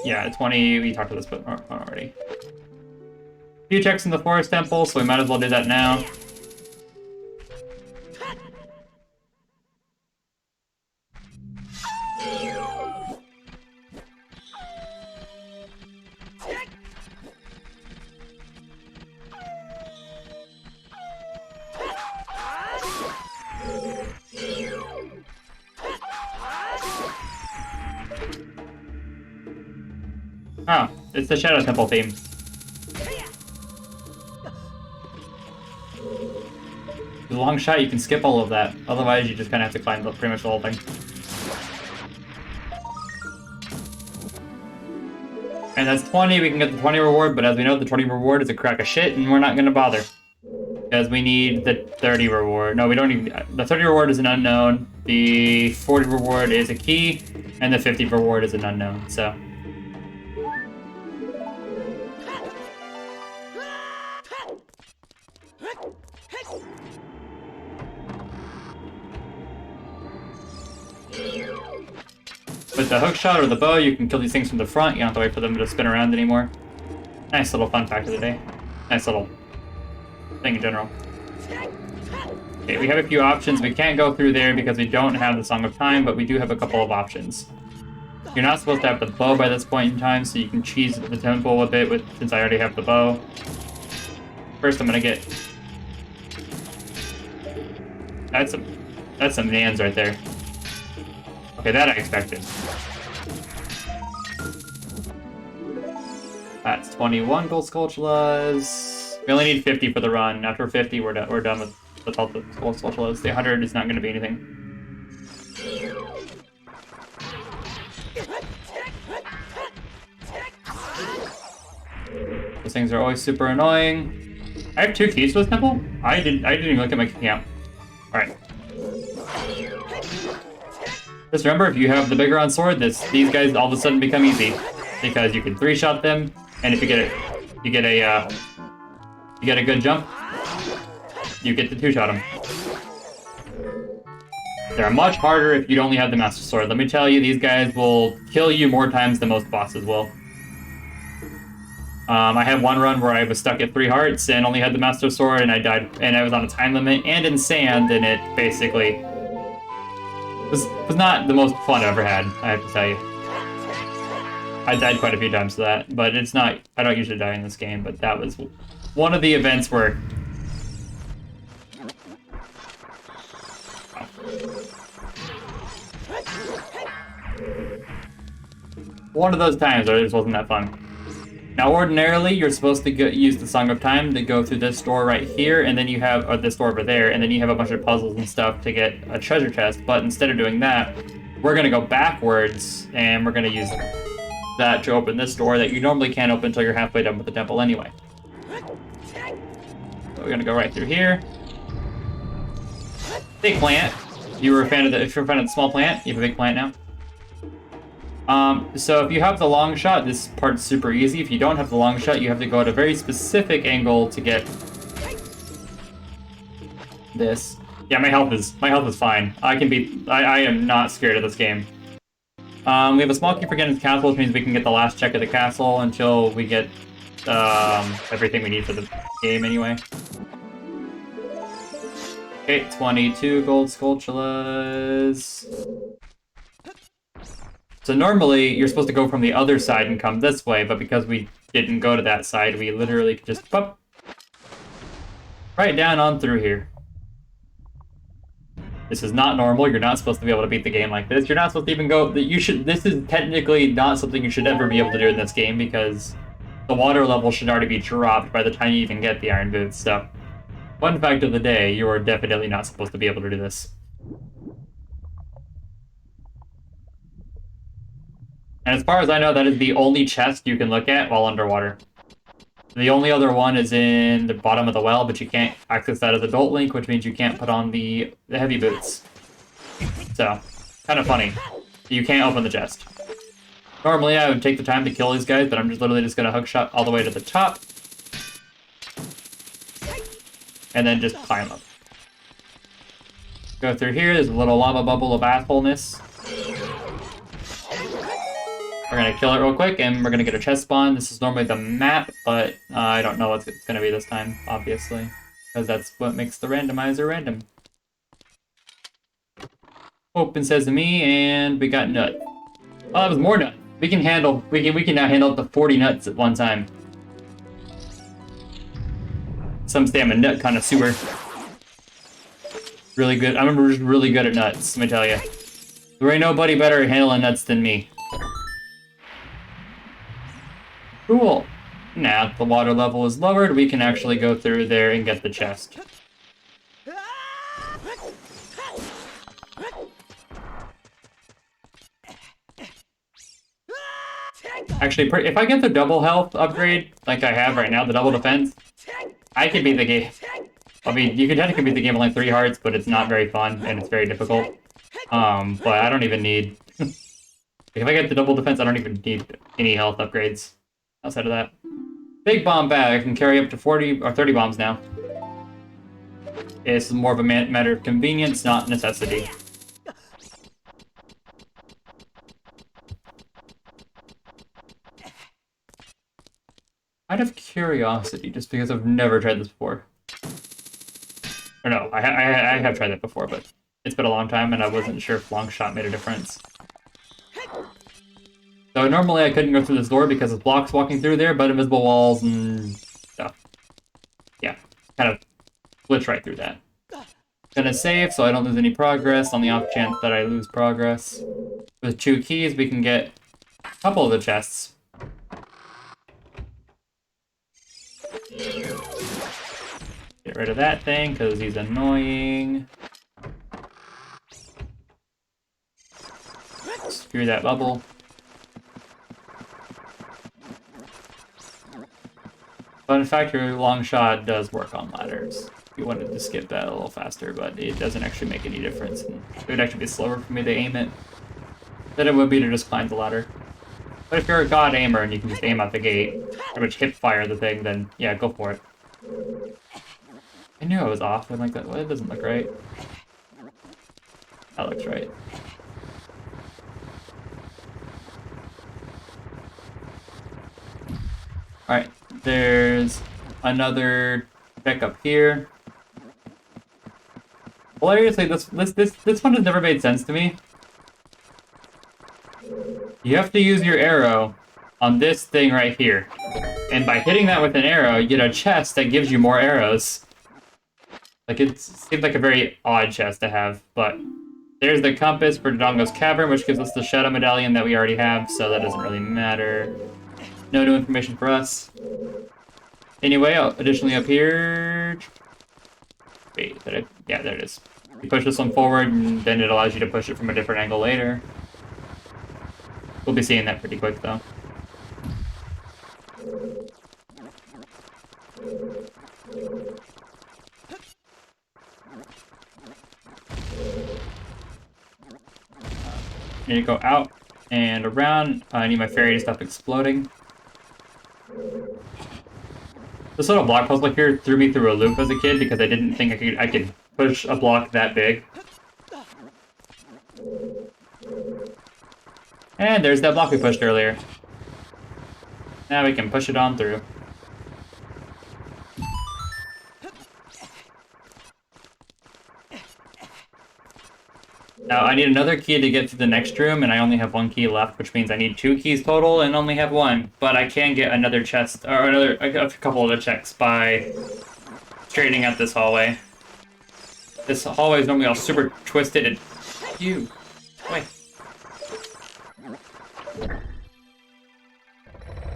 Yeah, 20, we talked about this already. A few checks in the forest temple, so we might as well do that now. Oh, it's the Shadow Temple theme. With a long shot, you can skip all of that. Otherwise, you just kind of have to climb pretty much the whole thing. And that's 20, we can get the 20 reward, but as we know, the 20 reward is a crack of shit, and we're not gonna bother. Because we need the 30 reward. No, we don't need... The 30 reward is an unknown, the 40 reward is a key, and the 50 reward is an unknown, so... With the hook shot or the bow, you can kill these things from the front. You don't have to wait for them to spin around anymore. Nice little fun fact of the day. Nice little thing in general. Okay, we have a few options. We can't go through there because we don't have the Song of Time, but we do have a couple of options. You're not supposed to have the bow by this point in time, so you can cheese the temple a bit since I already have the bow. First, I'm gonna get... That's some nans right there. Okay, that I expected. That's 21 gold Skulltulas. We only need 50 for the run. After 50, we're done with all the gold Skulltulas. The 100 is not going to be anything. Those things are always super annoying. I have 2 keys for this temple? I didn't even look at my camp. Alright. Just remember, if you have the bigger on sword, these guys all of a sudden become easy because you can 3-shot them, and if you get a good jump, you get to 2-shot them. They're much harder if you only have the Master Sword. Let me tell you, these guys will kill you more times than most bosses will. I had one run where I was stuck at 3 hearts and only had the Master Sword, and I died, and I was on a time limit and in sand, and it basically was not the most fun I've ever had, I have to tell you. I died quite a few times to that, but it's not... I don't usually die in this game, but that was one of the events where... One of those times where it just wasn't that fun. Now, ordinarily, you're supposed to use the Song of Time to go through this door right here, and then you have, or this door over there, and then you have a bunch of puzzles and stuff to get a treasure chest, but instead of doing that, we're gonna go backwards, and we're gonna use that to open this door that you normally can't open until you're halfway done with the temple anyway. So we're gonna go right through here. Big plant. If you're a fan of the small plant, you have a big plant now. So if you have the long shot, this part's super easy. If you don't have the long shot, you have to go at a very specific angle to get this. Yeah, my health is fine. I am not scared of this game. We have a small key for getting to the castle, which means we can get the last check of the castle until we get everything we need for the game anyway. Okay, 22 gold Skulltulas. So normally, you're supposed to go from the other side and come this way, but because we didn't go to that side, we literally could just pop right down on through here. This is not normal. You're not supposed to be able to beat the game like this. You're not supposed to even go... This is technically not something you should ever be able to do in this game, because the water level should already be dropped by the time you even get the Iron Boots, so... Fun fact of the day, you are definitely not supposed to be able to do this. And as far as I know, that is the only chest you can look at while underwater. The only other one is in the bottom of the well, but you can't access that as Adult Link, which means you can't put on the heavy boots. So, kind of funny. You can't open the chest. Normally, I would take the time to kill these guys, but I'm just literally just going to hookshot all the way to the top. And then just climb up. Go through here. There's a little lava bubble of assholeness. We're gonna kill it real quick, and we're gonna get a chest spawn. This is normally the map, but I don't know what it's gonna be this time, obviously, because that's what makes the randomizer random. Open sesame, and we got nut. Oh, that was more nut. We can now handle up to 40 nuts at one time. Some say I'm a nut connoisseur. Really good. I'm really good at nuts, let me tell you. There ain't nobody better at handling nuts than me. Cool. Now that the water level is lowered, we can actually go through there and get the chest. Actually, if I get the double health upgrade, like I have right now, the double defense, I could beat the game. I mean, you could technically beat the game with like 3 hearts, but it's not very fun, and it's very difficult. But I don't even need... If I get the double defense, I don't even need any health upgrades outside of that. Big bomb bag. I can carry up to 40 or 30 bombs now. It's more of a matter of convenience, not necessity. Out of curiosity, just because I've never tried this before. Or no, I have tried that before, but it's been a long time and I wasn't sure if long shot made a difference. So normally I couldn't go through this door because of blocks walking through there, but invisible walls and stuff. Yeah, kind of glitch right through that. Gonna save so I don't lose any progress on the off chance that I lose progress. With 2 keys, we can get a couple of the chests. Get rid of that thing, because he's annoying. Screw that bubble. But in fact, your long shot does work on ladders. You wanted to skip that a little faster, but it doesn't actually make any difference. And it would actually be slower for me to aim it than it would be to just climb the ladder. But if you're a god aimer and you can just aim out the gate, pretty much hip fire the thing, then yeah, go for it. I knew I was off. I'm like, that. Well, it doesn't look right. That looks right. Alright, there's another check up here. Hilariously, this one has never made sense to me. You have to use your arrow on this thing right here. And by hitting that with an arrow, you get a chest that gives you more arrows. Like, it seems like a very odd chest to have, but there's the compass for Dodongo's Cavern, which gives us the Shadow Medallion that we already have, so that doesn't really matter. No new information for us. Anyway, additionally up here... Wait, yeah, there it is. You push this one forward, and then it allows you to push it from a different angle later. We'll be seeing that pretty quick, though. I need to go out and around. I need my fairy to stop exploding. This little block puzzle here threw me through a loop as a kid because I didn't think I could push a block that big. And there's that block we pushed earlier. Now we can push it on through. Now I need another key to get to the next room, and I only have 1 key left, which means I need 2 keys total and only have 1. But I can get another chest, or a couple of the checks by straightening out this hallway. This hallway is normally all super twisted and... You! Wait.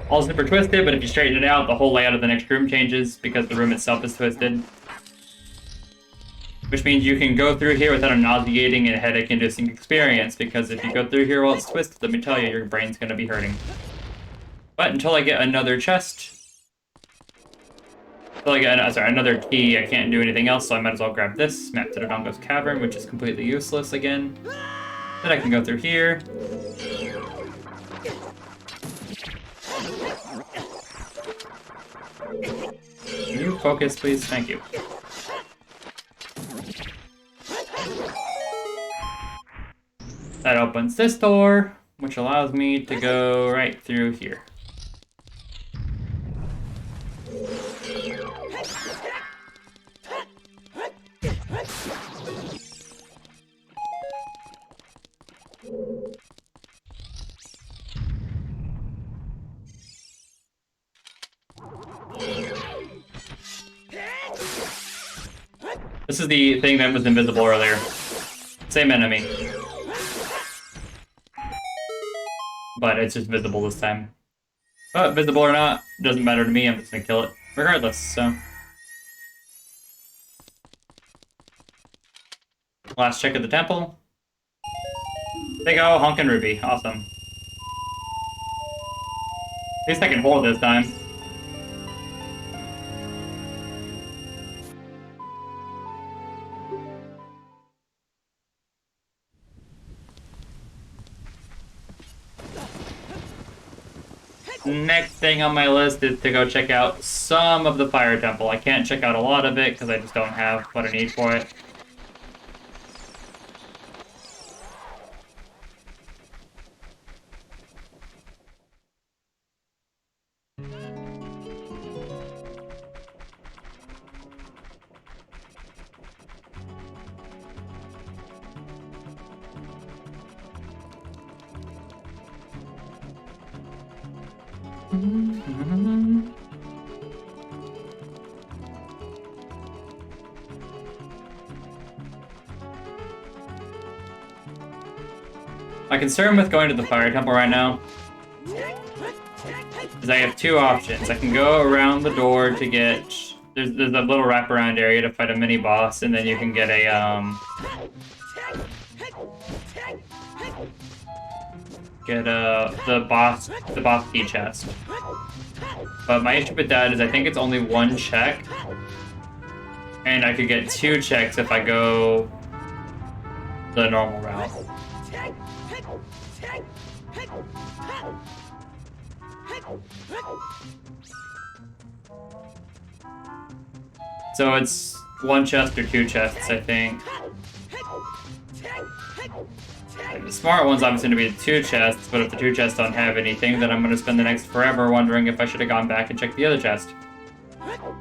All super twisted, but if you straighten it out, the whole layout of the next room changes because the room itself is twisted. Which means you can go through here without a nauseating and headache-inducing experience, because if you go through here while it's twisted, let me tell you, your brain's gonna be hurting. But until I get another chest... Until I get another key, I can't do anything else, so I might as well grab this, map to Dodongo's Cavern, which is completely useless again. Then I can go through here. Can you focus, please? Thank you. That opens this door, which allows me to go right through here. This is the thing that was invisible earlier. Same enemy. But it's just visible this time. But visible or not, doesn't matter to me, I'm just gonna kill it regardless, so. Last check of the temple. There you go, Honkin' Ruby. Awesome. At least I can hold this time. Next thing on my list is to go check out some of the Fire Temple. I can't check out a lot of it because I just don't have what I need for it. My concern with going to the Fire Temple right now is I have two options. I can go around the door to get... There's a little wraparound area to fight a mini-boss, and then you can get a, the boss key chest. But my issue with that is I think it's only one check, and I could get two checks if I go the normal route. So it's one chest or two chests, I think. Like the smart one's obviously going to be the two chests, but if the two chests don't have anything, then I'm going to spend the next forever wondering if I should have gone back and checked the other chest.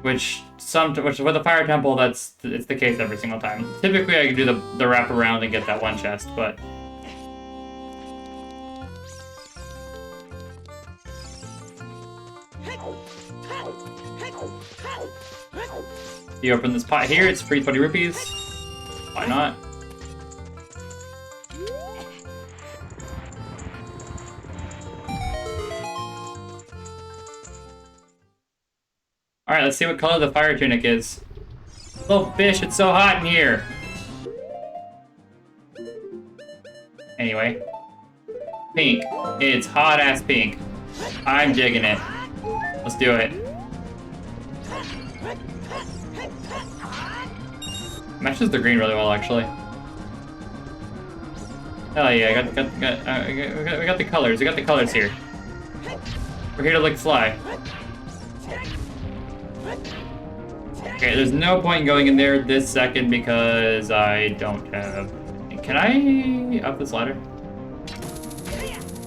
Which with the Fire Temple, it's the case every single time. Typically, I can do the wrap around and get that one chest, but you open this pot here, it's free 20 rupees. Why not? Alright, let's see what color the fire tunic is. Little fish, it's so hot in here! Anyway. Pink. It's hot-ass pink. I'm digging it. Let's do it. Matches the green really well, actually. Hell yeah, we got the colors. We got the colors here. We're here to lick fly. Okay, there's no point in going in there this second because I don't have... Can I up this ladder?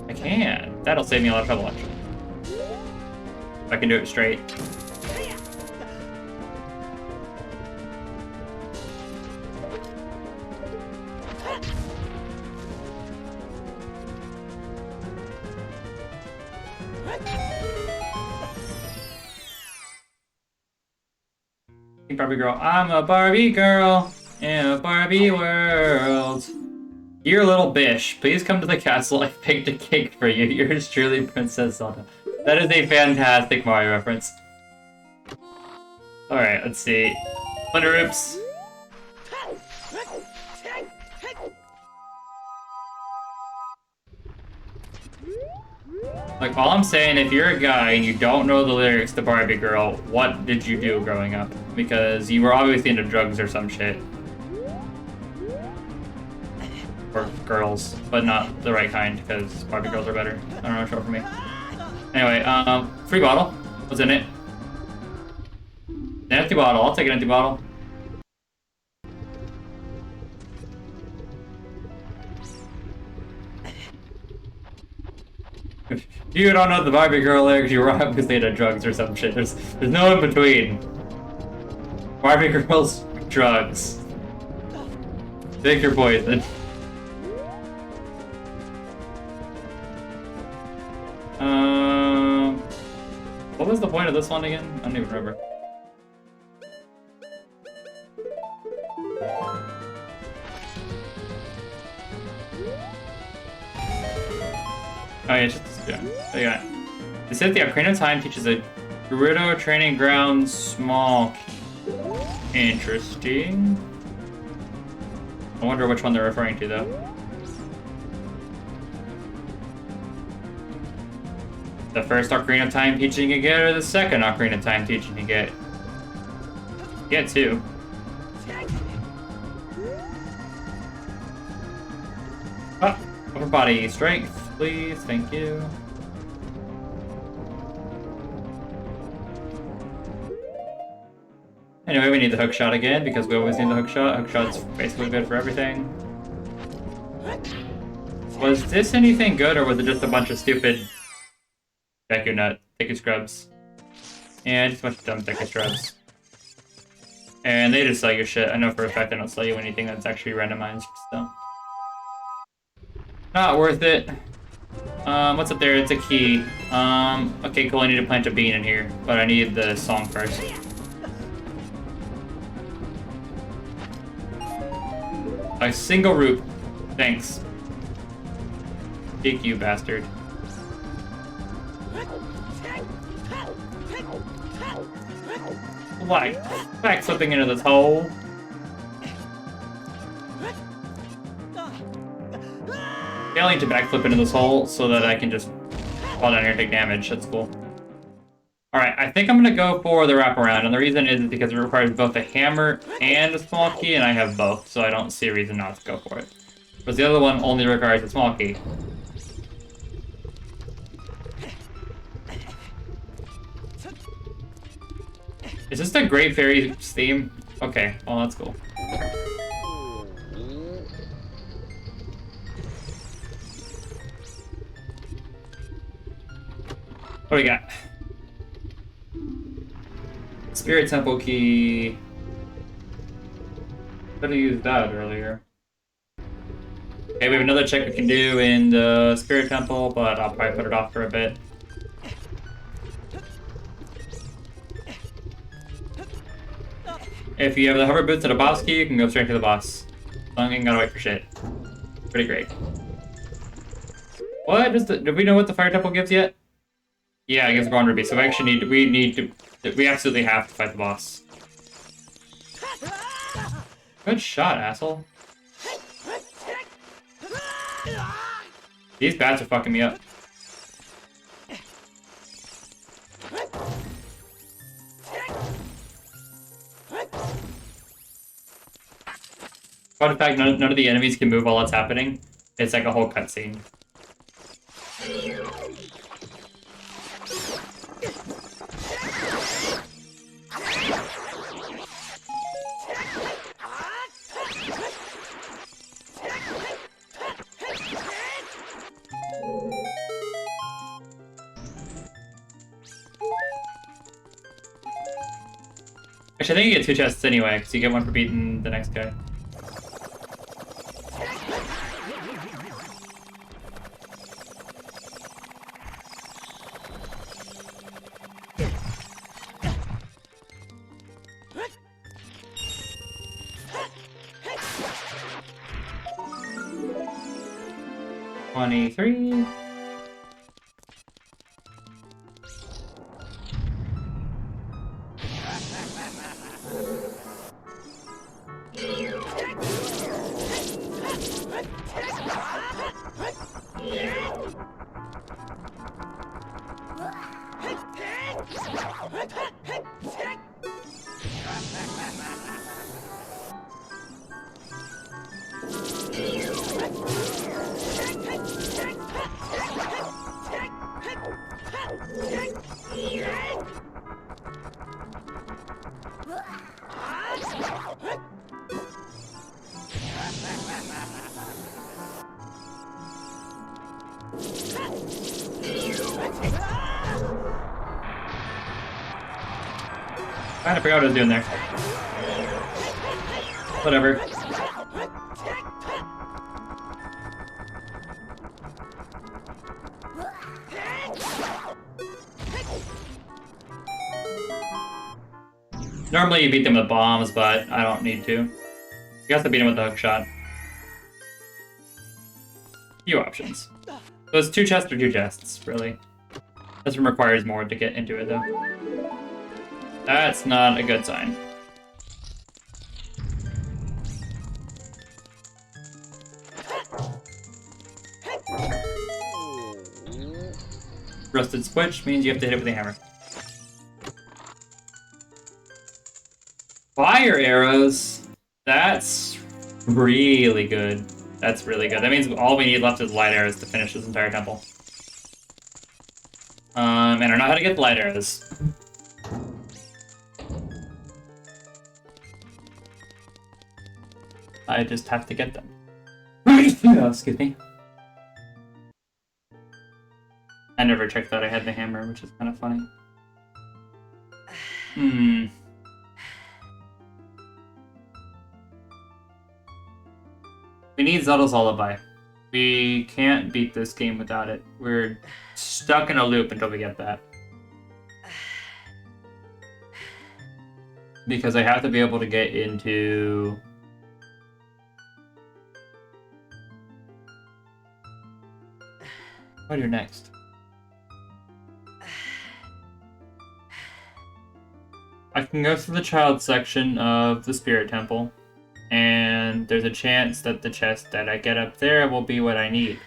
I can. That'll save me a lot of trouble, actually. If I can do it straight. Barbie girl. I'm a Barbie girl in a Barbie world. You're a little bish. Please come to the castle. I baked a cake for you. Yours truly, Princess Zelda. That is a fantastic Mario reference. Alright, let's see. Splinter Oops. Like, all I'm saying, if you're a guy and you don't know the lyrics to Barbie Girl, what did you do growing up? Because you were obviously into drugs or some shit. Or girls, but not the right kind, because Barbie girls are better. I don't know, show it for me. Anyway, free bottle. What's in it? An empty bottle. I'll take an empty bottle. You don't know the Barbie girl lyrics, you're obviously into drugs or some shit. There's no in between. Barbie girls, drugs. Take your poison. What was the point of this one again? I don't even remember. Oh yeah, so yeah. It says the Ocarina of Time teaches a Gerudo training ground small key. Interesting. I wonder which one they're referring to though. The first Ocarina of Time teaching you get, or the second Ocarina of Time teaching you get? Get two. Oh, upper body strength, please, thank you. Anyway, we need the hook shot again, because we always need the hook shot. Hook shot's basically good for everything. Was this anything good, or was it just a bunch of stupid Deku Nut, Deku Scrubs? Yeah, just a bunch of dumb Deku Scrubs. And they just sell you shit. I know for a fact they don't sell you anything that's actually randomized, so. Not worth it. What's up there? It's a key. Okay, cool, I need to plant a bean in here, but I need the song first. A single root. Thanks. Dick you, bastard. Like, backflipping into this hole. Failing to backflip into this hole so that I can just fall down here and take damage. That's cool. Alright, I think I'm gonna go for the wraparound, and the reason is because it requires both a hammer and a small key, and I have both, so I don't see a reason not to go for it. Whereas the other one only requires a small key. Is this the Great Fairy's theme? Okay, well that's cool. What do we got? Spirit Temple key. Could have used that earlier. Okay, we have another check we can do in the Spirit Temple, but I'll probably put it off for a bit. If you have the hover boots and a boss key, you can go straight to the boss. Long ain't gotta wait for shit. Pretty great. What is the? Do we know what the Fire Temple gives yet? Yeah, it gives Grand Ruby. So we actually we absolutely have to fight the boss. Good shot, asshole. These bats are fucking me up. But in fact, none of the enemies can move while it's happening. It's like a whole cutscene. Actually, I think you get 2 chests anyway, because you get 1 for beating the next guy. $23. I forgot what I was doing there. Whatever. Normally you beat them with bombs, but I don't need to. You have to beat them with the hook shot. Few options. So it's 2 chests or 2 chests, really. This one requires more to get into it, though. That's not a good sign. Rusted switch means you have to hit it with a hammer. Fire arrows. That's really good. That's really good. That means all we need left is light arrows to finish this entire temple. And I know how to get light arrows. I just have to get them. Oh, excuse me. I never checked that I had the hammer, which is kind of funny. We need Zelda's Lullaby. We can't beat this game without it. We're stuck in a loop until we get that. Because I have to be able to get into... What do I do next? I can go through the child section of the Spirit Temple, and there's a chance that the chest that I get up there will be what I need.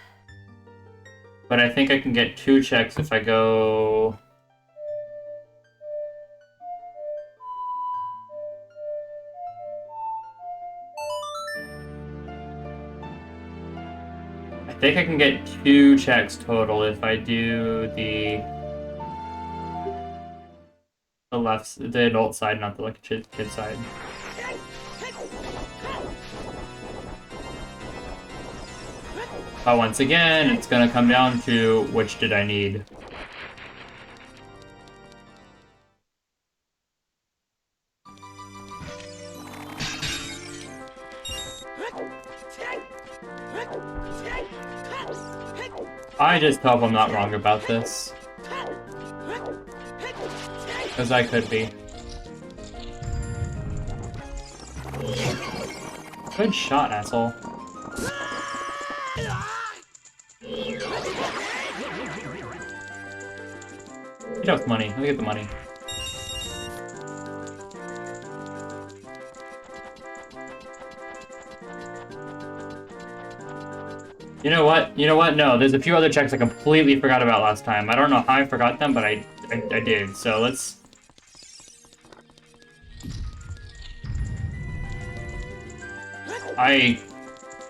But I think I can get 2 checks if I go... I think I can get 2 checks total if I do the adult side, not the kid side. But once again, it's gonna come down to which did I need. I just hope I'm not wrong about this. Because I could be. Good shot, asshole. Get off money. Let me get the money. You know what? You know what? No, there's a few other checks I completely forgot about last time. I don't know how I forgot them, but I did. So let's... I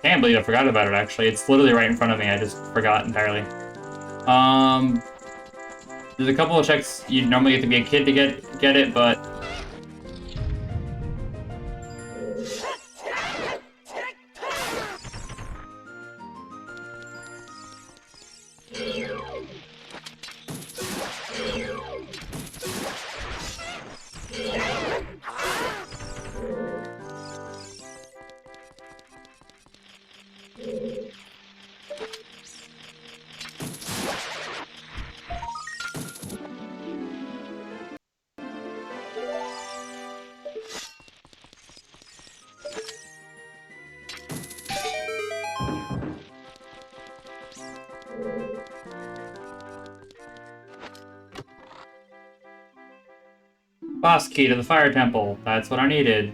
can't believe I forgot about it, actually. It's literally right in front of me. I just forgot entirely. There's a couple of checks you normally have to be a kid to get it, but... Boss key to the fire temple. That's what I needed.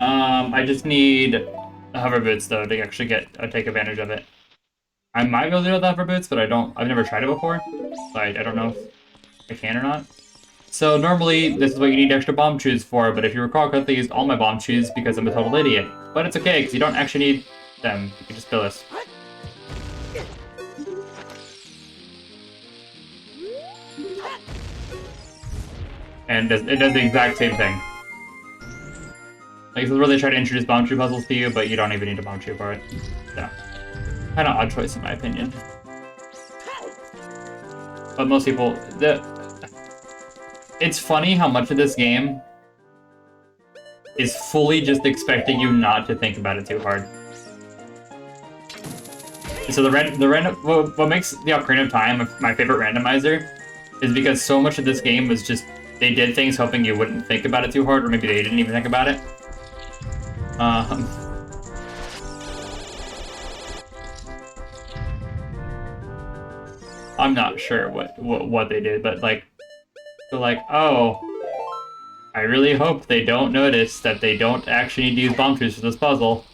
I just need the hover boots though to actually take advantage of it. I might be able to do the hover boots, but I've never tried it before, so I don't know if I can or not. So normally this is what you need extra bomb shoes for, but if you recall correctly, I used all my bomb shoes because I'm a total idiot. But it's okay because you don't actually need them. You can just fill this. And it does the exact same thing. Like, this is where they try to introduce bomb shoe puzzles to you, but you don't even need a bomb shoe for it. So, kind of odd choice in my opinion. But most people, It's funny how much of this game is fully just expecting you not to think about it too hard. So what makes the Ocarina of Time my favorite randomizer is because so much of this game was just, they did things hoping you wouldn't think about it too hard, or maybe they didn't even think about it. I'm not sure what they did, but like, they're like, oh, I really hope they don't notice that they don't actually need to use bomb trees for this puzzle.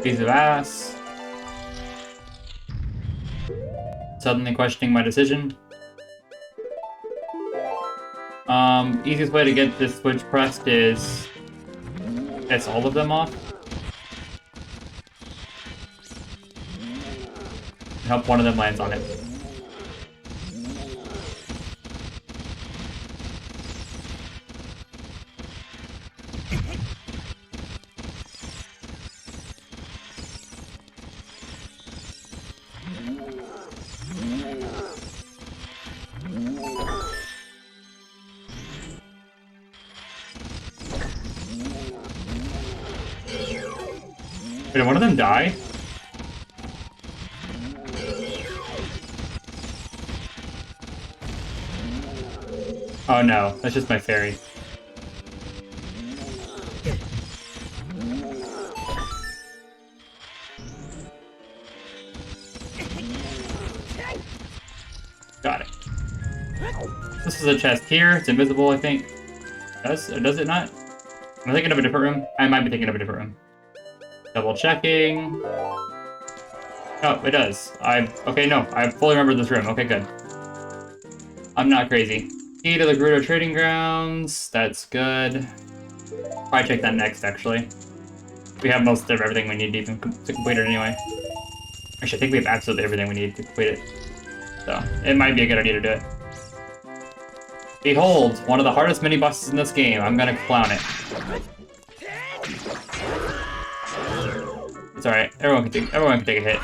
Piece of ass. Suddenly questioning my decision. Easiest way to get this switch pressed is piss all of them off. And hope one of them lands on it. Wait, did one of them die? Oh no, that's just my fairy. Got it. This is a chest here. It's invisible, I think. Does it not? Am I thinking of a different room? I might be thinking of a different room. Double checking. Oh, it does. Okay, no. I fully remember this room. Okay, good. I'm not crazy. Key to the Gerudo Trading Grounds. That's good. Probably check that next, actually. We have most of everything we need to complete it anyway. Actually, I think we have absolutely everything we need to complete it. So, it might be a good idea to do it. Behold, one of the hardest mini-bosses in this game. I'm gonna clown it. It's alright. Everyone can take a hit.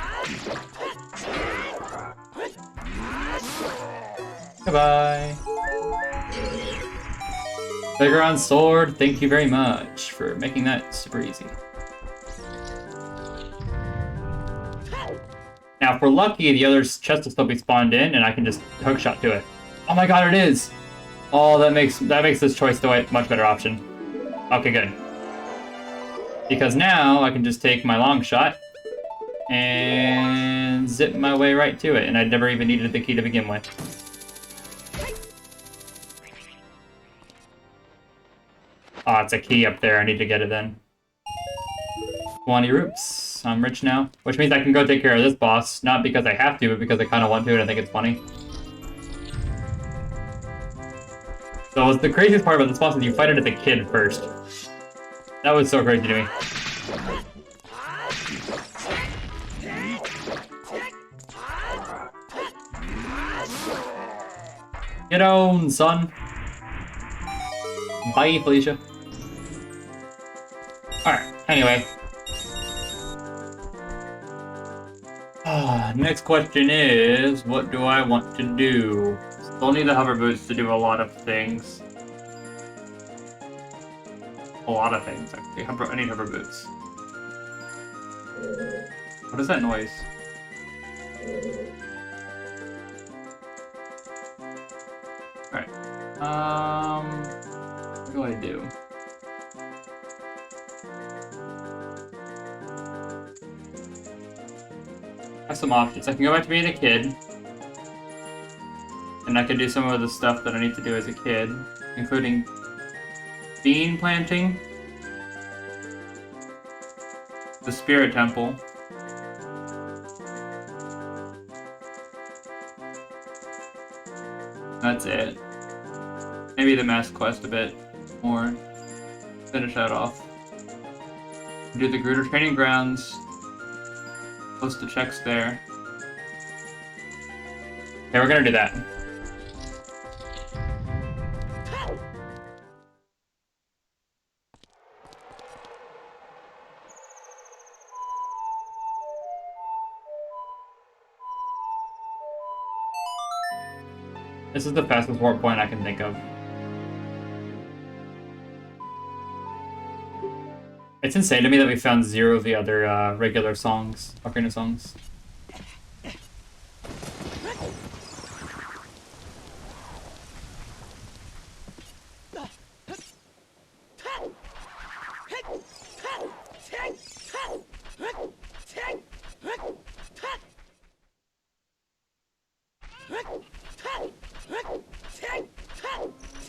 Goodbye. Playground Sword, thank you very much for making that super easy. Now, if we're lucky, the other chest will still be spawned in, and I can just hookshot to it. Oh my god, it is! Oh, that makes this choice the much better option. Okay, good. Because now I can just take my long shot and zip my way right to it, and I never even needed the key to begin with. Oh, it's a key up there. I need to get it then. 20 roops. I'm rich now. Which means I can go take care of this boss, not because I have to, but because I kind of want to and I think it's funny. So the craziest part about this boss is you fight it as a kid first. That was so crazy to me. Get on, son. Bye, Felicia. Alright, anyway. Next question is, what do I want to do? Still need the hover boots to do a lot of things. A lot of things, actually. I need hover boots. What is that noise? Alright. What do I do? I have some options. I can go back to being a kid. And I can do some of the stuff that I need to do as a kid, including bean planting, the spirit temple, that's it. Maybe the mask quest a bit more. Finish that off. Do the Gruder training grounds. Post the checks there. Okay, we're gonna do that. This is the fastest warp point I can think of. It's insane to me that we found 0 of the other regular songs, Ocarina songs.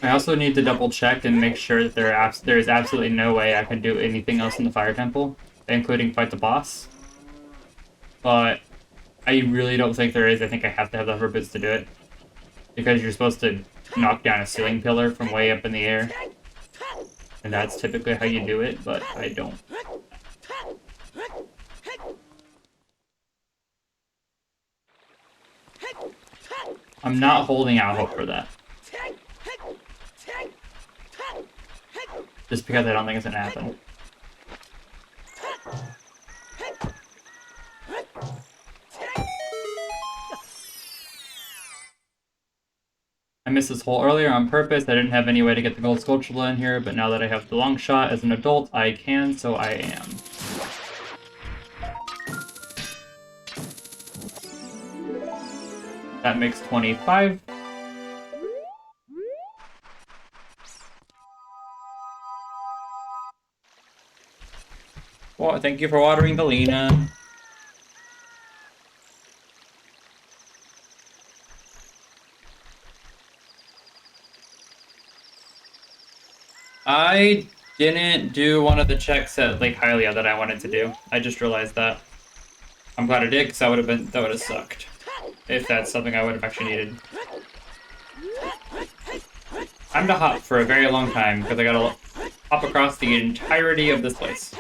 I also need to double check and make sure that there is absolutely no way I can do anything else in the Fire Temple, including fight the boss. But I really don't think there is. I think I have to have the hover boots to do it. Because you're supposed to knock down a ceiling pillar from way up in the air. And that's typically how you do it, but I don't. I'm not holding out hope for that. Just because I don't think it's gonna happen. I missed this hole earlier on purpose. I didn't have any way to get the gold sculpture in here, but now that I have the long shot as an adult, I can, so I am. That makes 25. Well, thank you for watering the Lena. I didn't do one of the checks at Lake Hylia that I wanted to do. I just realized that. I'm glad I did, because that would have sucked. If that's something I would have actually needed. I'm to hop for a very long time, because I gotta hop across the entirety of this place.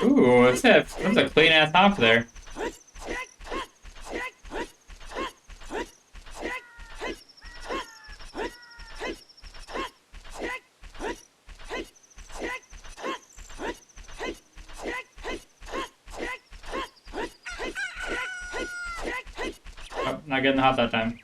Ooh, that's a clean-ass hop there. Oh, not getting the hop that time.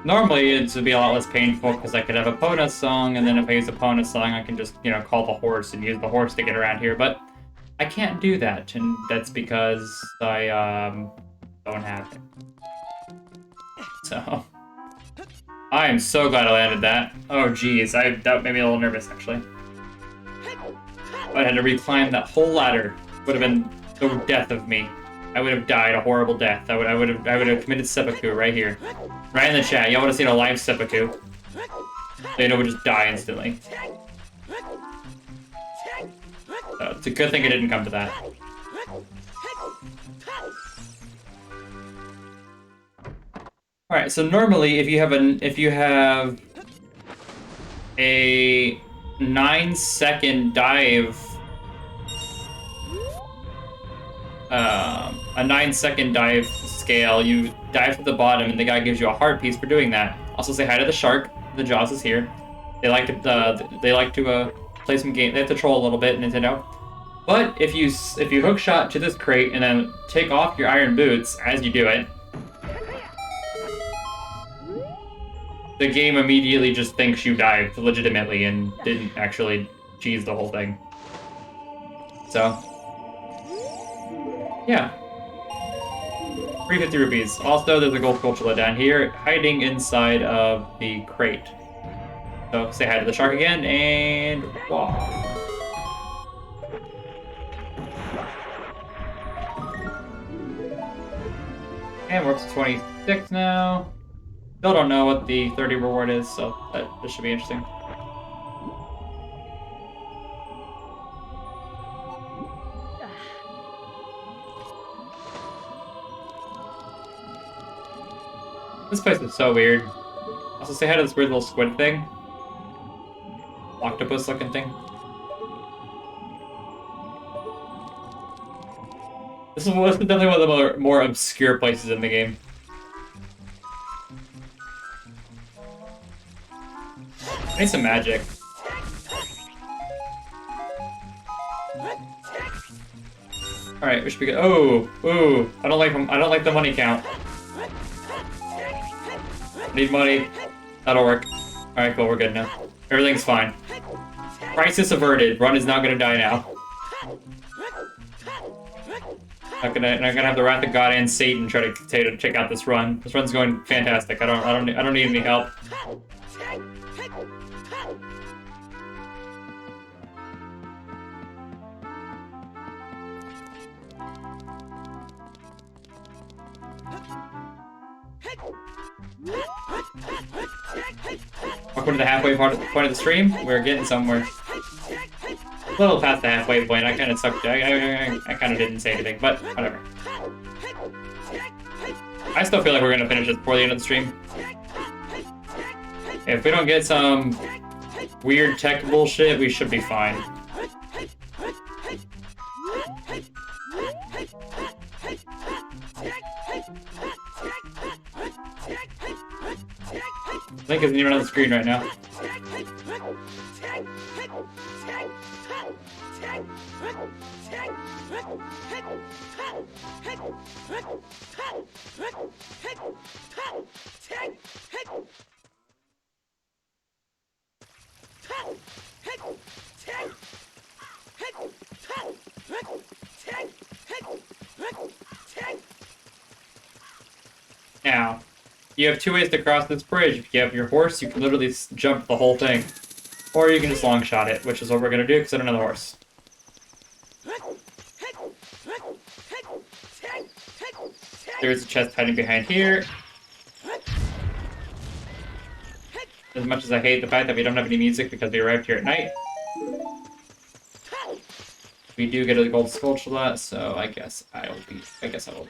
Normally, it would be a lot less painful because I could have a Pona song, and then if I use a Pona song, I can just, call the horse and use the horse to get around here. But I can't do that, and that's because I don't have it. So I am so glad I landed that. Oh geez, that made me a little nervous actually. I had to reclimb that whole ladder. Would have been the death of me. I would have died a horrible death. I would have committed seppuku right here. Right in the chat. Y'all would have seen a live seppuku. Data would just die instantly. So it's a good thing it didn't come to that. Alright, so normally if you have a 9-second dive a 9-second dive scale. You dive to the bottom, and the guy gives you a heart piece for doing that. Also, say hi to the shark. The Jaws is here. They like to play some game. They have to troll a little bit, Nintendo. But if you hook shot to this crate and then take off your iron boots as you do it, the game immediately just thinks you dived legitimately and didn't actually cheese the whole thing. So, yeah. 350 rupees. Also, there's a gold spatula down here, hiding inside of the crate. So, say hi to the shark again, and walk. And we're up to 26 now. Still don't know what the 30 reward is, so this should be interesting. This place is so weird. Also, say hi to this weird little squid thing. Octopus looking thing. This is definitely one of the more obscure places in the game. I need some magic. Alright, we should be good. Oh, ooh, I don't like the money count. Need money. That'll work. Alright, cool, we're good now. Everything's fine. Crisis averted. Run is not gonna die now. Not gonna have the Wrath of God and Satan try to check out this run. This run's going fantastic. I don't need any help. Welcome to the halfway point of the stream. We're getting somewhere. A little past the halfway point. I kind of sucked. I kind of didn't say anything, but whatever. I still feel like we're gonna finish this before the end of the stream. If we don't get some weird tech bullshit, we should be fine. Link isn't even on the screen right now. Now, you have two ways to cross this bridge. If you have your horse, you can literally jump the whole thing. Or you can just long shot it, which is what we're going to do because I don't have the horse. There's a chest hiding behind here. As much as I hate the fact that we don't have any music because we arrived here at night, we do get a gold spatula, so I guess I will.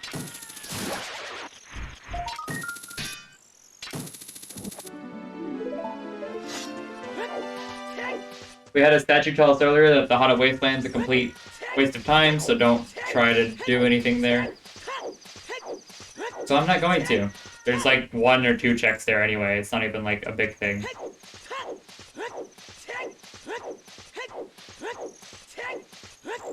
We had a statue tell us earlier that the Haunted Wasteland's a complete waste of time, so don't try to do anything there. So I'm not going to. There's like 1 or 2 checks there anyway. It's not even like a big thing.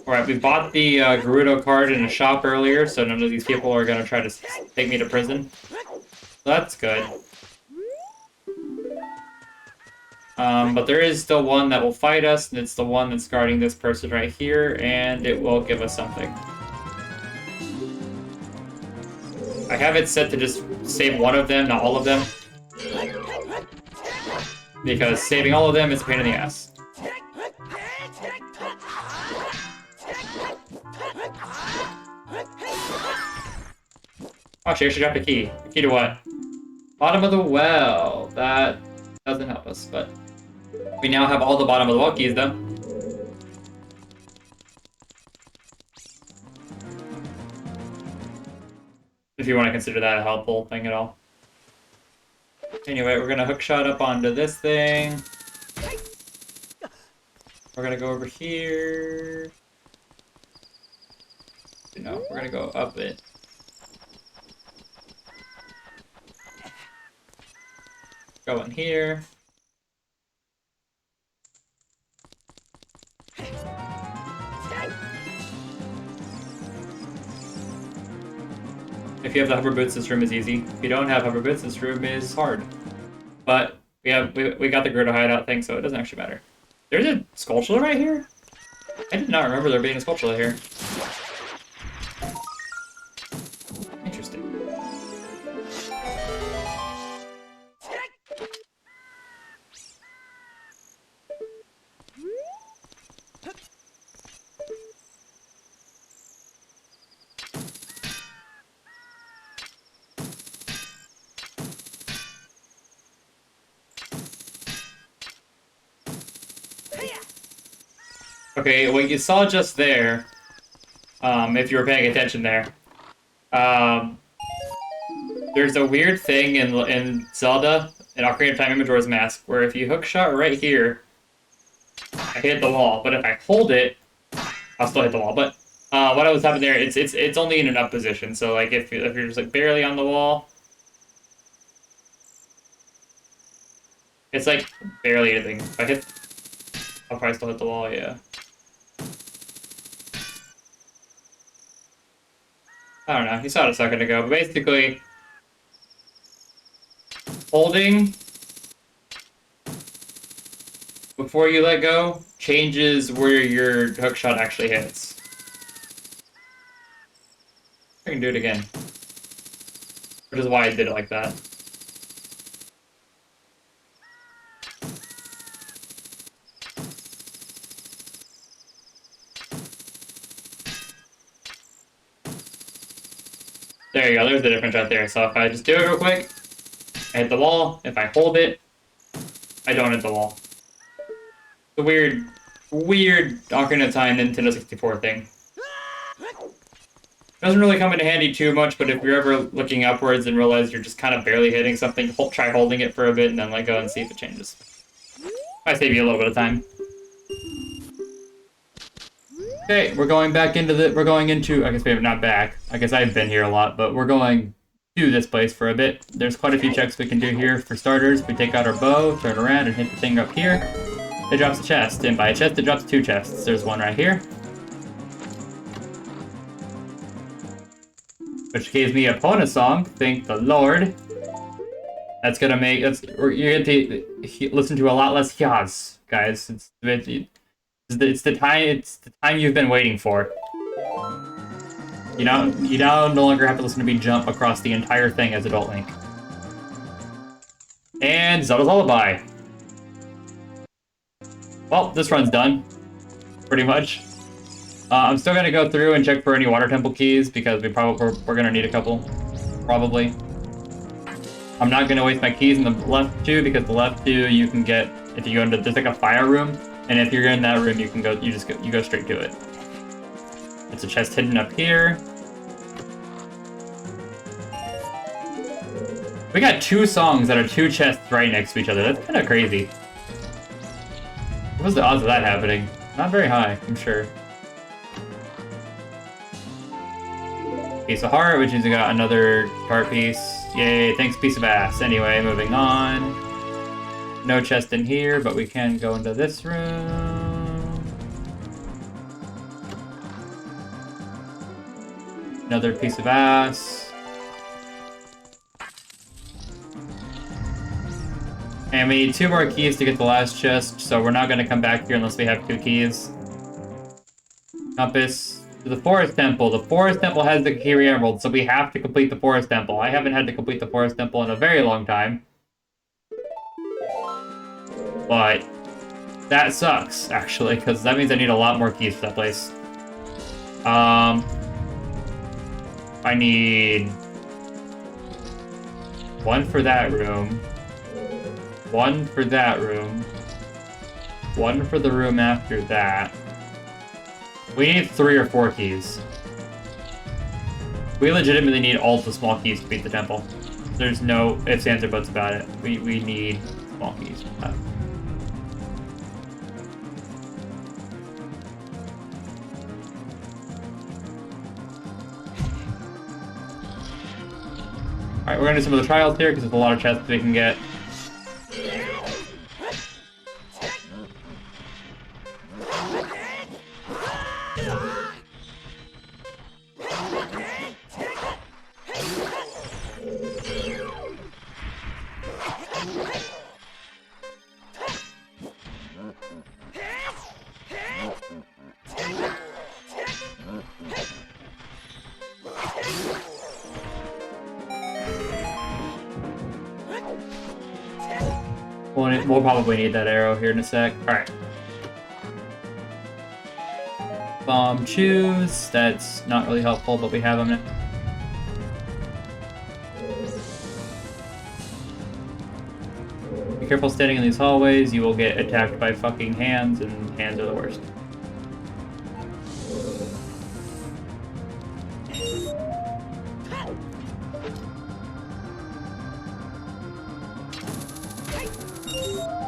Alright, we bought the Gerudo card in a shop earlier, so none of these people are going to try to take me to prison. So that's good. But there is still one that will fight us, and it's the one that's guarding this person right here, and it will give us something. I have it set to just save one of them, not all of them. Because saving all of them is a pain in the ass. Oh, she actually dropped a key. A key to what? Bottom of the well. That doesn't help us, but we now have all the bottom of the well keys, though. If you want to consider that a helpful thing at all. Anyway, we're gonna hookshot up onto this thing. We're gonna go over here. No, we're gonna go up it. Go in here. If you have the hover boots, this room is easy. If you don't have hover boots, this room is hard. But we got the Gerda hideout thing, so it doesn't actually matter. There's a Skulltula right here? I did not remember there being a Skulltula here. Interesting. Okay, what you saw just there, if you were paying attention there, there's a weird thing in Zelda, in Ocarina of Time and Majora's Mask, where if you hookshot right here, I hit the wall, but if I hold it, I'll still hit the wall. But what was happening there, it's only in an up position, so like if you're just like barely on the wall, it's like barely anything. If I hit, I'll probably still hit the wall, yeah. I don't know, you saw it a second ago, but basically, holding before you let go changes where your hookshot actually hits. I can do it again. Which is why I did it like that. There you go, there's the difference right there. So if I just do it real quick, I hit the wall. If I hold it, I don't hit the wall. The weird Ocarina of Time Nintendo 64 thing. Doesn't really come in handy too much, but if you're ever looking upwards and realize you're just kind of barely hitting something, try holding it for a bit and then let go and see if it changes. Might save you a little bit of time. Okay, we're going back into I guess maybe not back. I guess I've been here a lot, but we're going to this place for a bit. There's quite a few checks we can do here. For starters, we take out our bow, turn around, and hit the thing up here. It drops a chest, and by a chest, it drops 2 chests. There's one right here, which gives me a Pona song. Thank the Lord. That's gonna make you're going to listen to a lot less yas, guys. It's the time you've been waiting for. You now no longer have to listen to me jump across the entire thing as Adult Link. And Zelda's Lullaby. Well, this run's done, pretty much. I'm still gonna go through and check for any water temple keys because we're gonna need a couple, probably. I'm not gonna waste my keys in the left 2 because the left 2 you can get if you go into there's like a fire room, and if you're in that room you go straight to it. It's a chest hidden up here. We got 2 songs that are 2 chests right next to each other. That's kind of crazy. What was the odds of that happening? Not very high, I'm sure. Piece of heart, which means we got another heart piece. Yay, thanks piece of ass. Anyway, moving on. No chest in here, but we can go into this room. Another piece of ass. And we need 2 more keys to get the last chest, so we're not going to come back here unless we have 2 keys. Compass to the Forest Temple. The Forest Temple has the Kiri Emerald, so we have to complete the Forest Temple. I haven't had to complete the Forest Temple in a very long time. But that sucks, actually, because that means I need a lot more keys for that place. I need 1 for that room. 1 for that room. 1 for the room after that. We need 3 or 4 keys. We legitimately need all the small keys to beat the temple. There's no ifs, ands, or buts about it. We need small keys for that. Alright, we're gonna do some of the trials here because there's a lot of chests we can get. We'll probably need that arrow here in a sec. Alright. Bomb choose. That's not really helpful, but we have them now. Be careful standing in these hallways. You will get attacked by fucking hands, and hands are the worst.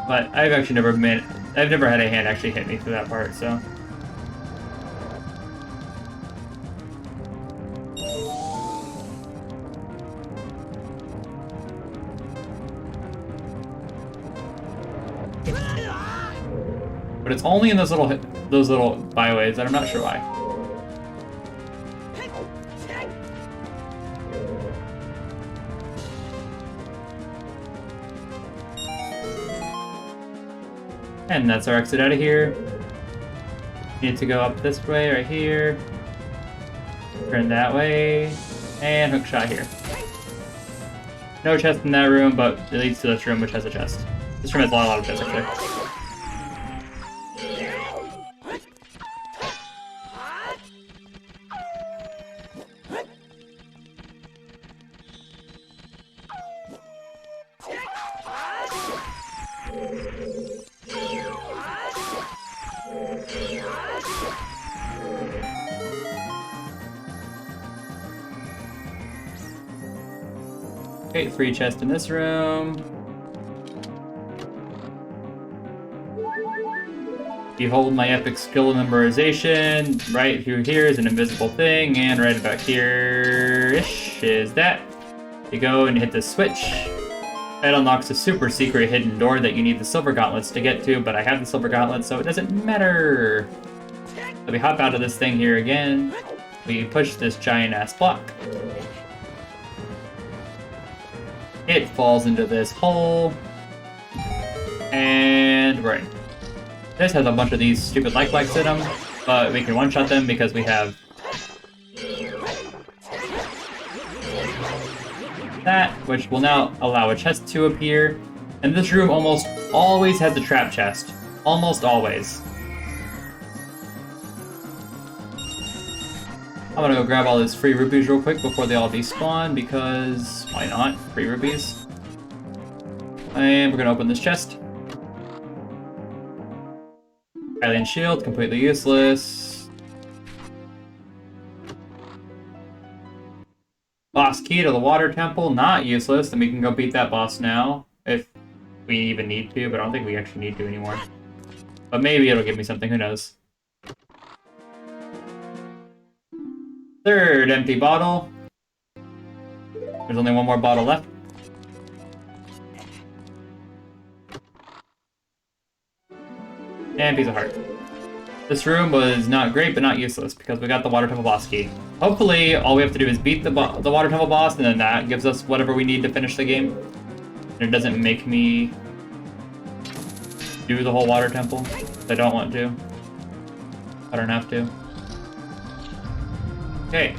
But I've actually never had a hand actually hit me through that part, so. But it's only in those little byways, and I'm not sure why. And that's our exit out of here. Need to go up this way, right here. Turn that way. And hook shot here. No chest in that room, but it leads to this room, which has a chest. This room has a lot of chests, actually. Okay, free chest in this room. Behold my epic skill in memorization. Right through here is an invisible thing, and right about here-ish is that. You go and hit the switch. That unlocks a super secret hidden door that you need the silver gauntlets to get to, but I have the silver gauntlets, so it doesn't matter. So we hop out of this thing here again. We push this giant-ass block. It falls into this hole. And we're in. This has a bunch of these stupid like-likes in them, but we can one-shot them because we have that, which will now allow a chest to appear. And this room almost always has a trap chest. Almost always. I'm gonna go grab all these free rupees real quick before they all despawn, because why not? Free rupees. And we're gonna open this chest. Alien shield, completely useless. Boss key to the water temple, not useless. Then we can go beat that boss now, if we even need to, but I don't think we actually need to anymore. But maybe it'll give me something, who knows. Third empty bottle. There's only one more bottle left. And piece of heart. This room was not great, but not useless, because we got the Water Temple boss key. Hopefully, all we have to do is beat the Water Temple boss, and then that gives us whatever we need to finish the game. And it doesn't make me do the whole Water Temple. I don't want to. I don't have to. Okay,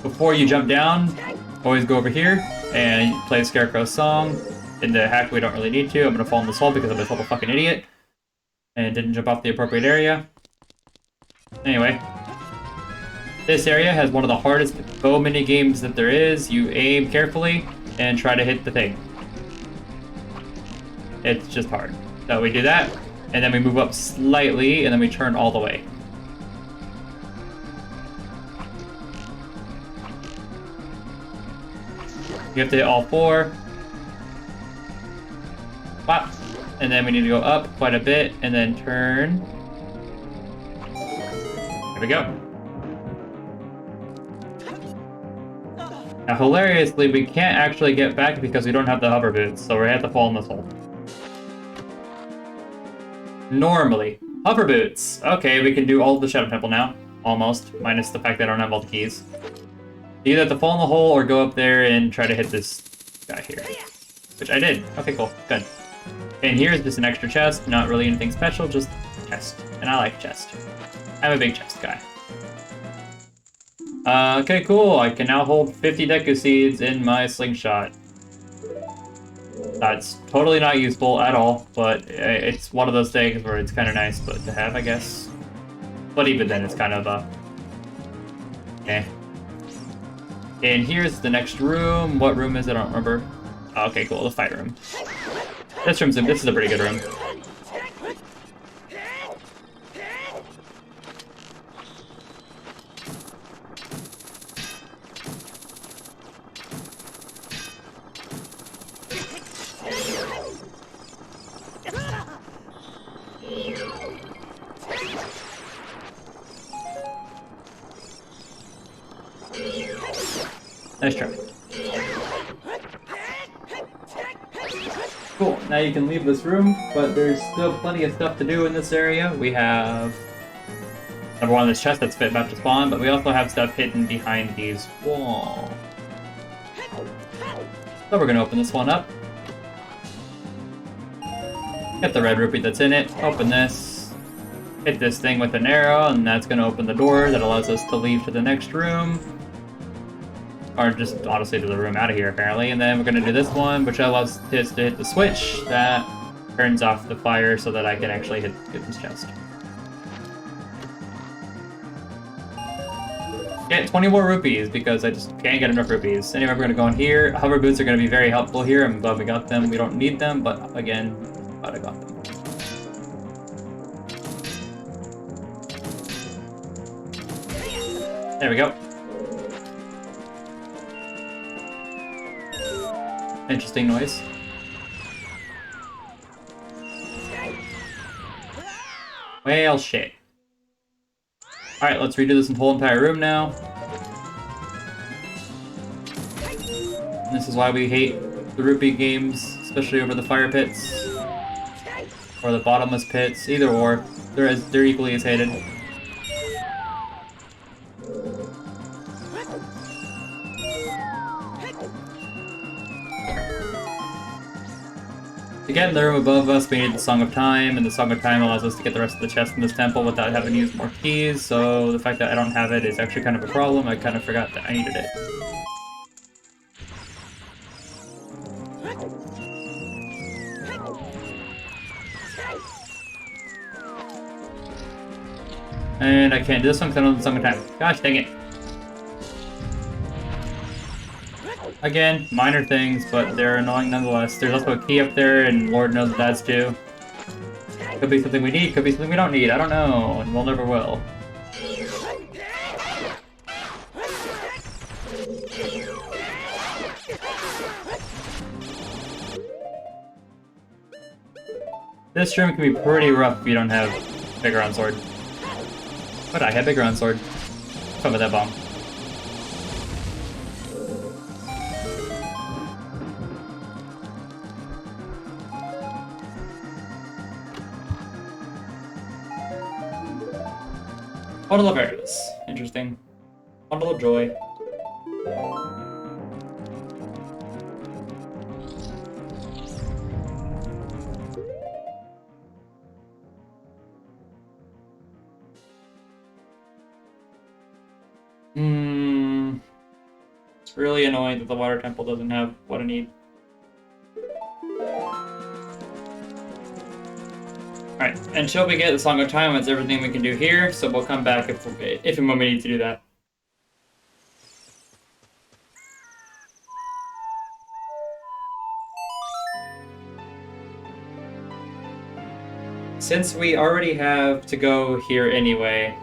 before you jump down, always go over here and play Scarecrow's song. In the hack, we don't really need to. I'm gonna fall in this hole because I'm a total fucking idiot. And didn't jump off the appropriate area. Anyway, this area has one of the hardest bow mini games that there is. You aim carefully and try to hit the thing. It's just hard. So we do that, and then we move up slightly, and then we turn all the way. You have to hit all four. Pop. And then we need to go up quite a bit, and then turn. There we go. Now, hilariously, we can't actually get back because we don't have the hover boots, so we have to fall in this hole. Normally. Hover boots! Okay, we can do all of the Shadow Temple now. Almost. Minus the fact that I don't have all the keys. You either have to fall in the hole or go up there and try to hit this guy here. Which I did. Okay, cool. Good. And here's just an extra chest. Not really anything special, just chest. And I like chest. I'm a big chest guy. Okay, cool. I can now hold 50 Deku Seeds in my slingshot. That's totally not useful at all, but it's one of those things where it's kind of nice but to have, I guess. But even then, it's kind of, eh. And here's the next room. What room is it? I don't remember. Oh, okay, cool. The fight room. This is a pretty good room. Nice try. Cool, now you can leave this room, but there's still plenty of stuff to do in this area. We have number one, this chest that's about to spawn, but we also have stuff hidden behind these walls. So we're gonna open this one up. Get the red rupee that's in it, open this, hit this thing with an arrow, and that's gonna open the door that allows us to leave to the next room. Or just honestly to the room out of here, apparently. And then we're gonna do this one, which allows us to hit the switch that turns off the fire so that I can actually get this chest. Get 20 more rupees because I just can't get enough rupees. Anyway, we're gonna go in here. Hover boots are gonna be very helpful here. I'm glad we got them. We don't need them, but again, glad I got them. There we go. Interesting noise. Well, shit. Alright, let's redo this whole entire room now. And this is why we hate the rupee games, especially over the fire pits. Or the bottomless pits, either or. They're equally as hated. To get in the room above us, we need the Song of Time, and the Song of Time allows us to get the rest of the chest in this temple without having to use more keys, so the fact that I don't have it is actually kind of a problem. I kind of forgot that I needed it. And I can't do this one because I don't have the Song of Time. Gosh dang it. Again, minor things, but they're annoying nonetheless. There's also a key up there, and Lord knows what that's due. Could be something we need, could be something we don't need, I don't know, and we'll never will. This room can be pretty rough if you don't have Big Round Sword. But I have Big Round Sword. Fun with that bomb. Bundle of arrows. Interesting. Bundle of joy. It's really annoying that the water temple doesn't have what I need. Alright, until we get the Song of Time, that's everything we can do here, so we'll come back if and when we need to do that. Since we already have to go here anyway,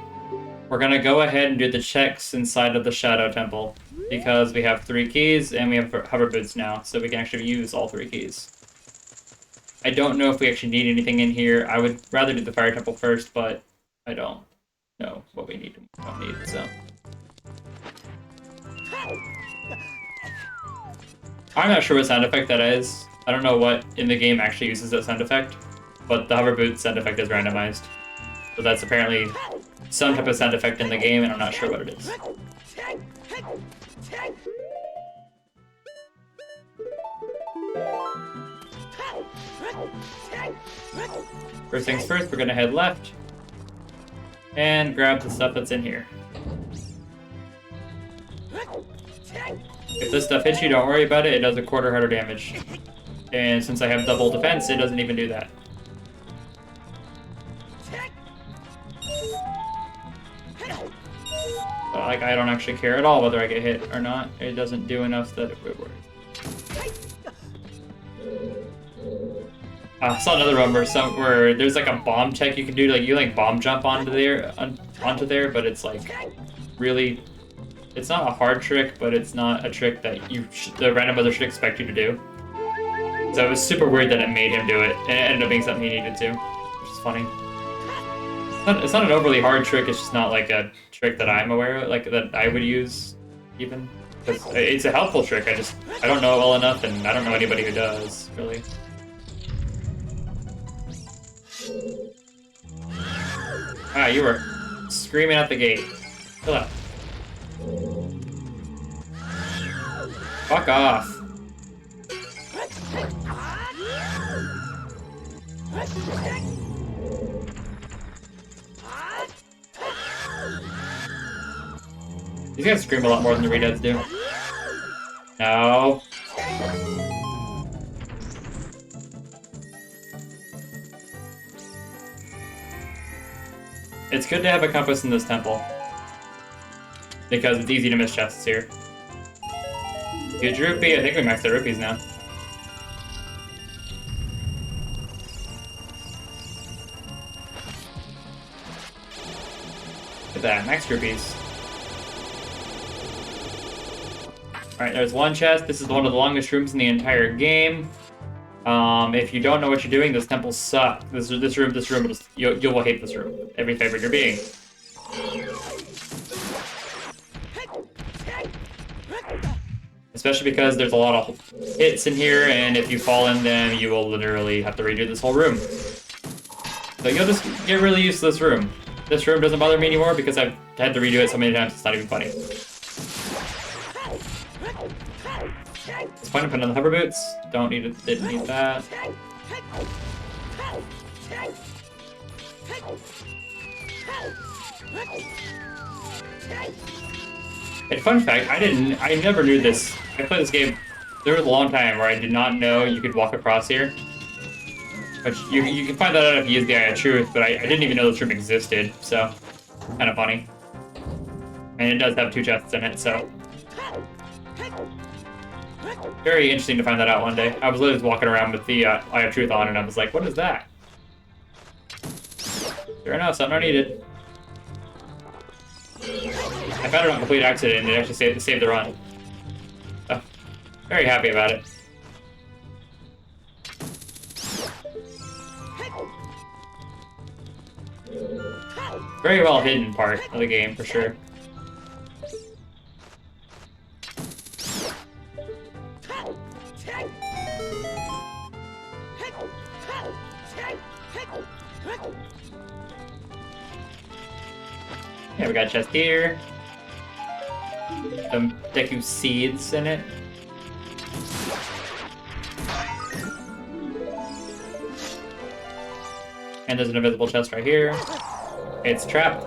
we're gonna go ahead and do the checks inside of the Shadow Temple, because we have 3 keys and we have hover boots now, so we can actually use all 3 keys. I don't know if we actually need anything in here. I would rather do the Fire Temple first, but I don't know what we need and don't need, so. I'm not sure what sound effect that is. I don't know what in the game actually uses that sound effect, but the hover boot sound effect is randomized. So that's apparently some type of sound effect in the game, and I'm not sure what it is. First things first, we're gonna head left and grab the stuff that's in here. If this stuff hits you, don't worry about it. It does a quarter harder damage. And since I have double defense, it doesn't even do that. But, like, I don't actually care at all whether I get hit or not. It doesn't do enough that it would work. I saw another one where there's like a bomb tech you can do. Like, you like bomb jump onto there, but it's like really... It's not a hard trick, but it's not a trick that the randomizer should expect you to do. So it was super weird that it made him do it, and it ended up being something he needed to, which is funny. It's not an overly hard trick, it's just not like a trick that I'm aware of, like that I would use, even. Because it's a helpful trick, I don't know it well enough, and I don't know anybody who does, really. Ah, you were screaming at the gate. Chill out. Fuck off. These guys scream a lot more than the redeads do. No. It's good to have a compass in this temple, because it's easy to miss chests here. Huge rupee. I think we maxed the rupees now. Look at that, max rupees. Alright, there's one chest. This is one of the longest rooms in the entire game. If you don't know what you're doing, this temple sucks. This room, you will hate this room. Every favorite you're being. Especially because there's a lot of hits in here, and if you fall in them, you will literally have to redo this whole room. So you'll just get really used to this room. This room doesn't bother me anymore because I've had to redo it so many times it's not even funny. It's fine to put on the hover boots. Didn't need that. And fun fact, I never knew this. I played this game, there was a long time where I did not know you could walk across here. But you can find that out if you use the Eye of Truth, but I didn't even know this room existed, so kind of funny. And it does have 2 chests in it, so very interesting to find that out one day. I was literally just walking around with the Eye of Truth on, and I was like, what is that? Sure enough, something I needed. I found it on complete accident, and it actually saved the run. So, very happy about it. Very well hidden part of the game, for sure. Yeah, we got a chest here. Some Deku seeds in it. And there's an invisible chest right here. It's trapped,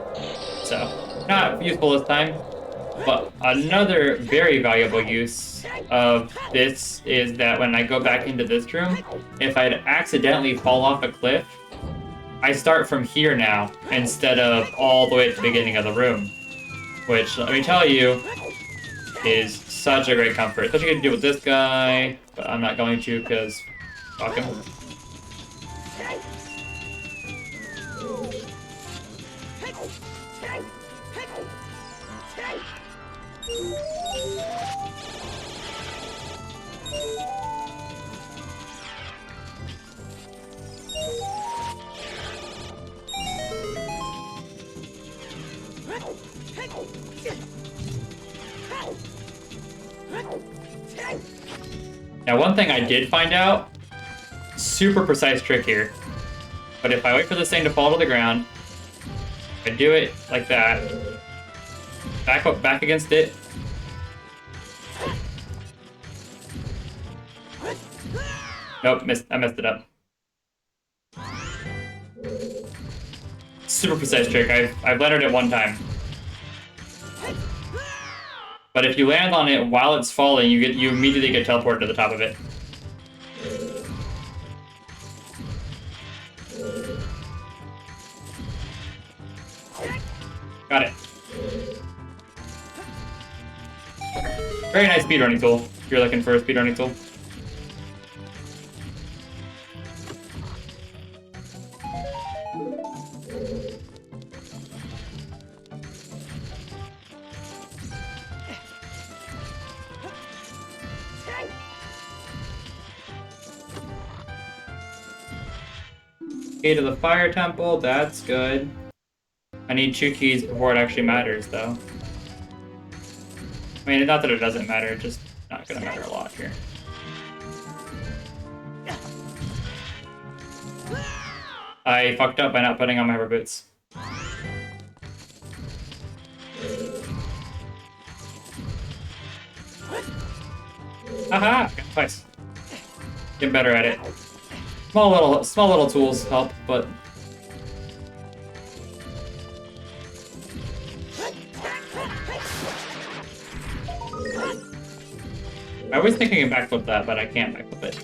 so not useful this time. But another very valuable use of this is that when I go back into this room, if I'd accidentally fall off a cliff, I start from here now, instead of all the way at the beginning of the room. Which, let me tell you, is such a great comfort. Especially good to do with this guy, but I'm not going to, because fuck him. Now, one thing I did find out, super precise trick here. But if I wait for this thing to fall to the ground, I do it like that, back up, back against it. Nope, I messed it up. Super precise trick. I've lettered it one time. But if you land on it while it's falling, you immediately get teleported to the top of it. Got it. Very nice speedrunning tool, if you're looking for a speedrunning tool. Key to the fire temple, that's good. I need 2 keys before it actually matters, though. I mean, not that it doesn't matter, it's just not gonna matter a lot here. I fucked up by not putting on my rubber boots. Haha! Got twice. Get better at it. Small little tools help, but I was thinking of backflip that, but I can't backflip it.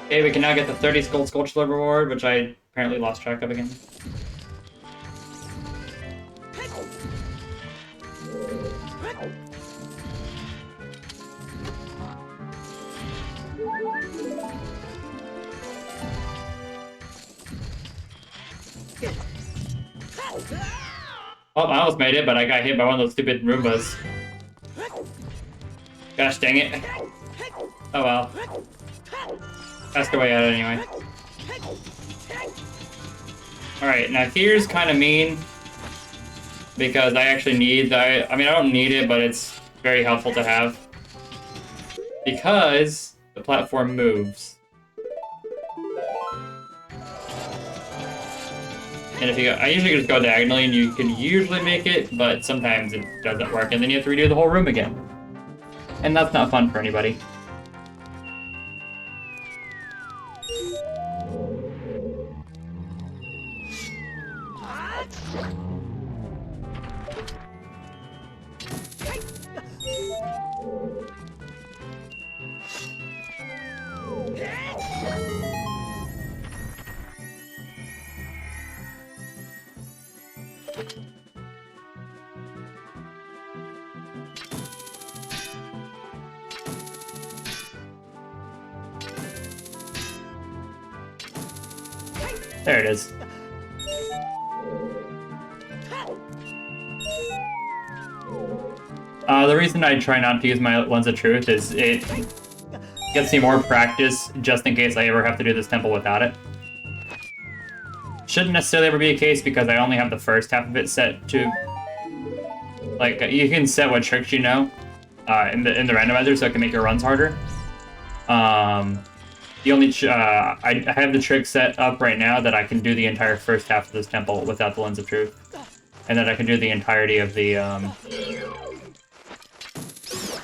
Okay, we can now get the 30 Gold Sculpture reward, which I apparently lost track of again. Oh, I almost made it, but I got hit by one of those stupid Roombas. Gosh dang it. Oh well. That's the way out anyway. Alright, now here's kind of mean. Because I actually need that. I mean, I don't need it, but it's very helpful to have. Because the platform moves. And if you go, I usually just go diagonally and you can usually make it, but sometimes it doesn't work and then you have to redo the whole room again. And that's not fun for anybody. There it is. The reason I try not to use my Lens of Truth is it gets me more practice just in case I ever have to do this temple without it. Shouldn't necessarily ever be a case because I only have the first half of it set to... Like, you can set what tricks you know in the randomizer so it can make your runs harder. The only I have the trick set up right now that I can do the entire first half of this temple without the Lens of Truth, and that I can do the entirety of the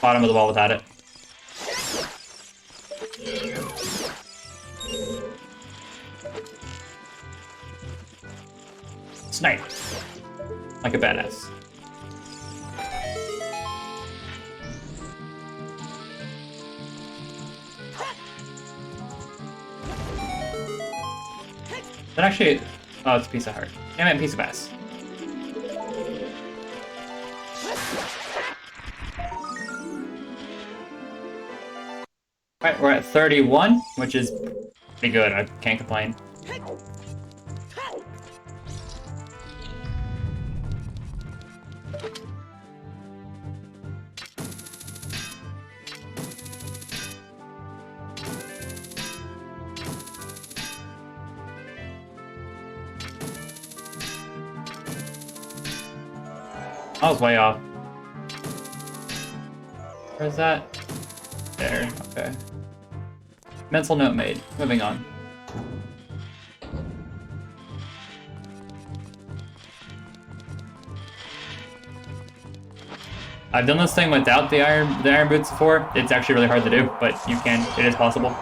bottom of the wall without it. Snipe, like a badass. That actually... Oh, it's a piece of heart. Damn it, piece of ass. Alright, we're at 31, which is pretty good. I can't complain. I was way off. Where's that? There, okay. Mental note made. Moving on. I've done this thing without the iron boots before. It's actually really hard to do, but you can. It is possible.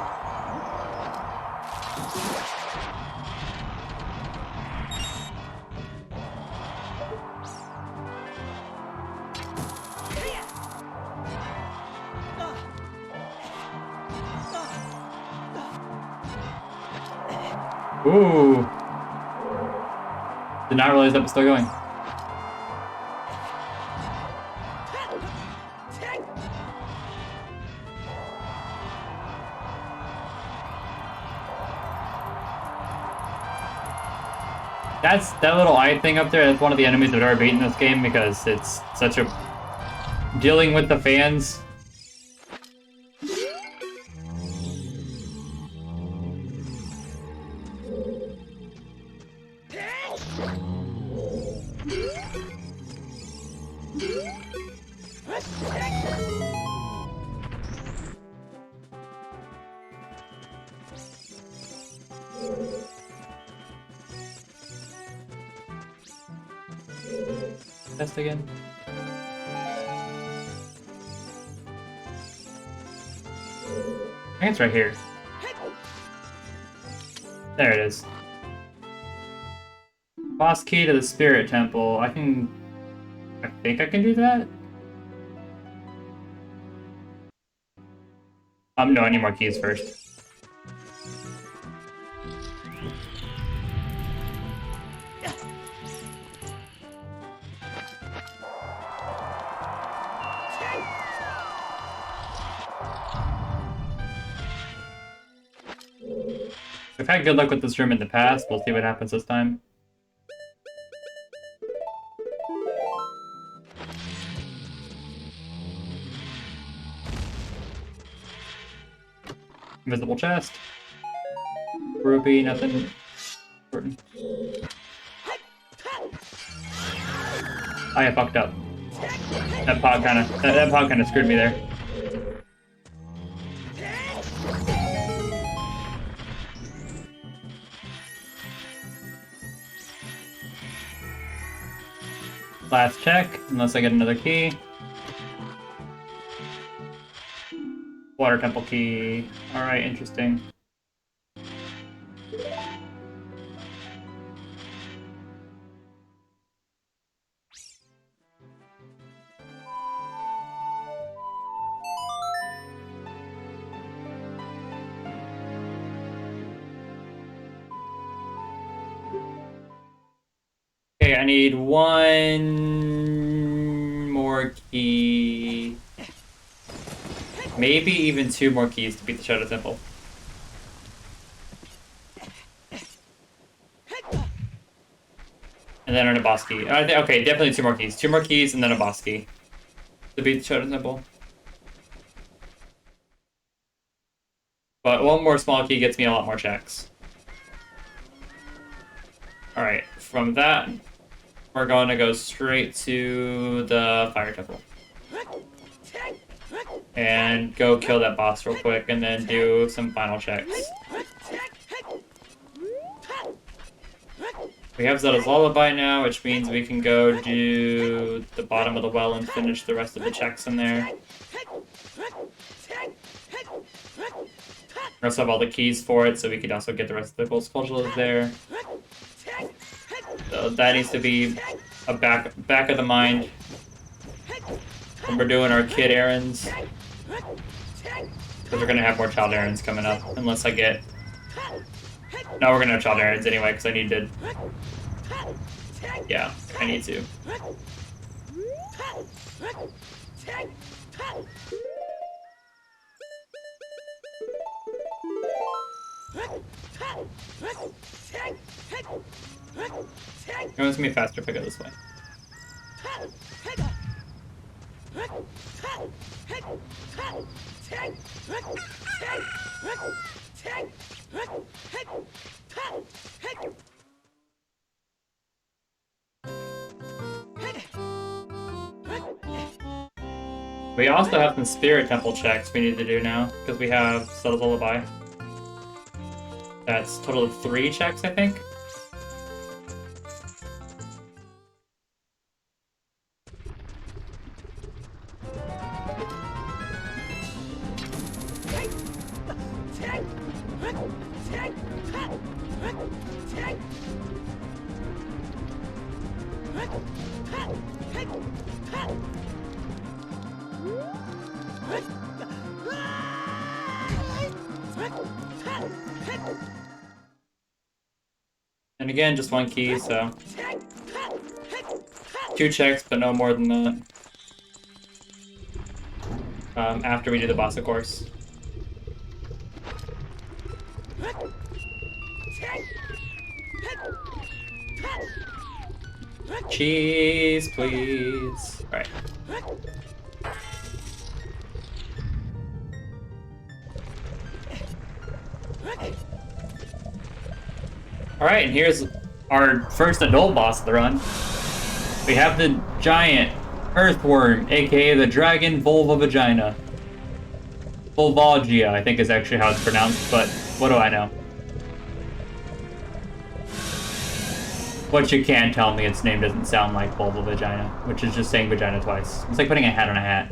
Ooh. Did not realize that was still going. That little eye thing up there, that's one of the enemies I've ever beaten in this game because it's such a... Dealing with the fans. Test again. I think it's right here. There it is. Boss key to the spirit temple. I think I can do that? No, I need more keys first. I've had good luck with this room in the past. We'll see what happens this time. Invisible chest. Rupee, nothing important. I fucked up. That pod kinda screwed me there. Last check, unless I get another key. Water temple key. Alright, interesting. Okay, I need one more key. Maybe even two more keys to beat the Shadow Temple. And then a boss key. Okay, definitely two more keys. Two more keys and then a boss key to beat the Shadow Temple. But one more small key gets me a lot more checks. Alright, from that, we're going to go straight to the Fire Temple. And go kill that boss real quick, and then do some final checks. We have Zelda's Lullaby now, which means we can go do the bottom of the well and finish the rest of the checks in there. We also have all the keys for it, so we could also get the rest of the gold spatulas there. So that needs to be a back of the mind when we're doing our kid errands. Because we're going to have more child errands coming up, unless I get... No, we're going to have child errands anyway, because I need to... Yeah, I need to. It wants me faster if I go this way. We also have some Spirit Temple checks we need to do now, because we have Subtle Lullaby. That's a total of 3 checks, I think. And again, just 1 key, so 2 checks, but no more than that. After we do the boss, of course. Cheese, please. All right. Alright, and here's our first adult boss of the run. We have the giant earthworm, aka the dragon vulva vagina. Vulvagia, I think is actually how it's pronounced, but what do I know? What you can't tell me its name doesn't sound like vulva vagina, which is just saying vagina twice. It's like putting a hat on a hat.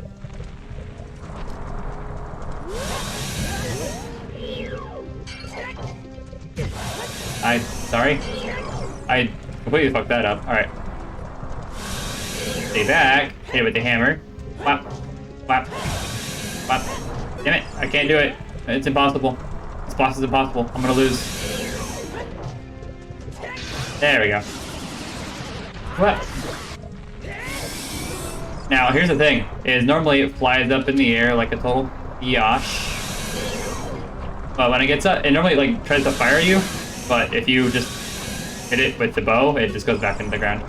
Sorry. I completely fucked that up. Alright. Stay back. Hit it with the hammer. Whap. Whap. Whap. Damn it. I can't do it. It's impossible. This boss is impossible. I'm gonna lose. There we go. What? Now, here's the thing. Is normally it flies up in the air like a total yosh. But when it gets up, it normally like tries to fire you. But if you just hit it with the bow, it just goes back into the ground.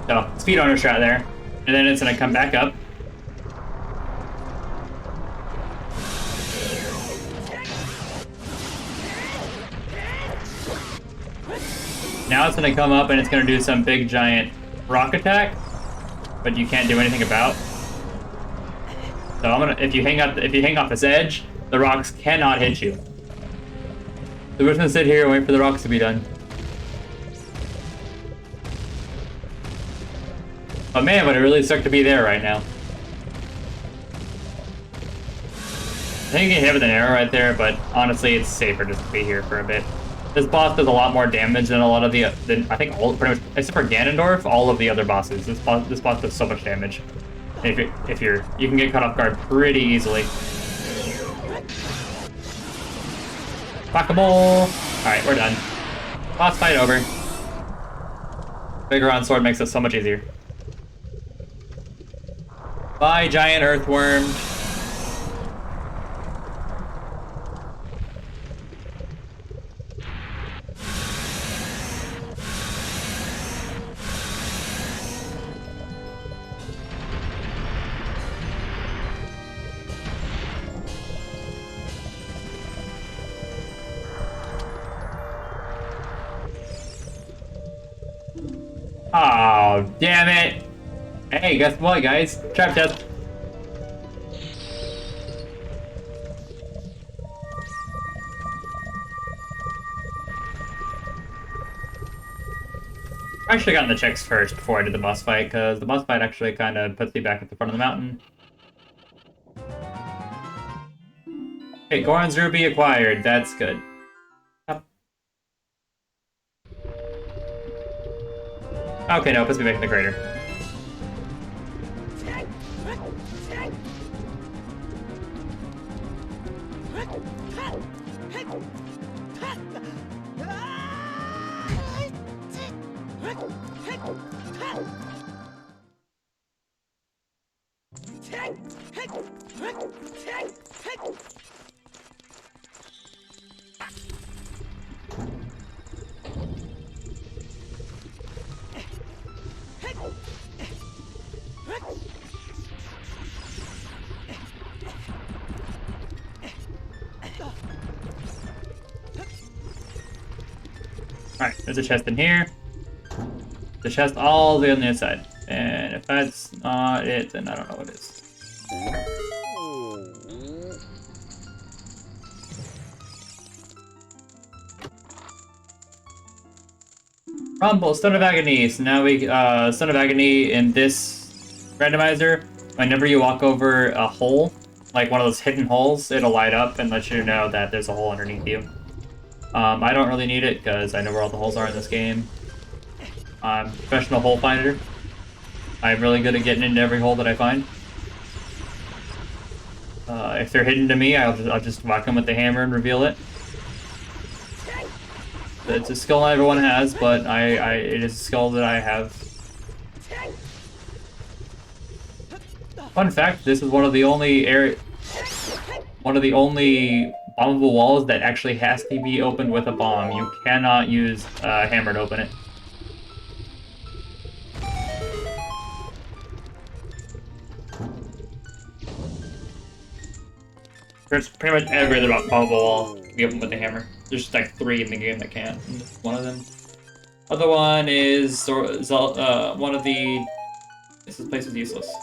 So, speed owner strat there. And then it's gonna come back up. Now it's gonna come up and it's gonna do some big giant rock attack, but you can't do anything about. So I'm gonna, if you hang off this edge, the rocks cannot hit you. So we're just gonna sit here and wait for the rocks to be done. But man, would it really suck to be there right now. I think you can hit with an arrow right there, but honestly, it's safer just to be here for a bit. This boss does a lot more damage than a lot of the, I think all, pretty much, except for Ganondorf, all of the other bosses. This boss does so much damage. And you can get caught off guard pretty easily. Whack-a-mole! Alright, we're done. Boss fight over. Bigger on sword makes it so much easier. Bye, giant earthworm. Oh, damn it! Hey, guess what, guys? Trap chest. I actually got in the checks first before I did the boss fight, because the boss fight actually kind of puts me back at the front of the mountain. Okay, Goron's Ruby acquired. That's good. Yep. Okay, no, it puts me back in the crater. Alright, there's a chest in here. The chest all the way on the inside. And And if that's not it, then I don't know what is. Rumble, Stone of Agony. So now we, Stone of Agony in this randomizer, whenever you walk over a hole, like one of those hidden holes, it'll light up and let you know that there's a hole underneath you. I don't really need it, because I know where all the holes are in this game. I'm a professional hole finder. I'm really good at getting into every hole that I find. If they're hidden to me, I'll just whack them with the hammer and reveal it. It's a skill not everyone has, but it is a skill that I have. Fun fact: this is one of the only bombable walls that actually has to be opened with a bomb. You cannot use a hammer to open it. There's pretty much every other bombable wall can be opened with a hammer. There's just like 3 in the game that can't. And this is one of them. Other one is one of the. This place is useless.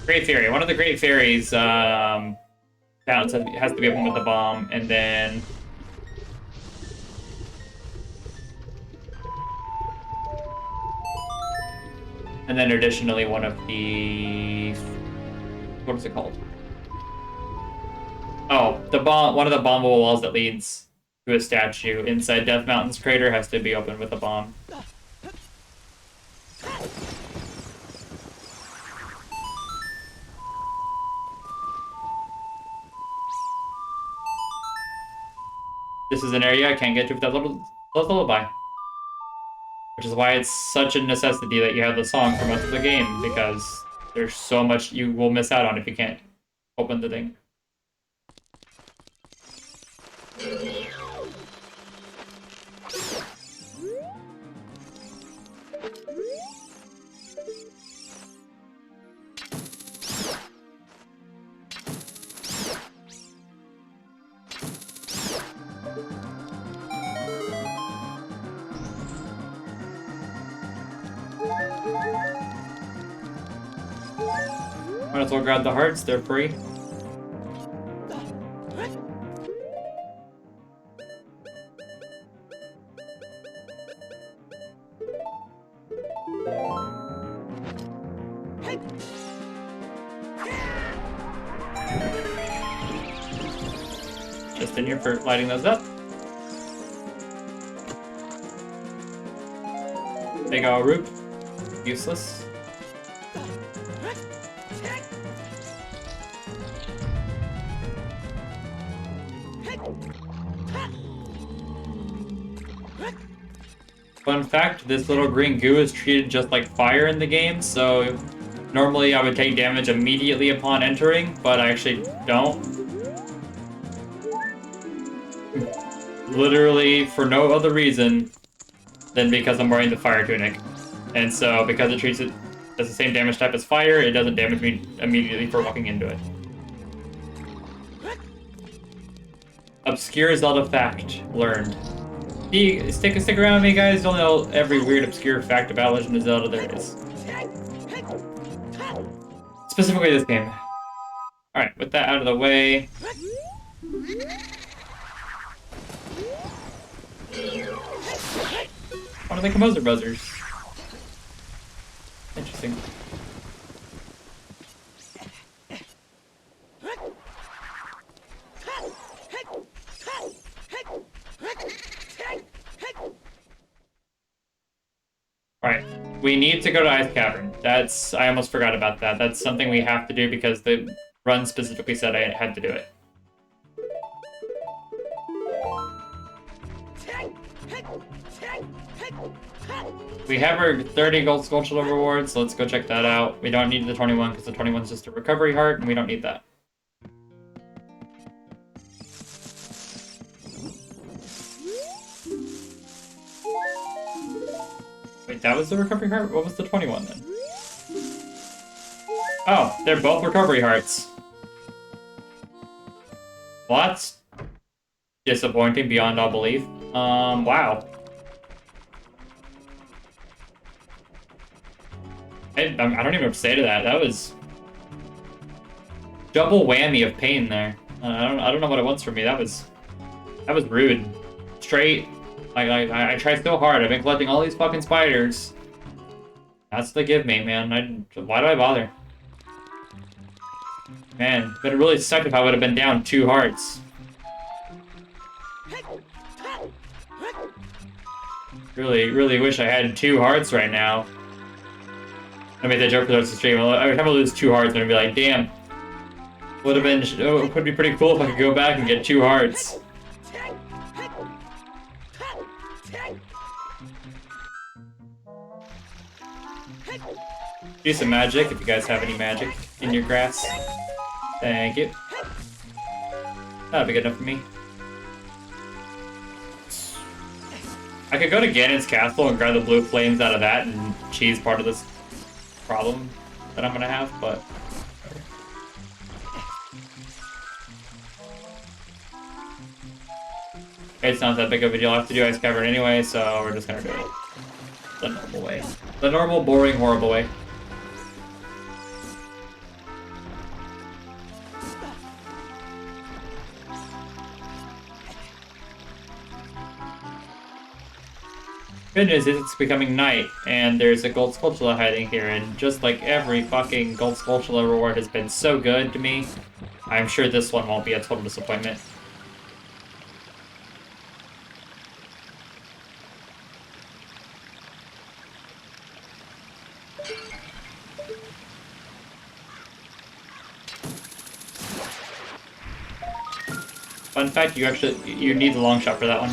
Great Fairy. One of the Great Fairies has to be opened with a bomb, and then. And then additionally one of the... What is it called? Oh, one of the bombable walls that leads to a statue inside Death Mountain's crater has to be opened with a bomb. This is an area I can't get to without lullaby. Which is why it's such a necessity that you have the song for most of the game, because there's so much you will miss out on if you can't open the thing. Might as well grab the hearts, they're free. Just in here for lighting those up. Big ol' root. Useless. Fun fact, this little green goo is treated just like fire in the game, so normally I would take damage immediately upon entering, but I actually don't. Literally for no other reason than because I'm wearing the fire tunic. And so because it treats it as the same damage type as fire, it doesn't damage me immediately for walking into it. Obscure Zelda fact learned. Stick around with me, guys. You'll know every weird, obscure fact about Legend of Zelda there is. Specifically this game. Alright, with that out of the way. One of the Composer Buzzers. Interesting. Alright, we need to go to Ice Cavern. I almost forgot about that. That's something we have to do because the run specifically said I had to do it. We have our 30 gold Skulltula reward, so let's go check that out. We don't need the 21 because the 21 is just a recovery heart, and we don't need that. Wait, that was the recovery heart? What was the 21 then? Oh, they're both recovery hearts. Well, that's disappointing beyond all belief. Wow. I don't even know what to say to that. That was double whammy of pain there. I don't know what it wants from me. That was rude. Straight. I tried so hard. I've been collecting all these fucking spiders. That's the give me, man. Why do I bother? Man, but it really sucked if I would have been down 2 hearts. Really wish I had 2 hearts right now. I made that joke for the rest of the stream. Every time I lose 2 hearts, I'm gonna be like, damn. Would be pretty cool if I could go back and get 2 hearts. Do some magic if you guys have any magic in your grass. Thank you. That'll be good enough for me. I could go to Ganon's castle and grab the blue flames out of that and cheese part of this problem that I'm gonna have, but it's not that big of a deal. I have to do Ice Cavern anyway, so we're just gonna do it the normal way. The normal, boring, horrible way. Good news is it's becoming night, and there's a gold Skulltula hiding here, and just like every fucking gold Skulltula reward has been so good to me, I'm sure this one won't be a total disappointment. Fun fact, you need the long shot for that one.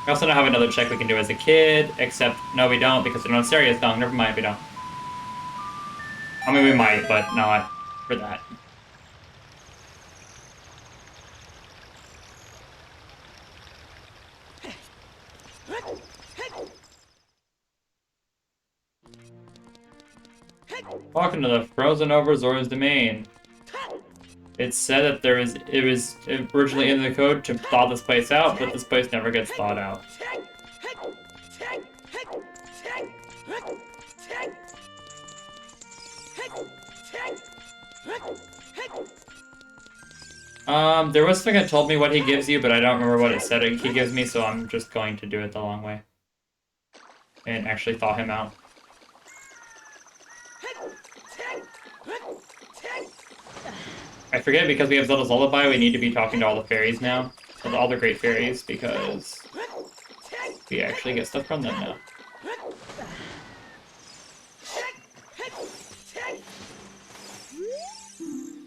We also don't have another check we can do as a kid, except no, we don't because we're not serious dong. Never mind, we don't. I mean, we might, but not for that. Walking to the frozen over Zora's domain. It's said that it was originally in the code to thaw this place out, but this place never gets thawed out. There was something that told me what he gives you, but I don't remember what it said he gives me, so I'm just going to do it the long way. And actually thaw him out. I forget because we have Zelda's Lullaby, we need to be talking to all the fairies now. All the great fairies, because we actually get stuff from them now.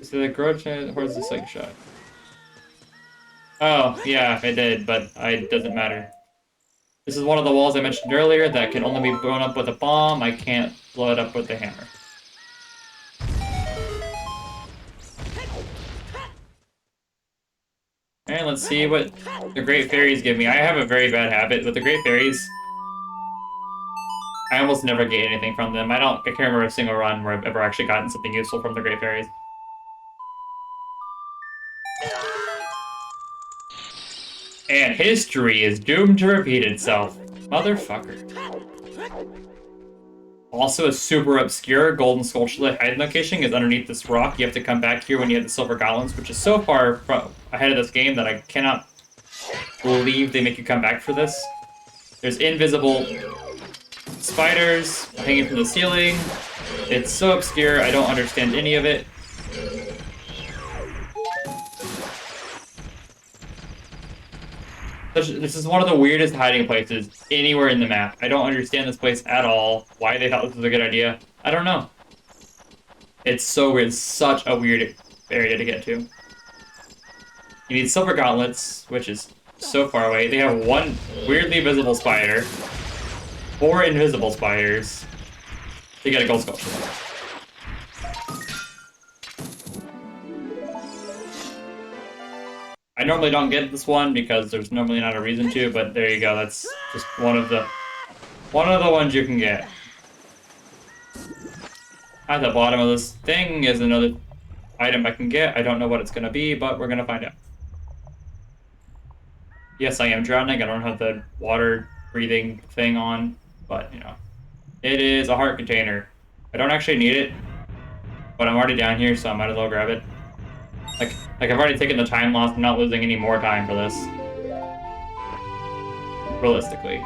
So the Grudge horse is like shot. Oh, yeah, I did, but it doesn't matter. This is one of the walls I mentioned earlier that can only be blown up with a bomb. I can't blow it up with a hammer. And let's see what the Great Fairies give me. I have a very bad habit with the Great Fairies. I almost never get anything from them. I can't remember a single run where I've ever actually gotten something useful from the Great Fairies. And history is doomed to repeat itself. Motherfucker. Also, a super obscure golden Skulltula hiding location is underneath this rock. You have to come back here when you have the silver goblins, which is so far ahead of this game that I cannot believe they make you come back for this. There's invisible spiders hanging from the ceiling. It's so obscure, I don't understand any of it. This is one of the weirdest hiding places anywhere in the map. I don't understand this place at all. Why they thought this was a good idea, I don't know. It's so weird. It's such a weird area to get to. You need silver gauntlets, which is so far away. They have one weirdly visible spider, 4 invisible spiders to get a gold sculpture. I normally don't get this one because there's normally not a reason to, but there you go. That's just one of the ones you can get. At the bottom of this thing is another item I can get. I don't know what it's gonna be, but we're gonna find out. Yes, I am drowning. I don't have the water breathing thing on, but you know, it is a heart container. I don't actually need it, but I'm already down here, so I might as well grab it. Like I've already taken the time loss. I'm not losing any more time for this. Realistically.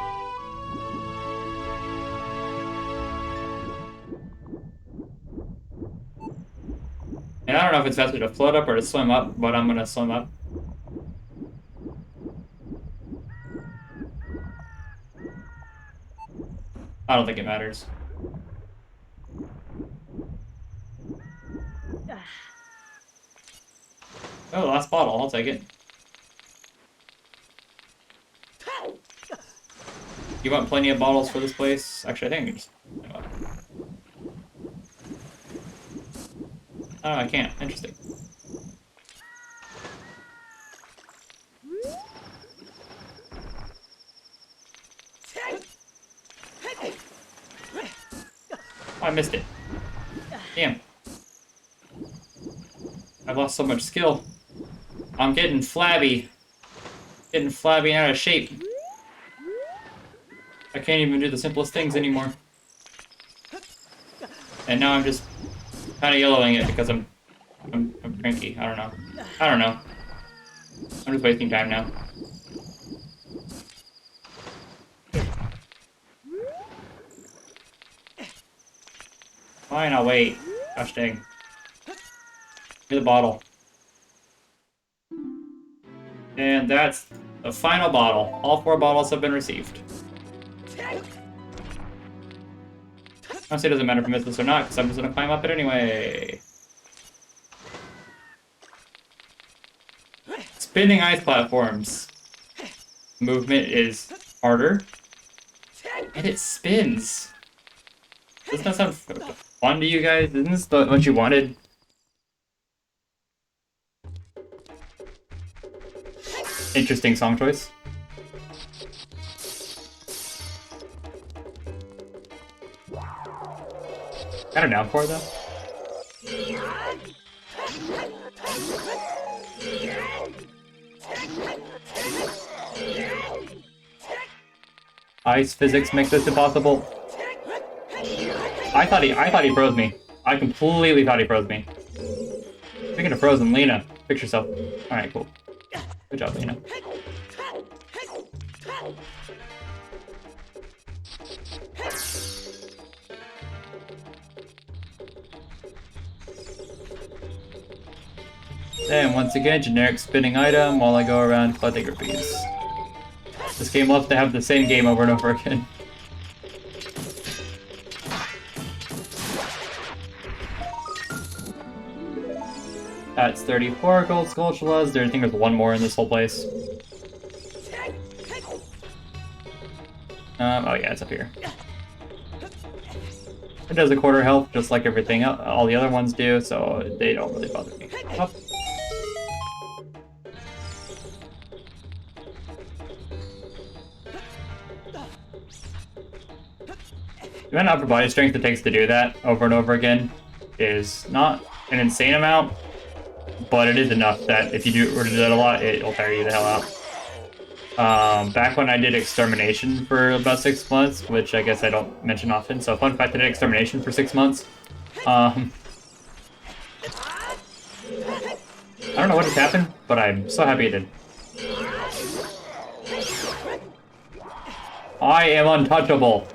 And I don't know if it's faster to float up or to swim up, but I'm gonna swim up. I don't think it matters. Oh, last bottle. I'll take it. You want plenty of bottles for this place? Actually, I think I can just... Oh, I can't. Interesting. Oh, I missed it. Damn. I've lost so much skill. I'm getting flabby. Getting flabby and out of shape. I can't even do the simplest things anymore. And now I'm just kind of yellowing it because I'm cranky. I don't know. I'm just wasting time now. Fine, I'll wait. Gosh dang. Here's the bottle. And that's the final bottle. All 4 bottles have been received. Honestly, it doesn't matter if I miss this or not, because I'm just going to climb up it anyway. Spinning ice platforms. Movement is harder. And it spins. Doesn't that sound fun to you guys? Isn't this what you wanted? Interesting song choice. Got a downpour though. Ice physics make this impossible. I thought he froze me. I completely thought he froze me. Speaking of frozen, Lena, fix yourself. Alright, cool. Good job, Lena. And once again, generic spinning item while I go around collecting rupees. This game loves to have the same game over and over again. That's 34 gold Skulltulas. I think there's one more in this whole place. Oh yeah, it's up here. It does a quarter health, just like everything else, all the other ones do, so they don't really bother me. Oh. The amount of upper body strength it takes to do that over and over again is not an insane amount, but it is enough that if you were to do that a lot, it'll tire you the hell out. Back when I did Extermination for about 6 months, which I guess I don't mention often, so fun fact, I did Extermination for 6 months. I don't know what just happened, but I'm so happy it did. I am untouchable!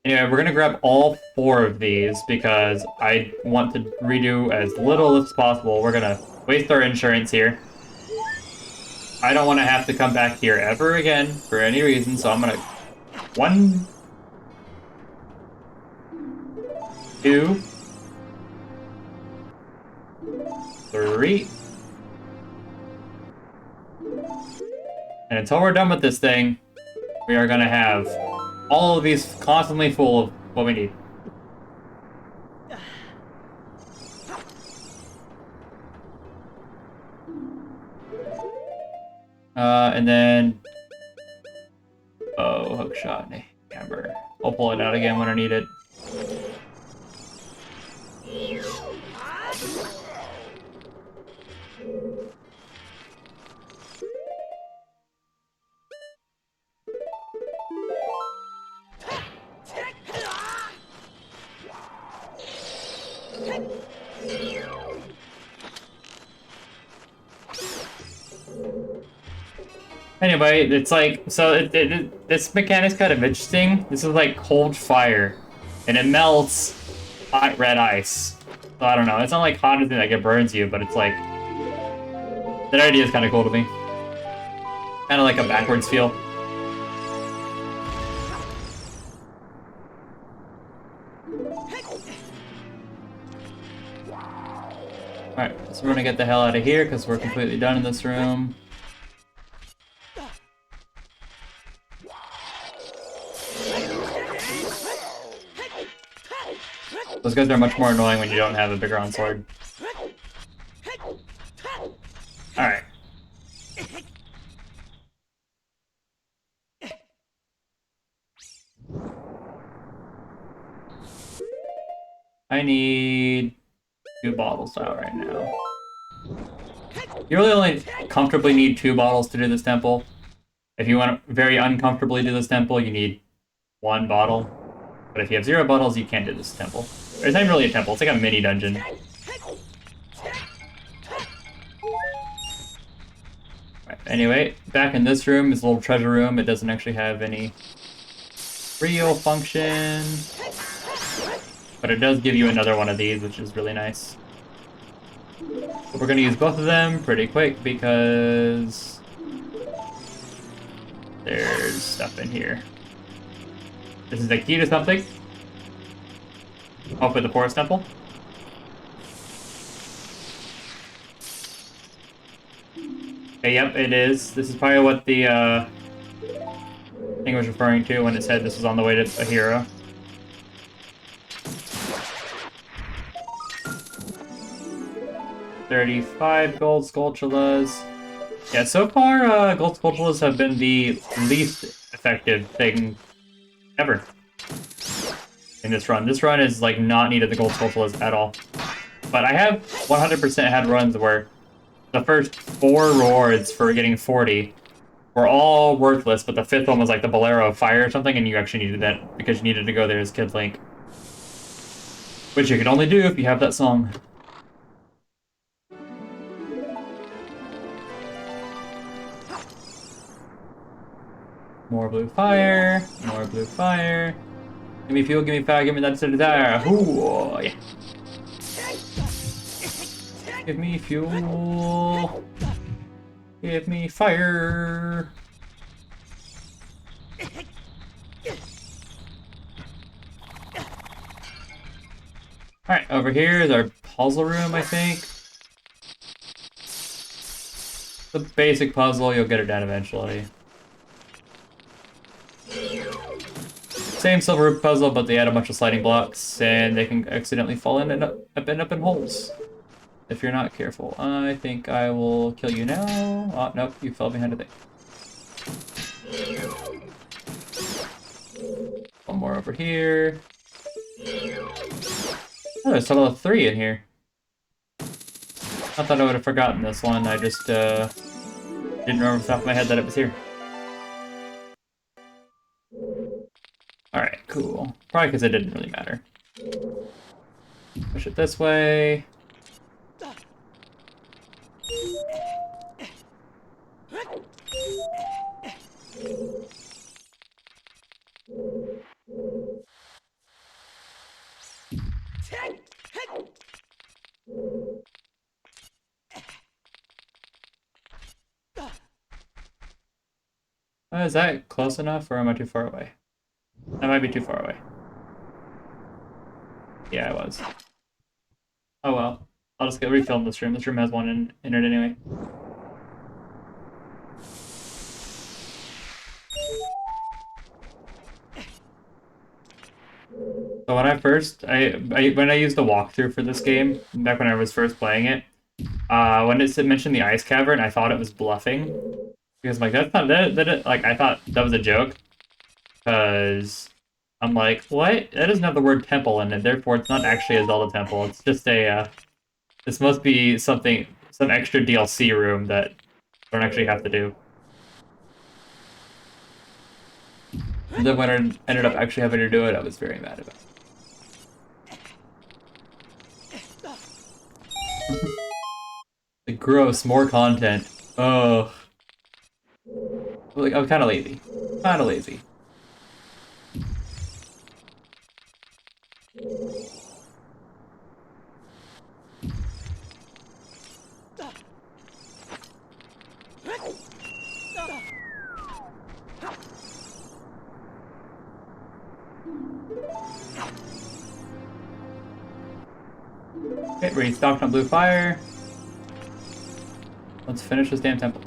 Anyway, we're gonna grab all 4 of these because I want to redo as little as possible. We're gonna waste our insurance here. I don't want to have to come back here ever again for any reason, so I'm gonna... 1... 2... 3... And until we're done with this thing, we are gonna have all of these constantly full of what we need. And then... Oh, hookshot and hammer. I'll pull it out again when I need it. Anyway, it's like, so this mechanic's kind of interesting. This is like cold fire, and it melts hot red ice. So I don't know, it's not like hot anything like it burns you, but it's like, that idea is kind of cool to me. Kind of like a backwards feel. Alright, so we're gonna get the hell out of here because we're completely done in this room. Those guys are much more annoying when you don't have a bigger on sword. Alright. I need 2 bottles out right now. You really only comfortably need 2 bottles to do this temple. If you want to very uncomfortably do this temple, you need 1 bottle. But if you have 0 bottles, you can't do this temple. It's not even really a temple, it's like a mini dungeon. Right, anyway, back in this room, this little treasure room, it doesn't actually have any real function. But it does give you another one of these, which is really nice. But we're gonna use both of them pretty quick because there's stuff in here. This is the key to something. Hopefully the forest temple. Okay, yep, it is. This is probably what the thing was referring to when it said this was on the way to a hero. $35 gold Skulltulas. Yeah, so far, gold Skulltulas have been the least effective thing ever in this run. This run is, like, not needed the gold Skulltulas at all. But I have 100% had runs where the first 4 rewards for getting 40 were all worthless, but the 5th one was, like, the Bolero of Fire or something, and you actually needed that because you needed to go there as Kid Link. Which you can only do if you have that song. More blue fire, more blue fire. Give me fuel, give me fire, give me that desire. Ooh, yeah. Give me fuel. Give me fire. Alright, over here is our puzzle room, I think. The basic puzzle, you'll get it done eventually. Same silver roof puzzle, but they add a bunch of sliding blocks, and they can accidentally fall in and end up in holes if you're not careful. I think I will kill you now. Oh, nope, you fell behind a thing. One more over here. Oh, there's a total of 3 in here. I thought I would have forgotten this one. I just didn't remember off the top of my head that it was here. Alright, cool. Probably because it didn't really matter. Push it this way. Is that close enough, or am I too far away? That might be too far away. Yeah, I was. Oh well. I'll just get refilmed this room. This room has one in it anyway. So when I first, when I used the walkthrough for this game, back when I was first playing it, when it mentioned the ice cavern, I thought it was bluffing. Because like that's not that like I thought that was a joke. Because I'm like, what? That doesn't have the word temple in it, therefore it's not actually a Zelda temple. It's just a this must be something, some extra DLC room that I don't actually have to do. And then when I ended up actually having to do it, I was very mad about it. Like, gross, more content. Oh, like I'm kind of lazy. Kind of lazy. Okay, restocked on blue fire. Let's finish this damn temple.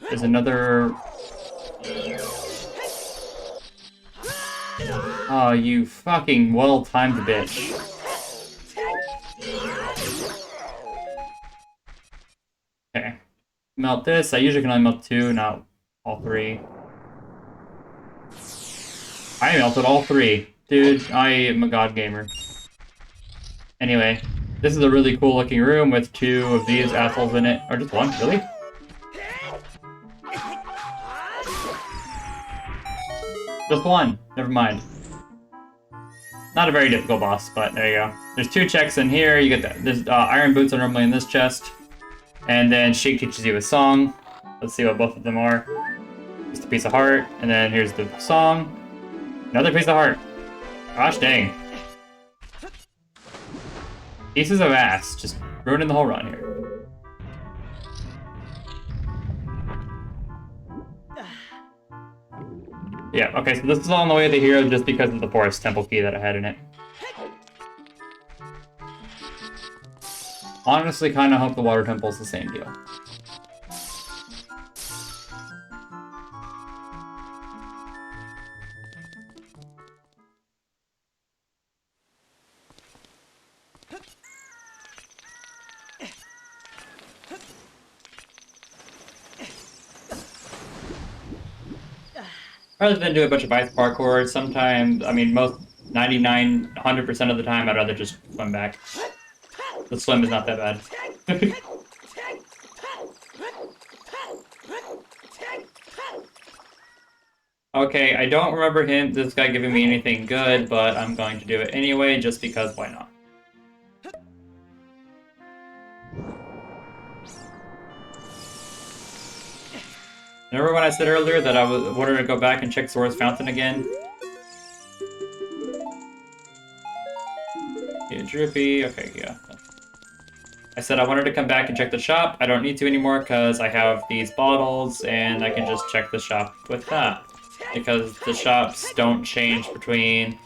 There's another... Oh, you fucking well-timed bitch. Okay. Melt this. I usually can only melt 2, not all 3. I melted all 3. Dude, I am a god gamer. Anyway, this is a really cool looking room with 2 of these assholes in it. Or just 1, really? Just 1. Never mind. Not a very difficult boss, but there you go. There's 2 checks in here. You get that. There's iron boots are normally in this chest. And then Sheik teaches you a song. Let's see what both of them are. Just a piece of heart. And then here's the song. Another piece of heart. Gosh dang. Pieces of ass. Just ruining the whole run here. Yeah, okay, so this is all on the way to the hero just because of the forest temple key that I had in it. Honestly, kind of hope the water temple's the same deal. Rather than do a bunch of ice parkour, sometimes, I mean, most 99, 100% of the time, I'd rather just swim back. The swim is not that bad. Okay, I don't remember this guy giving me anything good, but I'm going to do it anyway, just because why not? Remember when I said earlier that I wanted to go back and check Zora's Fountain again? Yeah, Droopy, okay, yeah. I said I wanted to come back and check the shop. I don't need to anymore because I have these bottles and I can just check the shop with that. Because the shops don't change between...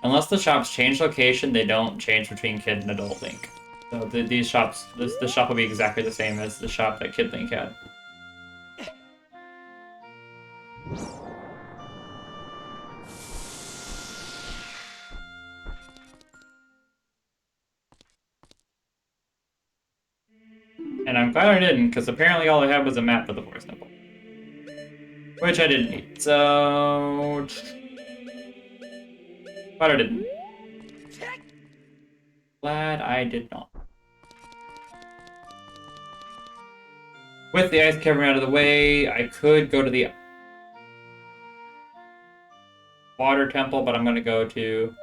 Unless the shops change location, they don't change between Kid and Adult Link. So these shops, this shop will be exactly the same as the shop that Kid Link had. And I'm glad I didn't, because apparently all I had was a map of the Forest Temple. Which I didn't need, so... Glad I didn't. Glad I did not. With the ice cavern out of the way, I could go to the water temple, but I'm gonna go to...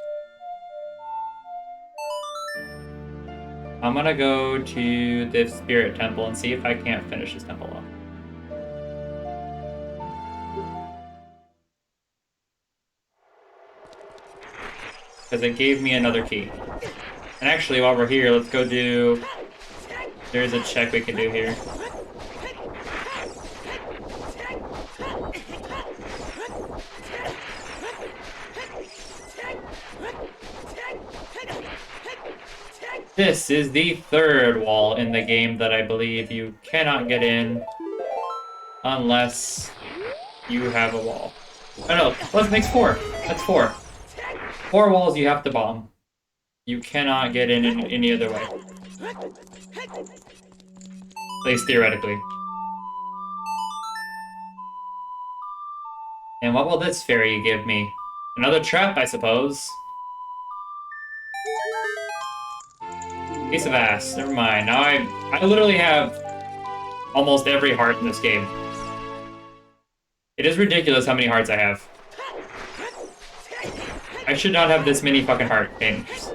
I'm gonna go to the spirit temple and see if I can't finish this temple off. Because it gave me another key. And actually, while we're here, let's go do... There's a check we can do here. This is the third wall in the game that I believe you cannot get in unless you have a wall. Oh no, well, that makes 4. That's 4. 4 walls you have to bomb. You cannot get in any other way. At least theoretically. And what will this fairy give me? Another trap, I suppose. Piece of ass. Never mind. Now I literally have almost every heart in this game. It is ridiculous how many hearts I have. I should not have this many fucking heart games.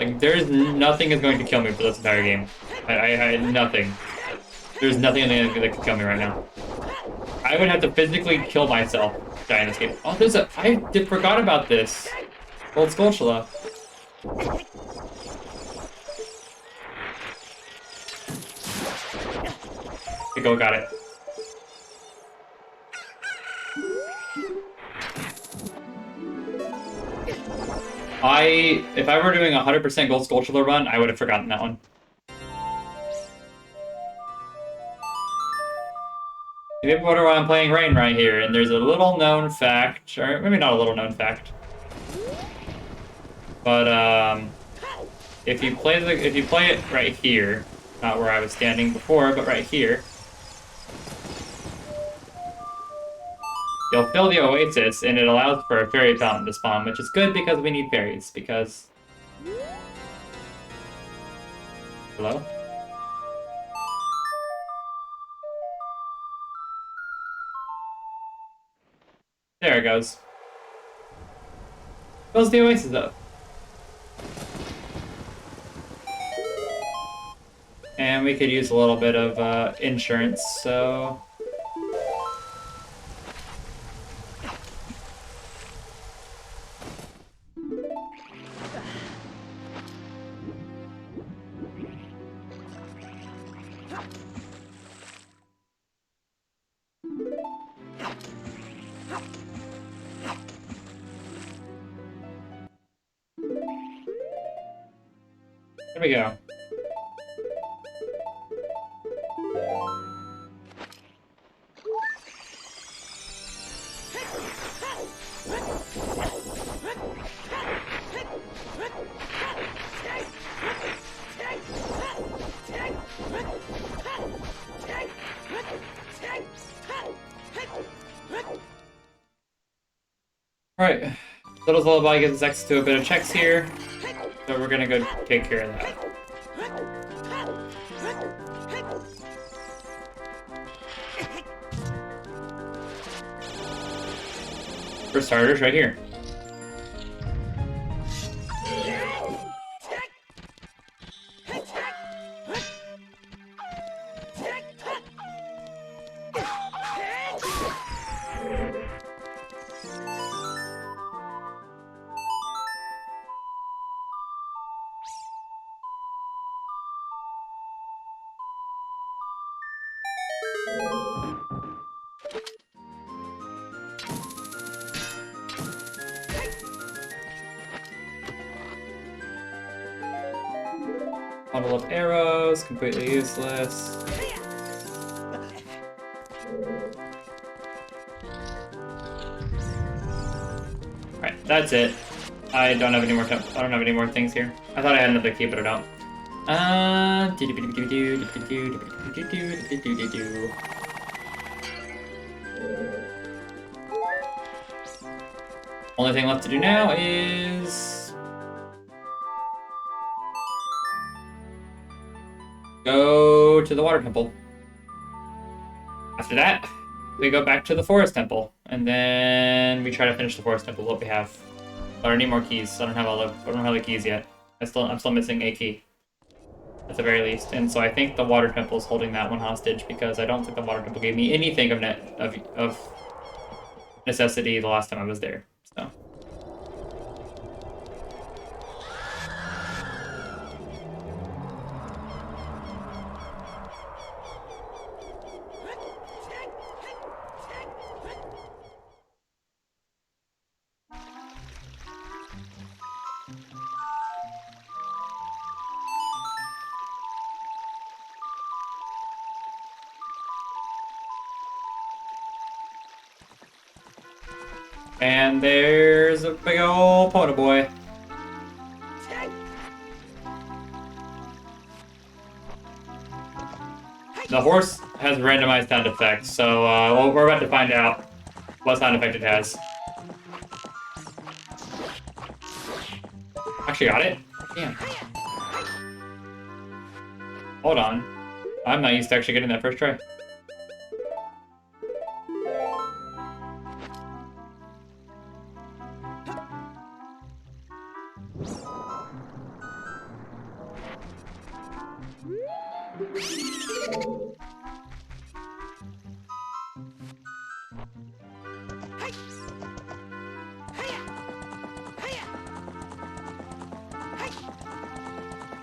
Like, there's nothing is going to kill me for this entire game. I nothing. There's nothing that could kill me right now. I would have to physically kill myself to die in this game. Oh, there's a... forgot about this. Gold Skulltula. Okay, go, got it. If I were doing 100% Gold Skulltula run, I would have forgotten that one. If you wonder why I'm playing Rain right here, and there's a little known fact, or maybe not a little known fact, but if you play it right here, not where I was standing before, but right here, you'll fill the oasis, and it allows for a fairy fountain to spawn, which is good because we need fairies, because... Hello? There it goes. Fills the oasis up. And we could use a little bit of insurance, so... There we go. Alright, Little's Lullaby gives us access to a bit of checks here, so we're gonna go take care of that. For starters, right here. Bundle of arrows, completely useless. Alright, that's it. I don't have any more. I don't have any more things here. I thought I had another key, but I don't. Only thing left to do now is go to the water temple. After that, we go back to the forest temple, and then we try to finish the forest temple. What we have. But I need more keys. I don't have the keys yet. I'm still missing a key, at the very least. And so I think the water temple is holding that one hostage because I don't think the water temple gave me anything of necessity the last time I was there. So. And there's a big old pony boy. The horse has randomized sound effects, so we're about to find out what sound effect it has. Actually got it? Damn. Hold on. I'm not used to actually getting that first try.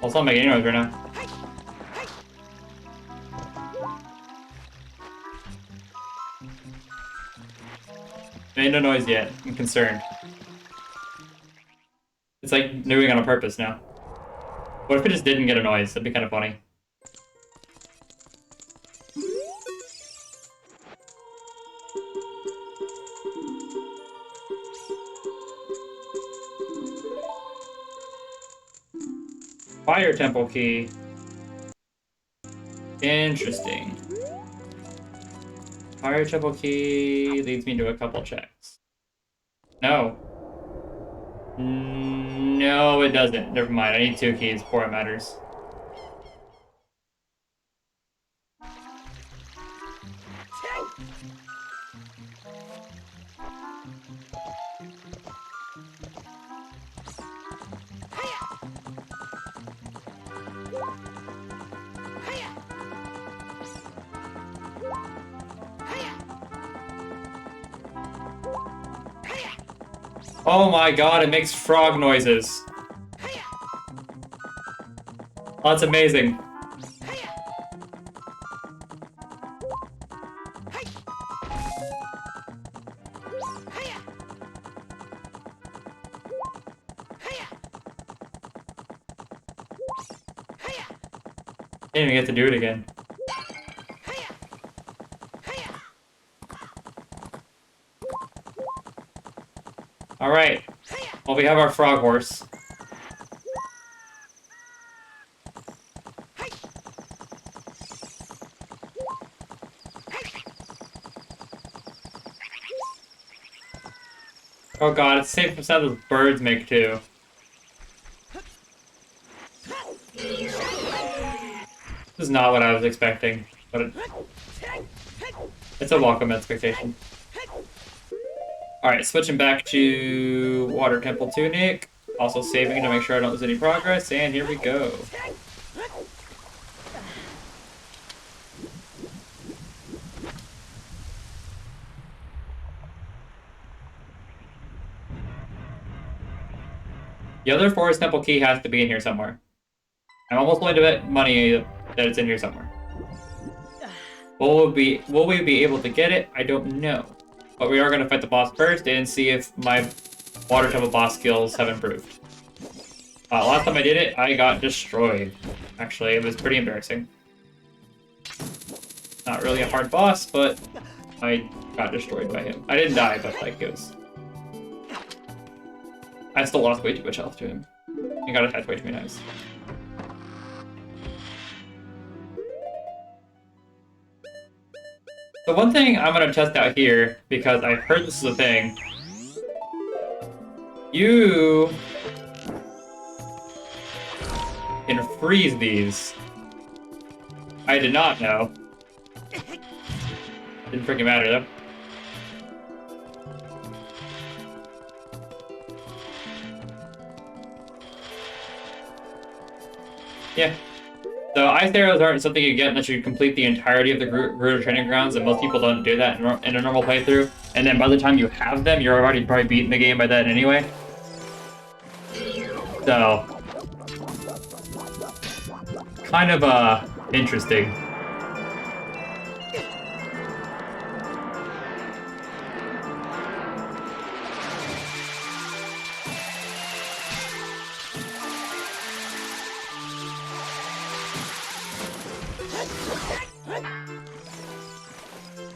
Well, it's not making any noise right now. Made no noise yet. I'm concerned. It's like doing it on purpose now. What if it just didn't get a noise? That'd be kind of funny. Fire temple key. Interesting. Fire temple key leads me to a couple checks. No. No, it doesn't. Never mind. I need 2 keys before it matters. Oh my god, it makes frog noises. Oh, that's amazing. Didn't even get to do it again. Alright. Well, we have our frog horse. Oh god, it's the same sound those birds make too. This is not what I was expecting, but it's a welcome expectation. Alright, switching back to Water Temple Tunic. Also saving to make sure I don't lose any progress, and here we go. The other Forest Temple key has to be in here somewhere. I'm almost willing to bet money that it's in here somewhere. Will we be able to get it? I don't know. But we are going to fight the boss first and see if my Water Temple boss skills have improved. Last time I did it, I got destroyed. Actually, it was pretty embarrassing. Not really a hard boss, but I got destroyed by him. I didn't die, but like it was... I still lost way too much health to him. He got attacked way too many times. The one thing I'm going to test out here, because I've heard this is a thing, you can freeze these. I did not know. Didn't freaking matter though. Yeah. So ice arrows aren't something you get unless you complete the entirety of the Gerudo Training Grounds, and most people don't do that in a normal playthrough. And then by the time you have them, you're already probably beating the game by then anyway. So, kind of interesting.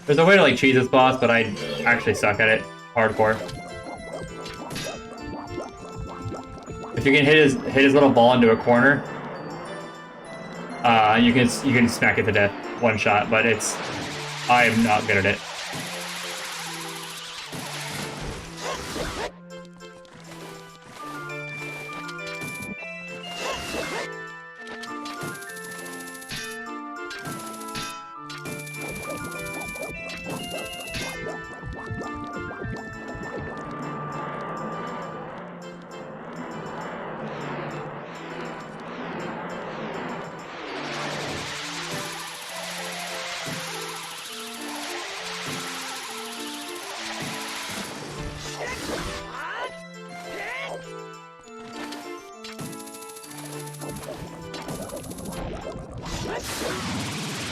There's a way to like cheese this boss, but I actually suck at it. hardcore. If you can hit his little ball into a corner, you can smack it to death one shot. But I am not good at it.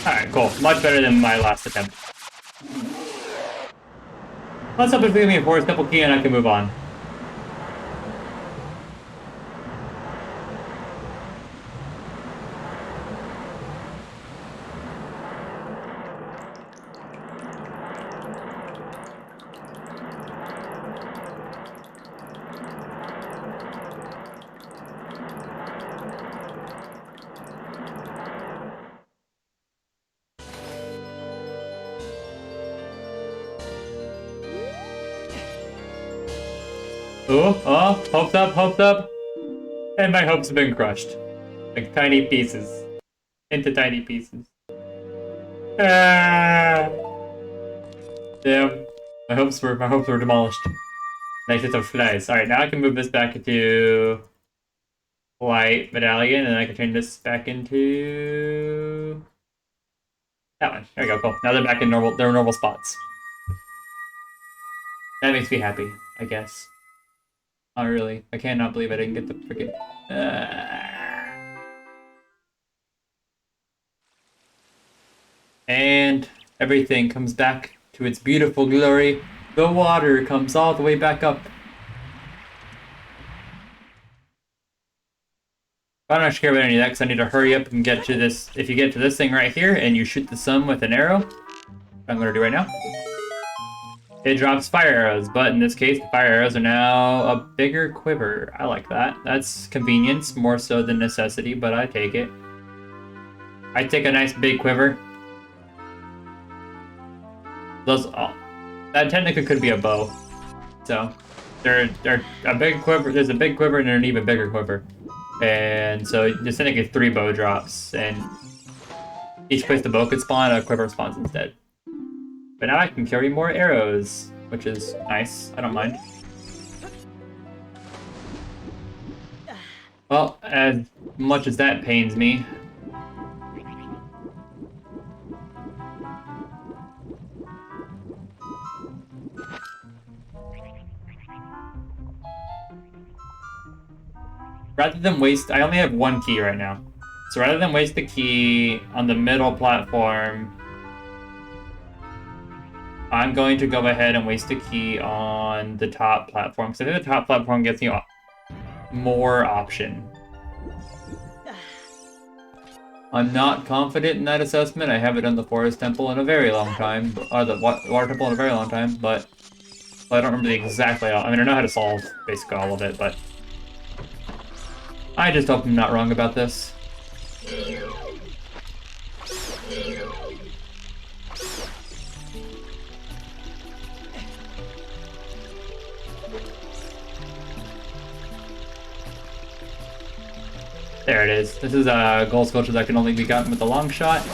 Alright, cool. Much better than my last attempt. Let's hope it's giving me a force temple key and I can move on. Oh, hopes up, hopes up. And my hopes have been crushed. Like tiny pieces. Into tiny pieces. Ah. Damn. My hopes were demolished. Nice hit of flies. Alright, now I can move this back into Light Medallion, and I can turn this back into that one. There we go, cool. Now they're back in their normal spots. That makes me happy, I guess. Not really. I cannot believe I didn't get the freaking. And everything comes back to its beautiful glory. The water comes all the way back up. I don't actually care about any of that because I need to hurry up and get to this. If you get to this thing right here and you shoot the sun with an arrow, I'm going to do right now. It drops fire arrows, but in this case, the fire arrows are now a bigger quiver. I like that. That's convenience more so than necessity, but I take it. I take a nice big quiver. That technically could be a bow. So, they're a big quiver. There's a big quiver and an even bigger quiver, and so just technically 3 bow drops, and each place the bow could spawn, a quiver spawns instead. But now I can carry more arrows, which is nice. I don't mind. Well, as much as that pains me. Rather than waste, I only have 1 key right now. So rather than waste the key on the middle platform, I'm going to go ahead and waste a key on the top platform, because I think the top platform gives you more option. I'm not confident in that assessment. I haven't done the Forest Temple in a very long time, or the Water Temple in a very long time, but I don't remember exactly all. I mean, I know how to solve basically all of it, but I just hope I'm not wrong about this. There it is. This is a gold sculpture that can only be gotten with a long shot.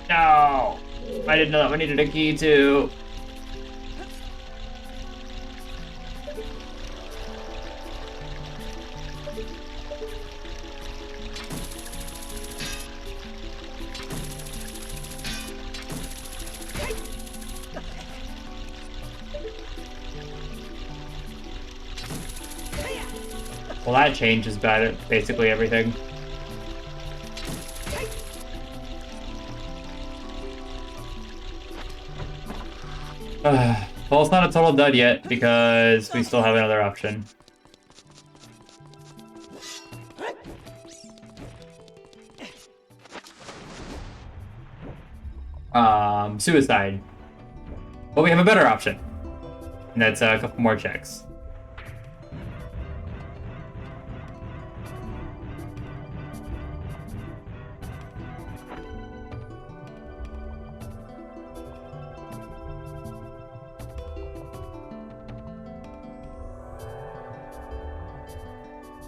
No! I didn't know that we needed a key too. Well, that changes basically everything. Well, it's not a total dud yet, because we still have another option. Suicide. But we have a better option. And that's a couple more checks.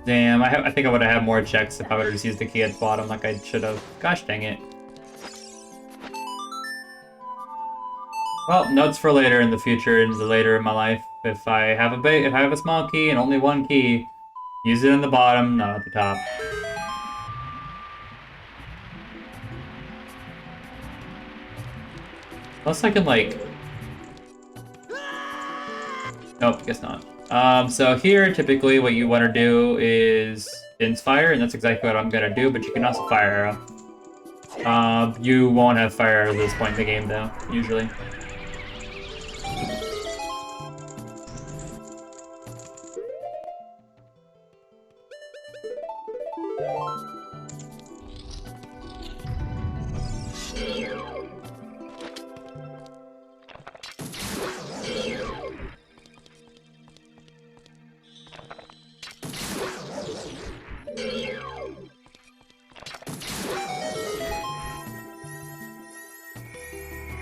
Damn, I think I would have had more checks if I would have just used the key at the bottom like I should have. Gosh dang it. Well, notes for later in the future, in the later in my life. If I have a small key and only one key, use it in the bottom, not at the top. Unless I can like. Nope, guess not. So here, typically, what you want to do is Inspire, and that's exactly what I'm gonna do. But you can also Fire Arrow. You won't have Fire Arrow at this point in the game, though. Usually.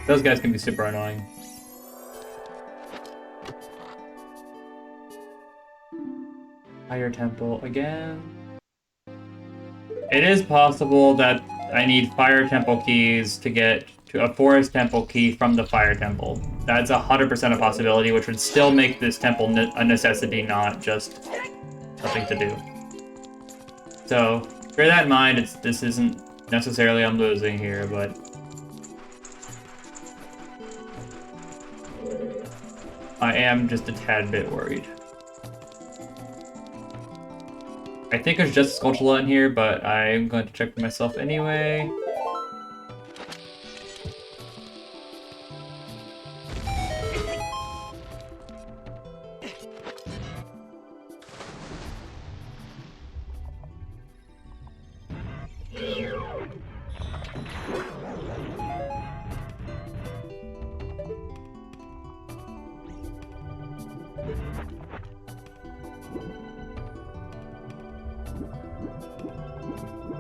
Those guys can be super annoying. Fire Temple again. It is possible that I need Fire Temple keys to get to a Forest Temple key from the Fire Temple. That's 100% a possibility, which would still make this temple a necessity, not just something to do. So, bear that in mind. This isn't necessarily I'm losing here, but I am just a tad bit worried. I think there's just a Skulltula in here, but I'm going to check for myself anyway.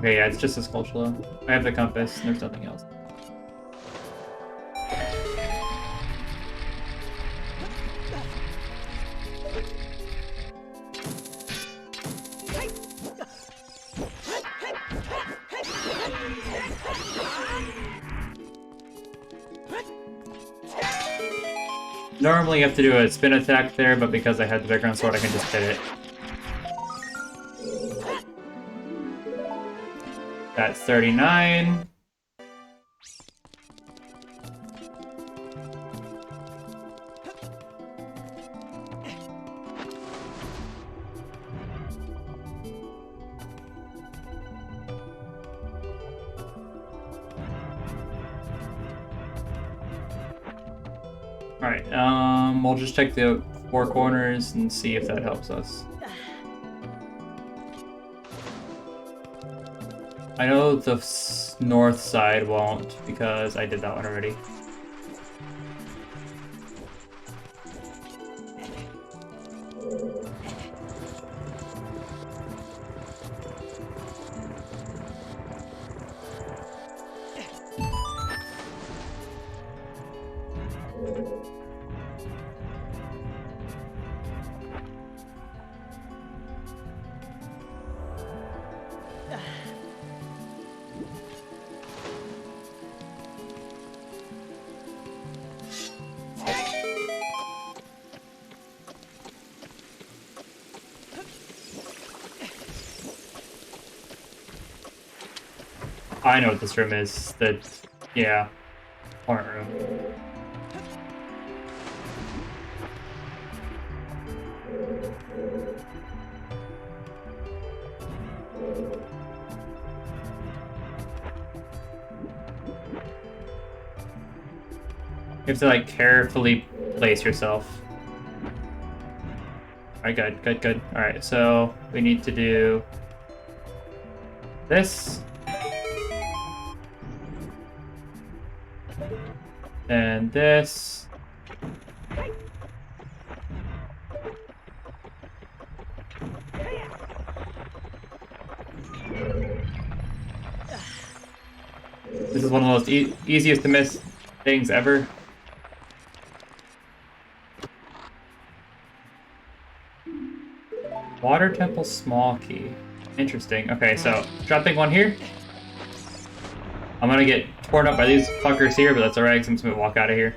Okay, yeah, it's just a Skulltula. I have the compass, and there's nothing else. Normally you have to do a spin attack there, but because I had the background sword, I can just hit it. That's 39. Alright, we'll just check the four corners and see if that helps us. I know the north side won't, because I did that one already. I know what this room is. Yeah, point room. You have to like carefully place yourself. Alright, good, good, good. Alright, so we need to do this. And this. This is one of the most easiest to miss things ever. Water Temple small key. Interesting. Okay, so dropping one here. I'm gonna get torn up by these fuckers here, but that's alright because I'm just gonna walk out of here.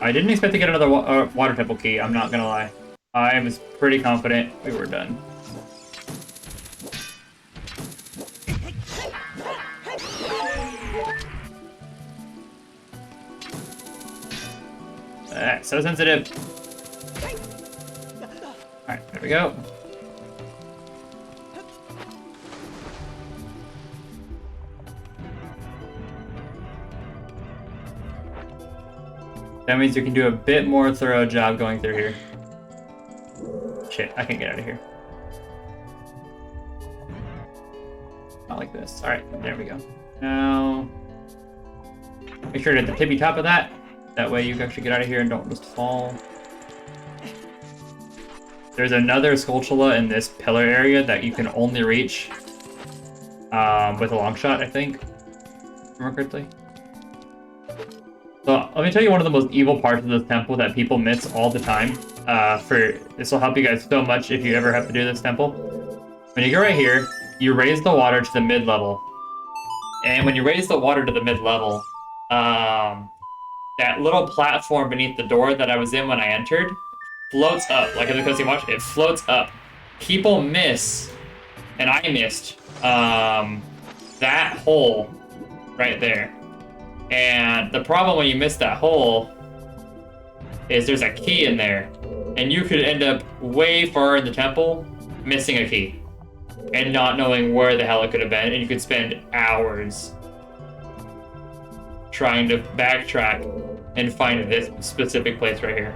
I didn't expect to get another water temple key, I'm not gonna lie. I was pretty confident we were done. So sensitive. Alright, there we go. That means you can do a bit more thorough job going through here. Shit, I can't get out of here. Not like this. Alright, there we go. Now, make sure to hit the tippy top of that. That way you can actually get out of here and don't just fall. There's another Skulltula in this pillar area that you can only reach with a long shot, I think. If I remember correctly. So let me tell you one of the most evil parts of this temple that people miss all the time. This will help you guys so much if you ever have to do this temple. When you go right here, you raise the water to the mid-level. And when you raise the water to the mid-level, that little platform beneath the door that I was in when I entered floats up. Like in the cutscene watch, it floats up. People miss, and I missed, that hole right there. And the problem when you miss that hole is there's a key in there. And you could end up way far in the temple missing a key. And not knowing where the hell it could have been. And you could spend hours trying to backtrack and find this specific place right here.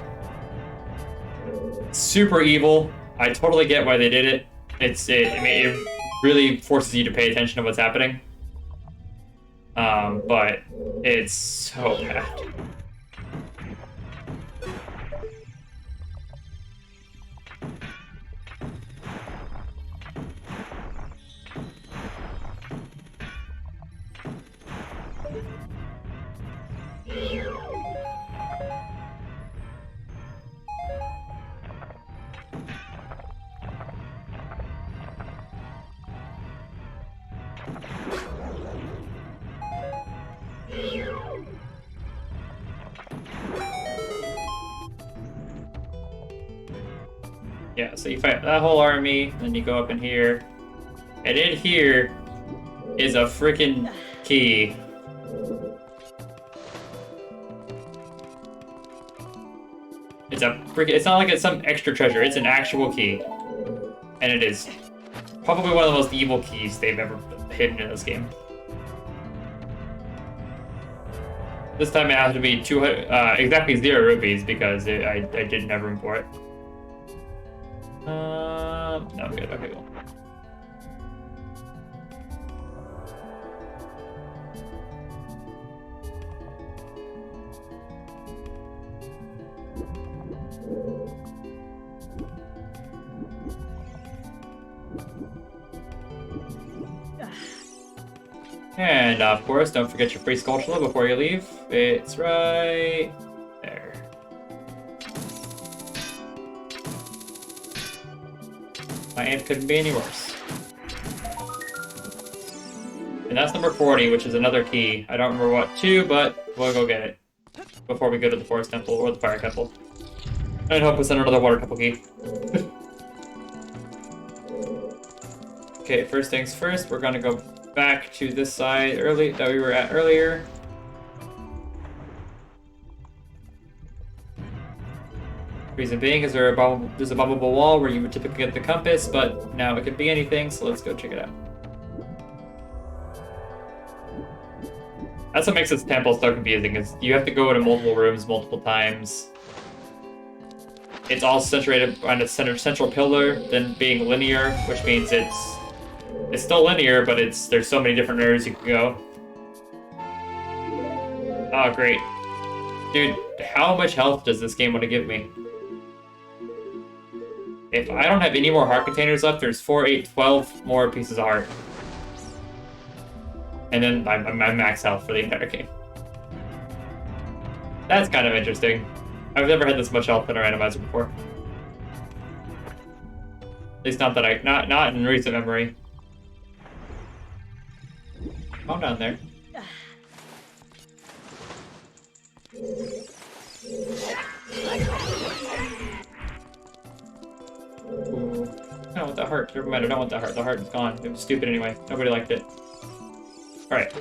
Super evil. I totally get why they did it. It really forces you to pay attention to what's happening. But it's so bad. Yeah, so you fight that whole army, then you go up in here. And in here is a freaking key. It's not like it's some extra treasure, it's an actual key. And it is probably one of the most evil keys they've ever hidden in this game. This time it has to be exactly 0 rupees because I didn't have room for it. No, I'm good. Okay, cool. And of course, don't forget your free Skulltula before you leave. It's right there. My aim couldn't be any worse. And that's number 40, which is another key. I don't remember what to, but we'll go get it before we go to the Forest Temple or the Fire Temple. And hope we send another Water Temple key. Okay, first things first, we're gonna go back to this side that we were at earlier. Reason being is there's a bubbleable wall where you would typically get the compass, but now it could be anything, so let's go check it out. That's what makes this temple so confusing, is you have to go to multiple rooms multiple times. It's all saturated on a central pillar, then being linear, which means it's still linear, but there's so many different areas you can go. Oh, great. Dude, how much health does this game want to give me? If I don't have any more heart containers left, there's 4, 8, 12 more pieces of heart. And then I'm max health for the entire game. That's kind of interesting. I've never had this much health in a randomizer before. At least not that not in recent memory. Calm down there. Ooh. I don't want that heart. Never mind, I don't want that heart. The heart is gone. It was stupid anyway. Nobody liked it. Alright.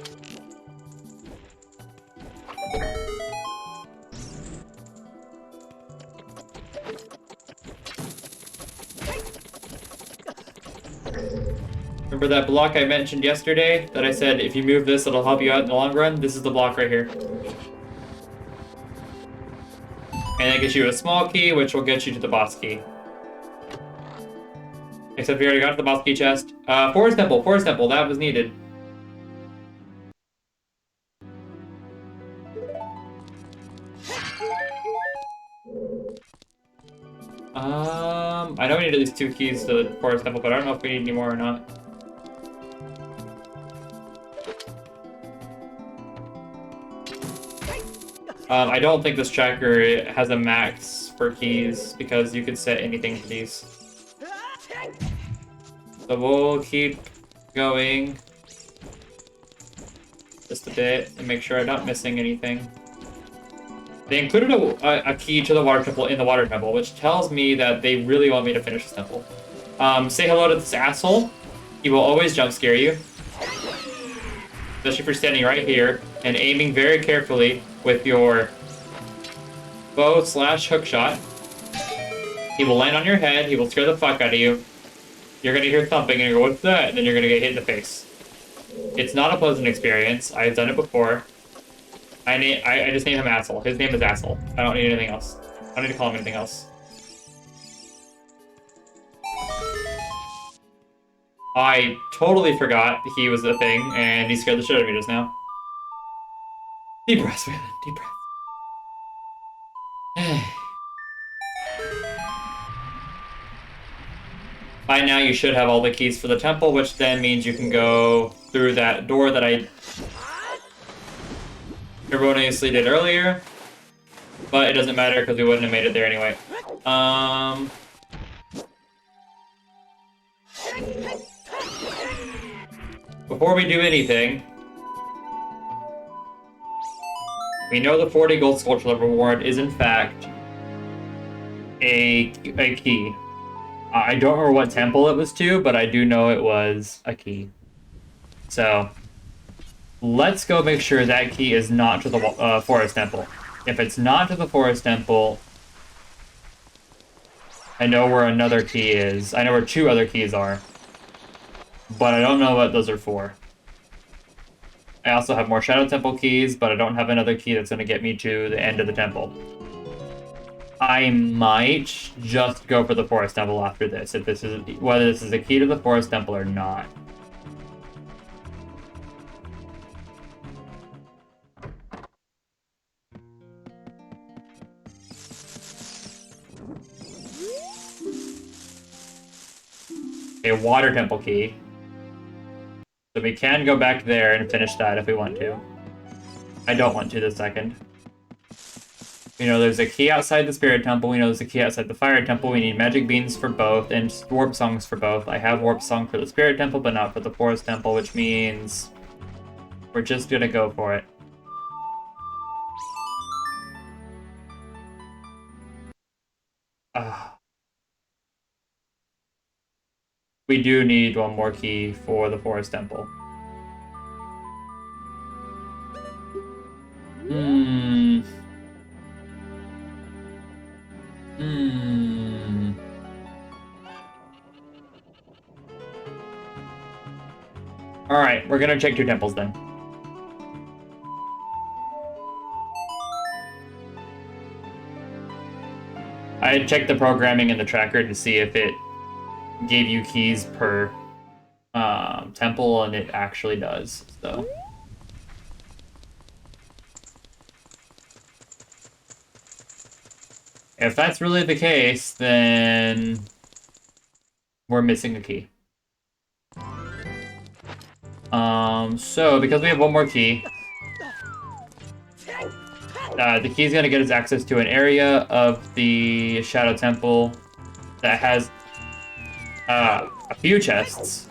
Remember that block I mentioned yesterday that I said if you move this it'll help you out in the long run? This is the block right here. And it gets you a small key, which will get you to the boss key. Except we already got to the boss key chest. Forest Temple, that was needed. I know we need at least 2 keys to the Forest Temple, but I don't know if we need any more or not. I don't think this tracker has a max for keys, because you could set anything to these. So we'll keep going just a bit and make sure I'm not missing anything. They included a key to the water temple in the water temple, which tells me that they really want me to finish this temple. Say hello to this asshole. He will always jump scare you. Especially if you're standing right here and aiming very carefully with your bow / hook shot. He will land on your head, he will scare the fuck out of you. You're gonna hear thumping and you go, what's that? And then you're gonna get hit in the face. It's not a pleasant experience. I've done it before. I just named him Asshole. His name is Asshole. I don't need anything else. I don't need to call him anything else. I totally forgot he was a thing, and he scared the shit out of me just now. Deep breaths, man. Deep breaths. By now, you should have all the keys for the temple, which then means you can go through that door that I erroneously did earlier. But it doesn't matter because we wouldn't have made it there anyway. Before we do anything, we know the 40 gold sculpture level reward is in fact a key. I don't remember what temple it was to, but I do know it was a key. So, let's go make sure that key is not to the Forest Temple. If it's not to the Forest Temple, I know where another key is. I know where 2 other keys are. But I don't know what those are for. I also have more Shadow Temple keys, but I don't have another key that's going to get me to the end of the temple. I might just go for the Forest Temple after this, if this is whether this is a key to the Forest Temple or not. A Water Temple key. So we can go back there and finish that if we want to. I don't want to this second. We know there's a key outside the Spirit Temple. We know there's a key outside the Fire Temple. We need Magic Beans for both and Warp Songs for both. I have Warp Song for the Spirit Temple, but not for the Forest Temple, which means we're just gonna go for it. We do need one more key for the Forest Temple. Hmm. Alright, we're gonna check 2 temples then. I checked the programming in the tracker to see if it gave you keys per temple, and it actually does, so. If that's really the case, then we're missing a key. So because we have 1 more key, the key is going to get us access to an area of the Shadow Temple that has a few chests,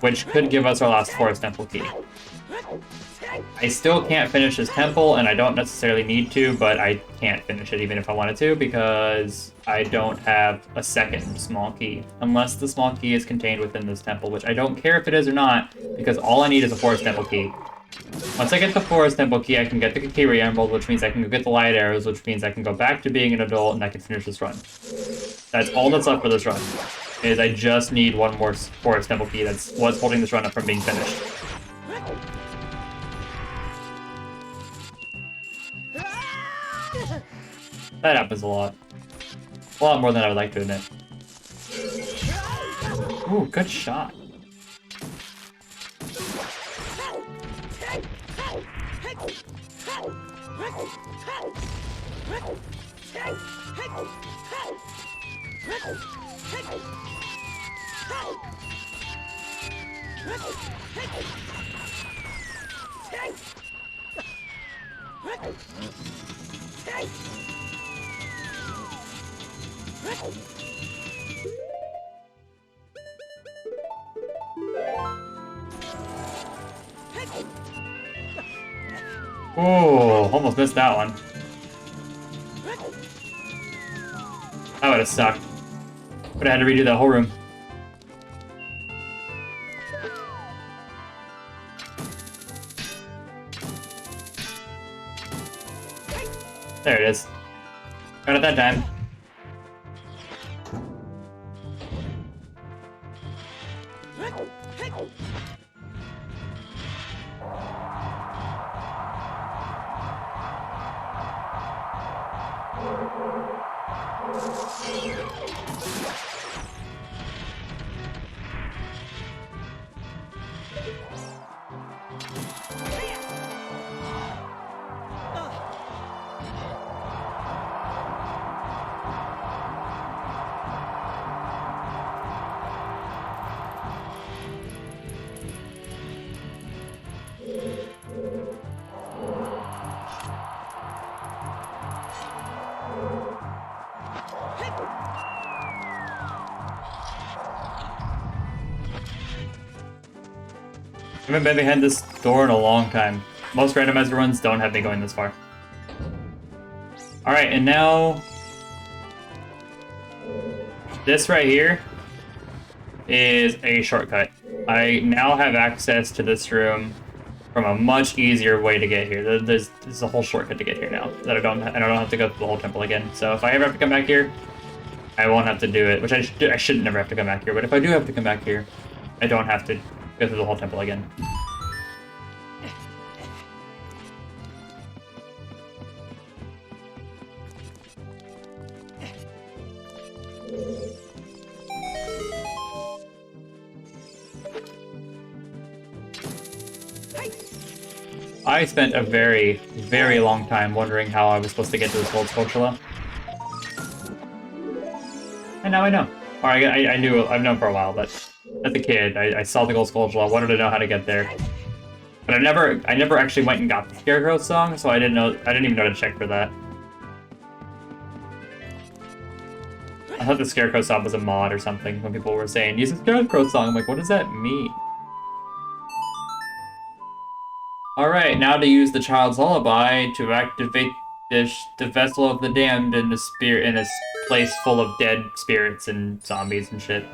which could give us our last Forest Temple key. I still can't finish this temple, and I don't necessarily need to, but I can't finish it even if I wanted to, because I don't have a second small key, unless the small key is contained within this temple, which I don't care if it is or not, because all I need is a Forest Temple key. Once I get the Forest Temple key, I can get the Kakiri Emerald, which means I can go get the Light Arrows, which means I can go back to being an adult, and I can finish this run. That's all that's left for this run, is I just need 1 more Forest Temple key. That's what's holding this run up from being finished. That happens a lot. A lot more than I would like to admit. Ooh, good shot. Ooh, almost missed that one. That would have sucked. Would have had to redo that whole room. There it is. Got it that time. I haven't been behind this door in a long time. Most randomizer runs don't have me going this far. Alright, and now... this right here is a shortcut. I now have access to this room from a much easier way to get here. There's a whole shortcut to get here now that I don't have to go through the whole temple again. So if I ever have to come back here, I won't have to do it, which I should never have to come back here. But if I do have to come back here, I don't have to go through the whole temple again. I spent a very, very long time wondering how I was supposed to get to this gold spatula. And now I know. Or I knew, I've known for a while, but as a kid, I saw the gold spatula, wanted to know how to get there. But I never actually went and got the Scarecrow song, so I didn't even know to check for that. I thought the Scarecrow song was a mod or something when people were saying, use the Scarecrow song. I'm like, what does that mean? Alright, now to use the Child's Lullaby to activate the Vessel of the Damned in a place full of dead spirits and zombies and shit.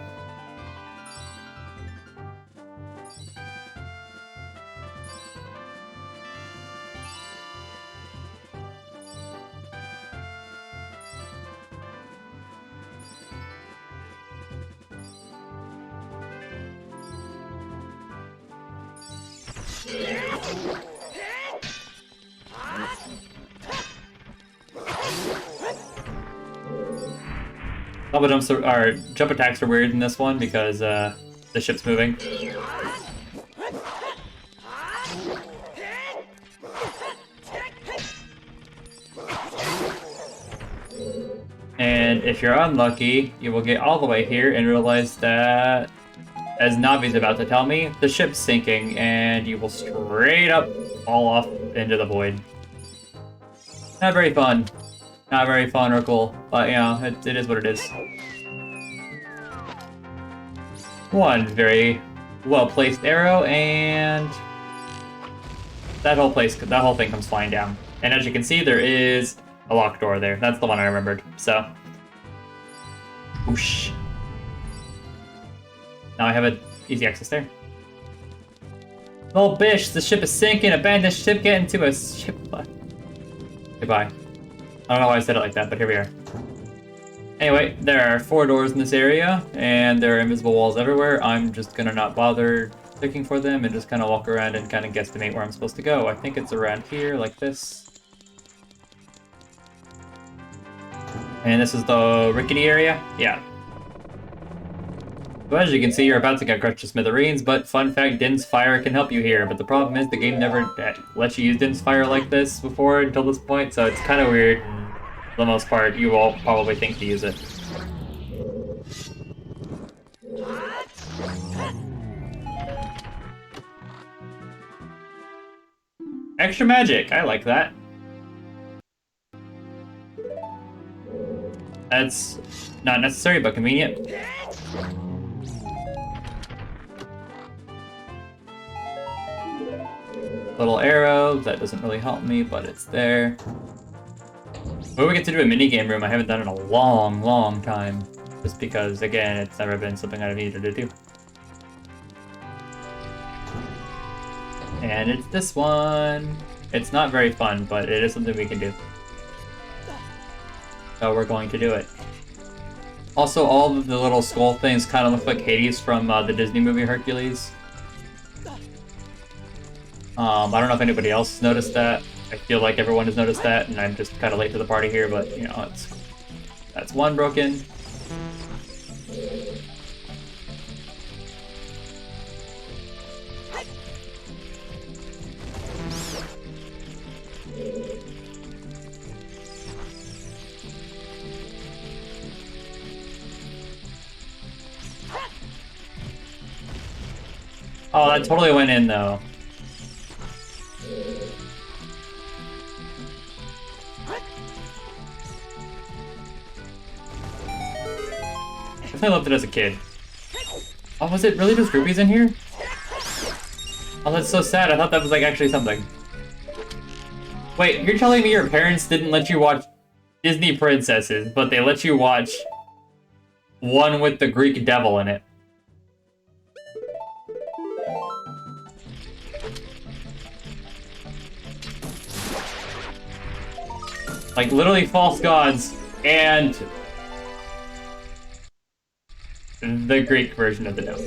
Double jumps are jump attacks are weird in this one because the ship's moving. And if you're unlucky, you will get all the way here and realize that, as Navi's about to tell me, the ship's sinking and you will straight up fall off into the void. Not very fun. Not very fun or cool, but you know, it is what it is. One very well-placed arrow, and that whole thing comes flying down. And as you can see, there is a locked door there. That's the one I remembered. So, whoosh. Now I have an easy access there. Oh, bish! The ship is sinking. Abandoned ship. Get into a ship. Goodbye. I don't know why I said it like that, but here we are. Anyway, there are 4 doors in this area, and there are invisible walls everywhere. I'm just gonna not bother looking for them and just kind of walk around and kind of guesstimate where I'm supposed to go. I think it's around here, like this. And this is the rickety area? Yeah. So as you can see, you're about to get crushed to smithereens, but fun fact, Din's Fire can help you here. But the problem is the game never lets you use Din's Fire like this before until this point, so it's kind of weird. For the most part, you all probably think to use it. Extra magic, I like that. That's not necessary, but convenient. Little arrow, that doesn't really help me, but it's there. But we get to do a minigame room I haven't done in a long, long time. Just because, again, it's never been something I've needed to do. And it's this one. It's not very fun, but it is something we can do. So we're going to do it. Also, all of the little skull things kind of look like Hades from the Disney movie Hercules. I don't know if anybody else noticed that. I feel like everyone has noticed that, and I'm just kind of late to the party here, but, you know, that's one broken. Oh, that totally went in, though. I loved it as a kid. Oh, was it really just rupees in here? Oh, that's so sad. I thought that was, like, actually something. Wait, you're telling me your parents didn't let you watch Disney princesses, but they let you watch one with the Greek devil in it? Like, literally false gods and the Greek version of the devil.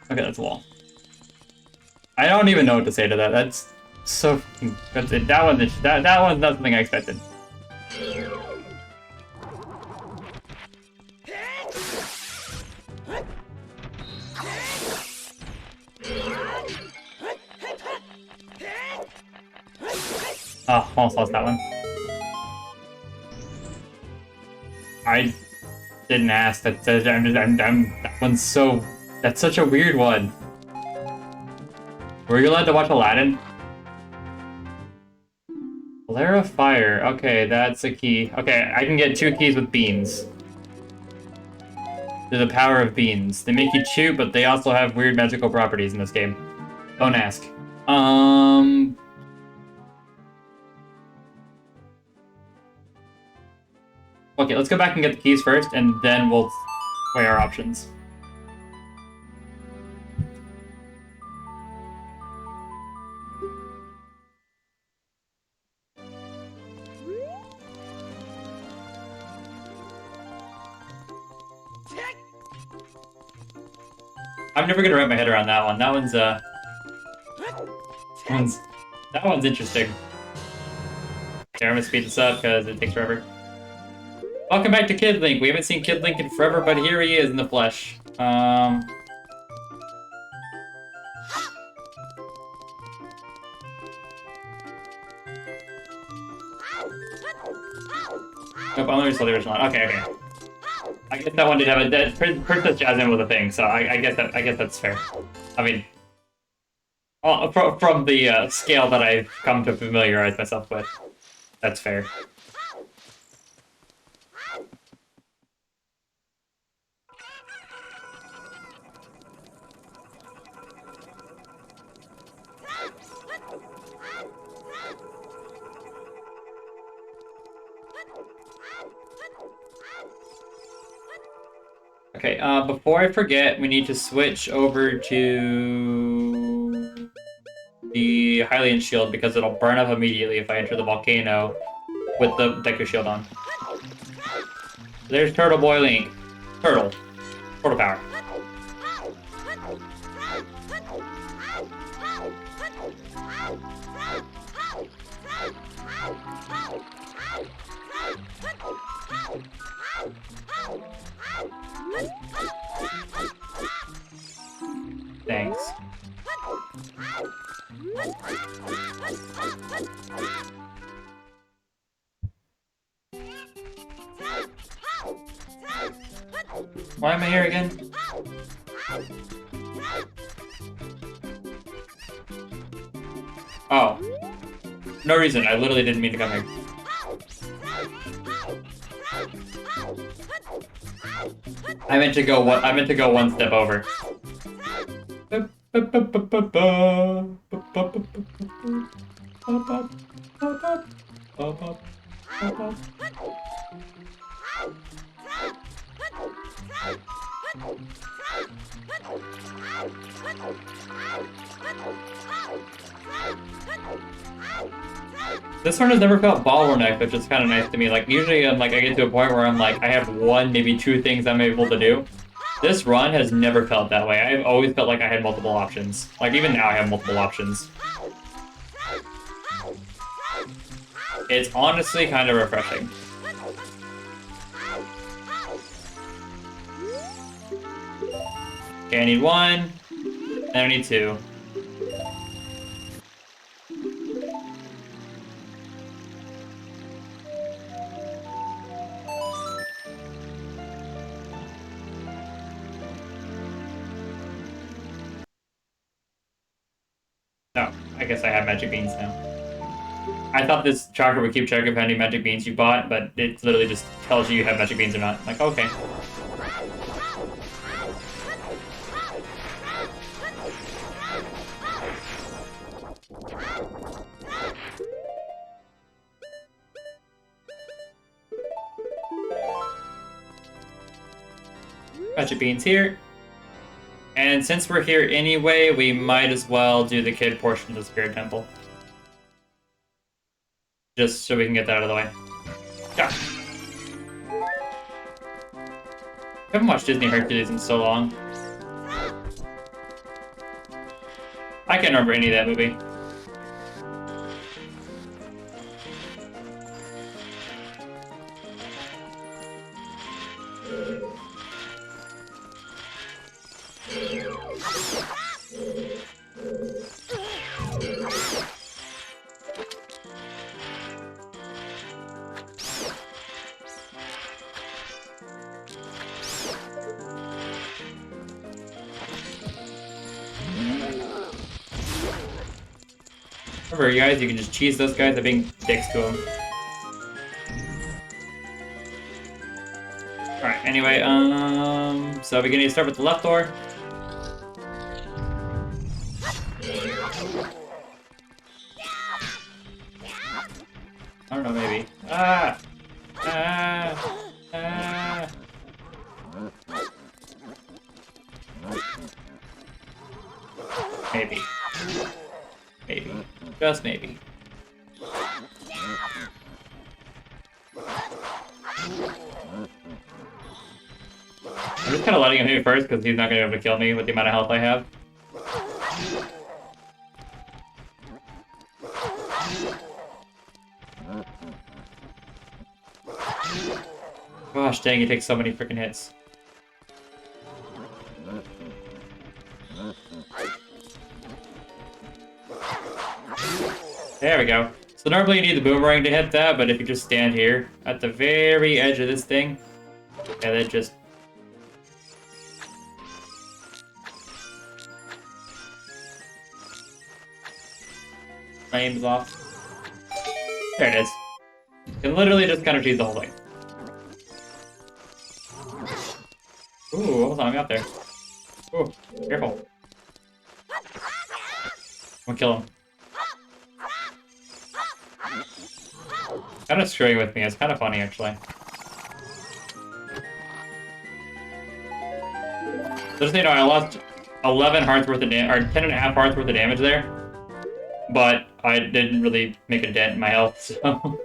Okay, that's a wall. I don't even know what to say to that. That's so. That's it. That one's not something I expected. Oh, almost lost that one. I didn't ask. That one's so. That's such a weird one. Were you allowed to watch Aladdin? Flare of Fire. Okay, that's a key. Okay, I can get 2 keys with beans. They're the power of beans. They make you chew, but they also have weird magical properties in this game. Don't ask. Okay, let's go back and get the keys first, and then we'll weigh our options. I'm never gonna wrap my head around that one. That one's interesting. Okay, I'm gonna speed this up because it takes forever. Welcome back to Kid Link. We haven't seen Kid Link in forever, but here he is in the flesh. Nope, I only saw the original one. Okay, okay. I guess that one did have a Princess Jasmine was a thing, so I guess that's fair. I mean, from the scale that I've come to familiarize myself with, that's fair. Okay, before I forget, we need to switch over to the Hylian shield because it'll burn up immediately if I enter the volcano with the Deku shield on. There's Turtle Boy Link. Turtle power. Thanks. Why am I here again? Oh. No reason. I literally didn't mean to come here. I meant to go one step over. This one has never felt bottlenecked, which is kind of nice to me. Like, usually I get to a point where I'm like, I have one, maybe two things I'm able to do. This run has never felt that way. I've always felt like I had multiple options. Like, even now I have multiple options. It's honestly kind of refreshing. Okay, I need one, and I need two. Oh, I guess I have magic beans now. I thought this tracker would keep track of how many magic beans you bought, but it literally just tells you have magic beans or not. I'm like, okay. Magic beans here. And since we're here anyway, we might as well do the kid portion of the Spirit Temple. Just so we can get that out of the way. Yeah. I haven't watched Disney Hercules in so long. I can't remember any of that movie. Remember, you guys, you can just cheese those guys by being dicks to them. Alright, anyway, so we're gonna start with the left door. I don't know, maybe. Ah! Ah! Ah! Maybe. Maybe. Just maybe. I'm just kind of letting him hit me first because he's not going to be able to kill me with the amount of health I have. Gosh dang, he takes so many freaking hits. There we go. So normally you need the boomerang to hit that, but if you just stand here at the very edge of this thing, yeah, that just... flames off. There it is. You can literally just kind of cheese the whole thing. Ooh, almost on me up there. Ooh, careful. I'm gonna kill him. Kind of screwing with me. It's kind of funny, actually. Just so you know, I lost 11 hearts worth of damage, or 10 and a half hearts worth of damage there. But I didn't really make a dent in my health, so...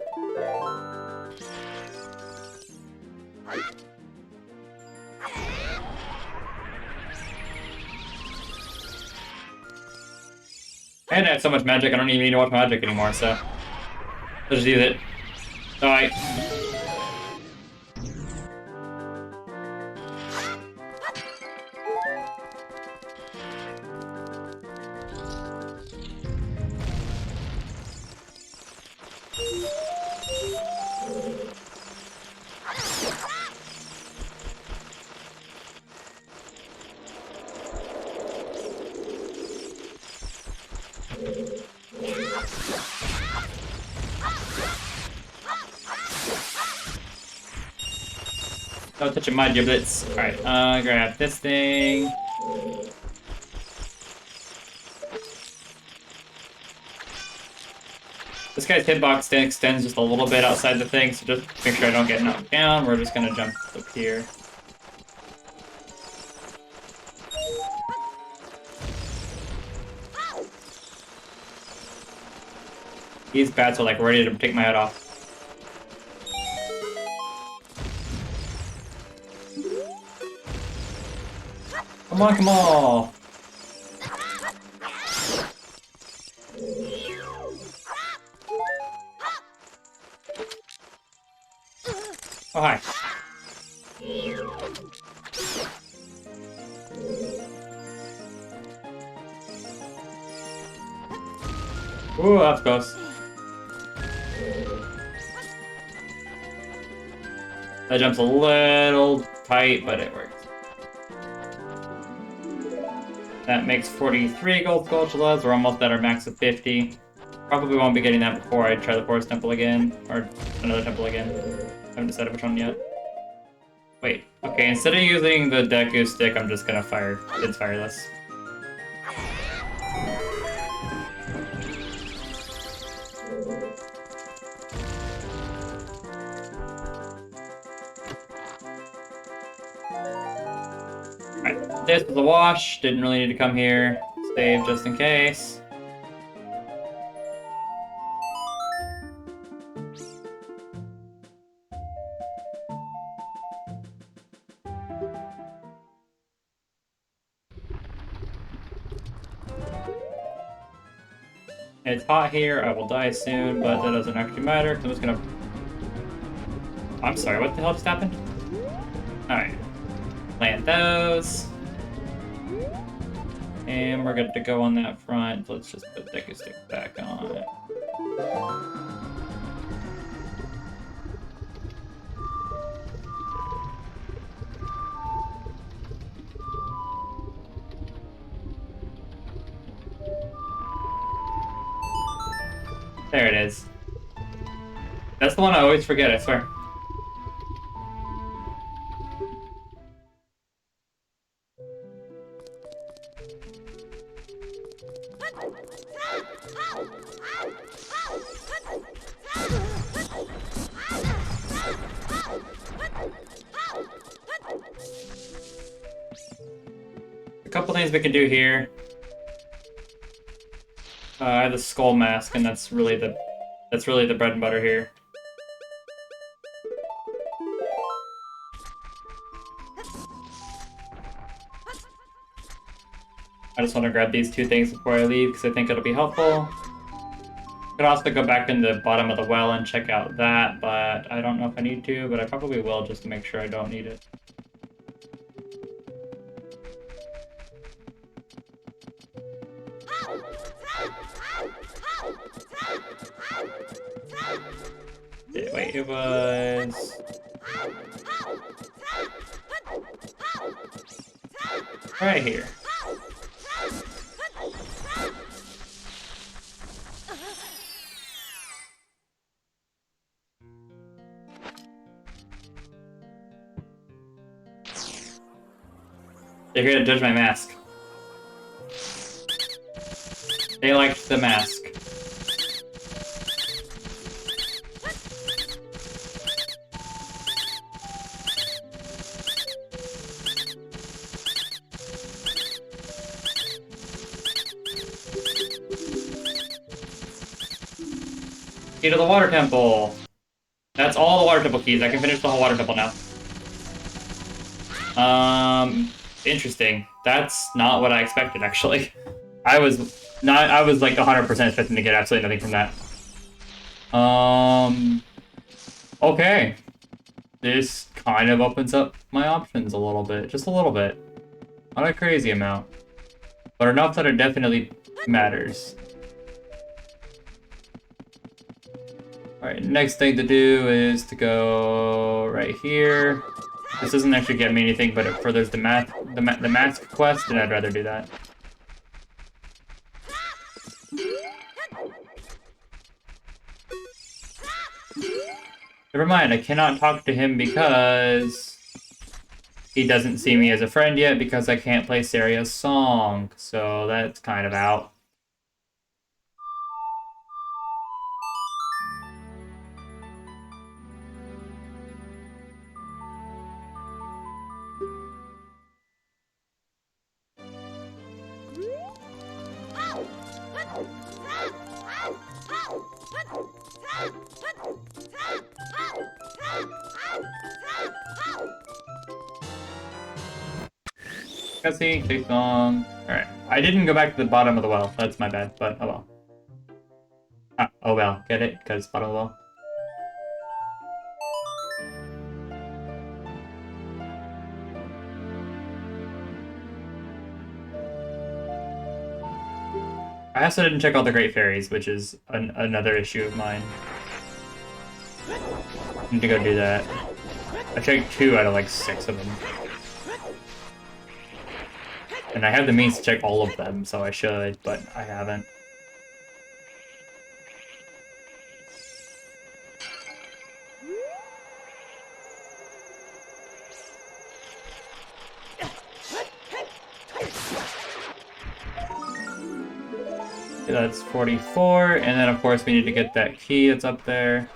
And I have so much magic, I don't even need to watch magic anymore, so... let's just use it. Die. Don't touch my giblets. Alright, grab this thing. This guy's hitbox extends just a little bit outside the thing, so just make sure I don't get knocked down. We're just gonna jump up here. These bats are like ready to take my head off. Come on, come on! Oh, hi. Ooh, that's close. That jump's a little tight, but it works. That makes 43 gold Skulltulas. We're almost at our max of 50. Probably won't be getting that before I try the Forest Temple again, or another temple again. Haven't decided which one yet. Wait, okay, instead of using the Deku stick, I'm just gonna fire. It's fireless. Alright, this was a wash. Didn't really need to come here. Save just in case. It's hot here, I will die soon, but that doesn't actually matter, because I'm just gonna... I'm sorry, what the hell just happened? Alright. Plant those. And we're good to go on that front. Let's just put Deku Stick back on. There it is. That's the one I always forget, I swear. A couple things we can do here. I have the skull mask, and that's really the bread and butter here. I just want to grab these 2 things before I leave because I think it'll be helpful. Could also go back in the bottom of the well and check out that, but I don't know if I need to, but I probably will just to make sure I don't need it. Wait, it was... right here. They're here to judge my mask. They liked the mask. Key to the water temple. That's all the water temple keys. I can finish the whole water temple now. Interesting. That's not what I expected, actually. I was like 100% expecting to get absolutely nothing from that. Okay. This kind of opens up my options a little bit. Just a little bit. Not a crazy amount. But enough that it definitely matters. Alright, next thing to do is to go right here. This doesn't actually get me anything, but it furthers the mask quest, and I'd rather do that. Never mind, I cannot talk to him because he doesn't see me as a friend yet because I can't play Saria's song, so that's kind of out. Cutscene, take song. Alright. I didn't go back to the bottom of the well. That's my bad, but oh well. Ah, oh well. Get it? Because bottom of the well. I also didn't check all the Great Fairies, which is another issue of mine. I need to go do that. I checked 2 out of like 6 of them. And I have the means to check all of them, so I should, but I haven't. Okay, that's 44, and then of course we need to get that key that's up there.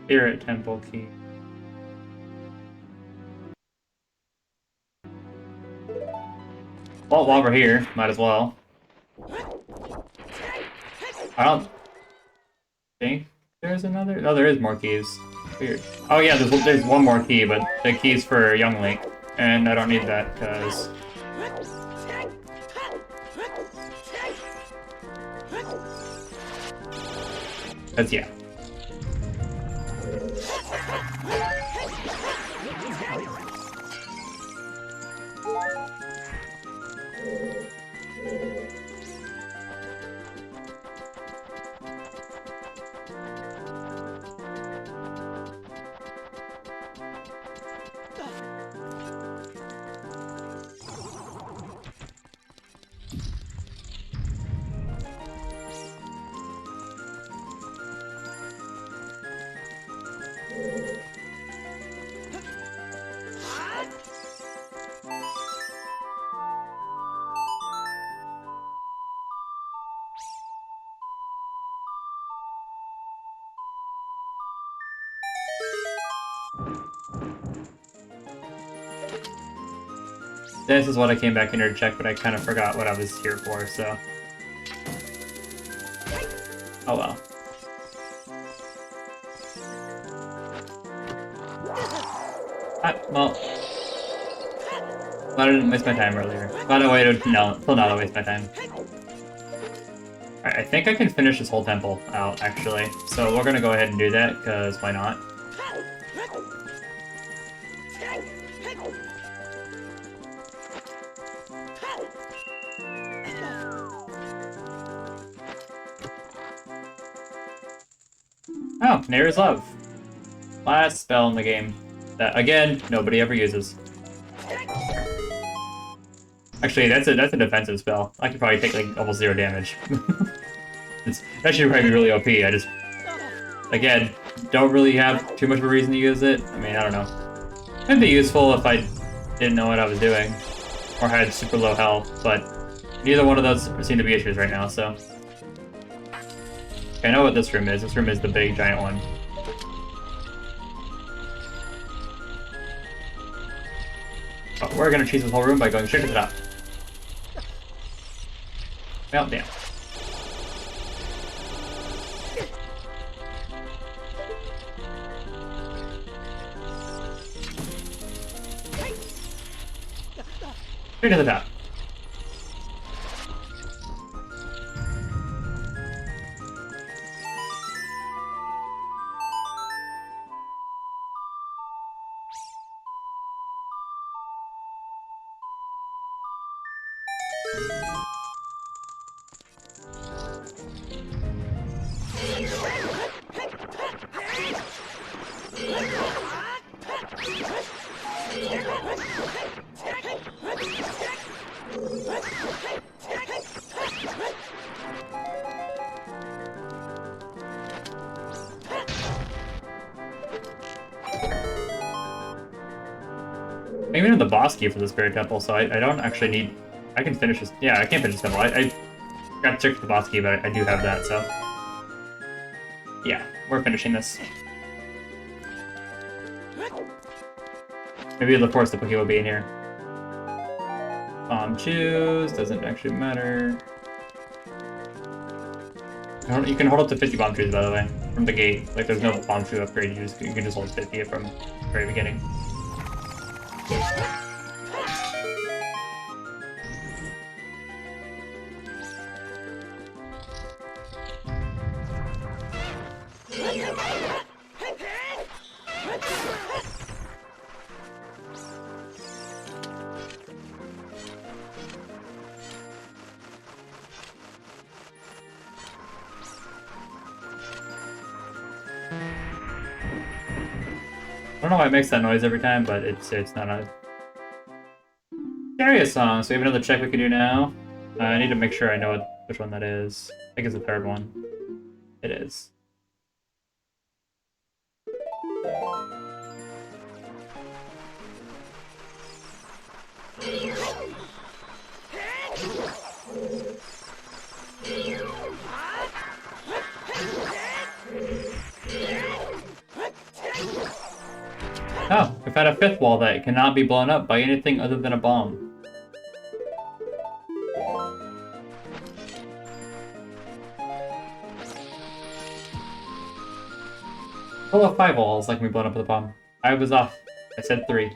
Spirit Temple key. Well, while we're here, might as well. I don't think there's another. No, there is more keys. Weird. Oh yeah, there's one more key, but the key's for Young Link, and I don't need that because. That's yeah. This is what I came back in here to check, but I kind of forgot what I was here for, so... Oh well. Well... Glad I didn't waste my time earlier. Glad I waited till now to waste my time. Alright, I think I can finish this whole temple out, actually. So we're gonna go ahead and do that, because why not? Oh, Canary's Love. Last spell in the game. That, again, nobody ever uses. Actually, that's a defensive spell. I could probably take like almost 0 damage. It's actually probably really OP. I just, again, don't really have too much of a reason to use it. I mean, I don't know. It'd be useful if I didn't know what I was doing or had super low health, but neither one of those seem to be issues right now. So, okay, I know what this room is. This room is the big giant one. But we're gonna cheese this whole room by going straight to the top. Well, damn. Straight to the top. I even have the boss key for the Spirit Temple, so I don't actually need... I can finish this... Yeah, I can't finish this temple. I got to check the boss key, but I do have that, so... Yeah, we're finishing this. Maybe the force Pokey will be in here. Choose, doesn't actually matter. You can hold up to 50 bomb trees, by the way, from the gate. Like, there's no bomb tree upgrade, you can just hold 50 from the very beginning. I don't know why it makes that noise every time, but it's not a serious song. So we have another check we can do now. I need to make sure I know which one that is. I think it's the third one. It is. Oh, we found a fifth wall that cannot be blown up by anything other than a bomb. Total of 5 walls that can be blown up with a bomb. I was off. I said 3.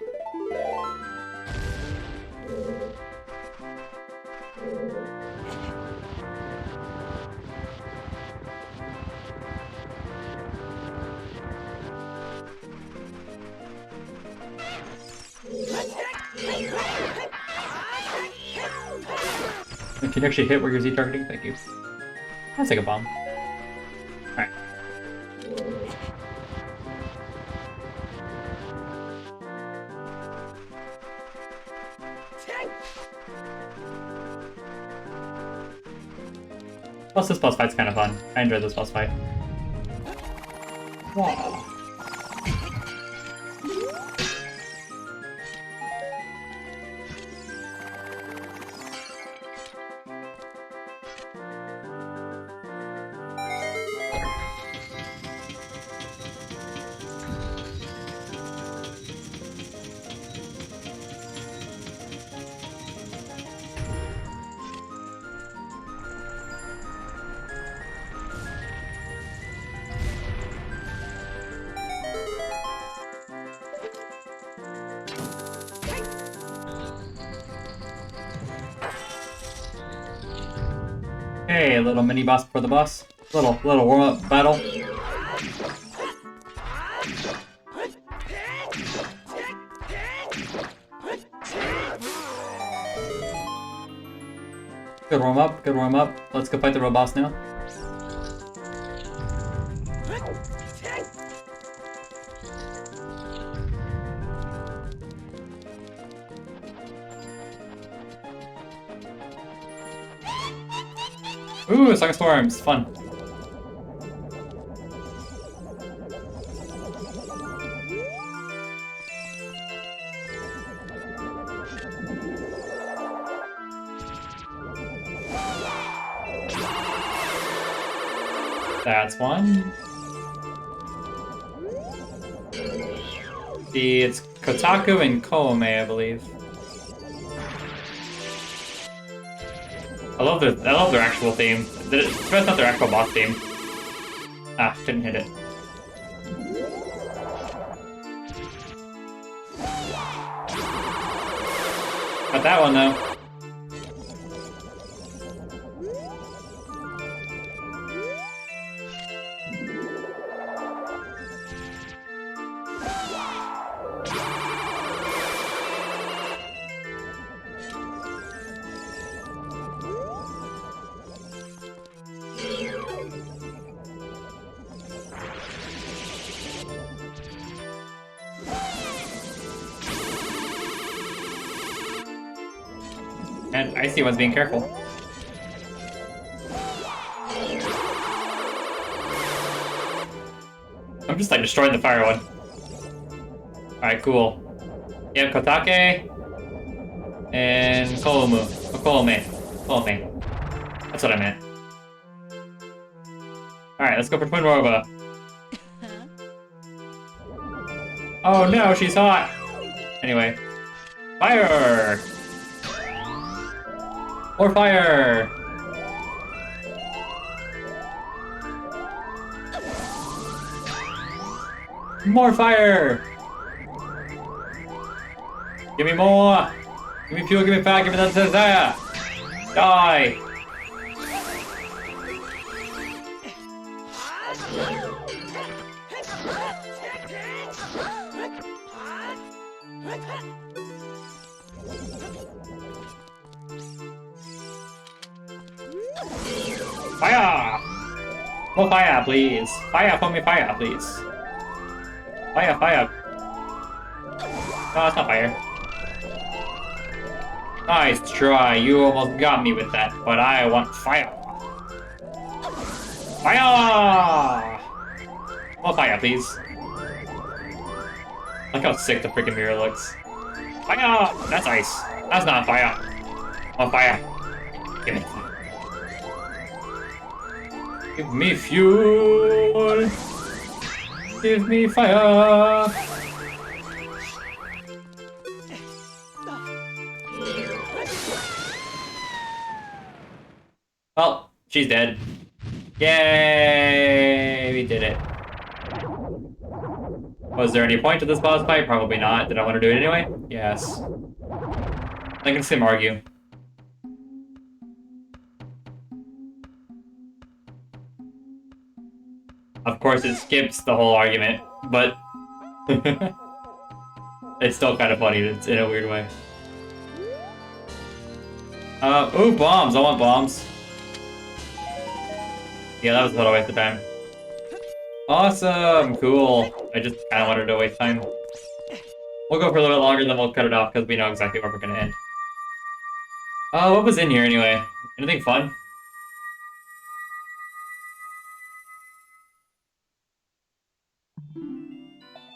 Can you actually hit where you're Z-targeting? Thank you. That's like a bomb. Alright. Plus this boss fight's kind of fun. I enjoyed this boss fight. Wow. Hey, little mini boss before the boss. Little warm-up battle. Good warm up, good warm up. Let's go fight the real boss now. Ooh, Song of Storms, fun. That's one. See, it's Kotaku and Koome, I believe. I love their actual theme. It's not their actual boss theme. Ah, couldn't hit it. Got that one though. And Icy one's being careful. I'm just like destroying the fire one. Alright, cool. Yep, Kotake and Koome. That's what I meant. Alright, let's go for Twin Roba. Oh no, she's hot! Anyway. Fire! More fire! More fire! Give me more! Give me fuel, give me fat, give me that desire! Die! Fire! More fire, please. Fire for me, fire, please. Fire, fire. No, it's not fire. Nice try. You almost got me with that, but I want fire. Fire! More fire, please. Look how sick the freaking mirror looks. Fire! That's ice. That's not fire. More fire. Give me fire. Give me fuel! Give me fire! Well, she's dead. Yay! We did it. Was there any point to this boss fight? Probably not. Did I want to do it anyway? Yes. I can see him argue. Of course, it skips the whole argument, but it's still kind of funny in a weird way. Ooh, bombs! I want bombs. Yeah, that was a little waste of time. Awesome! Cool. I just kind of wanted to waste time. We'll go for a little bit longer, then we'll cut it off because we know exactly where we're going to end. What was in here anyway? Anything fun?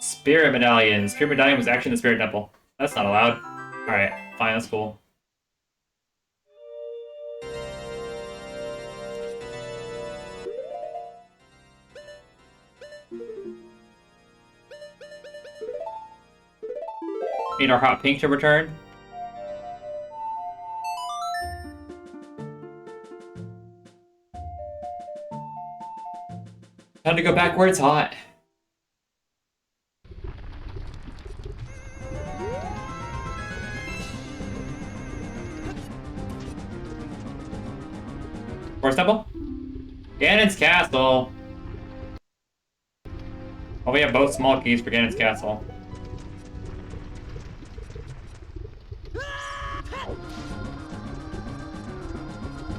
Spirit Medallion. Spirit Medallion was actually in the Spirit Temple. That's not allowed. Alright, fine, that's cool. Need our hot pink to return. Time to go back where it's hot. Force temple? Ganon's castle! Oh, we have both small keys for Ganon's castle.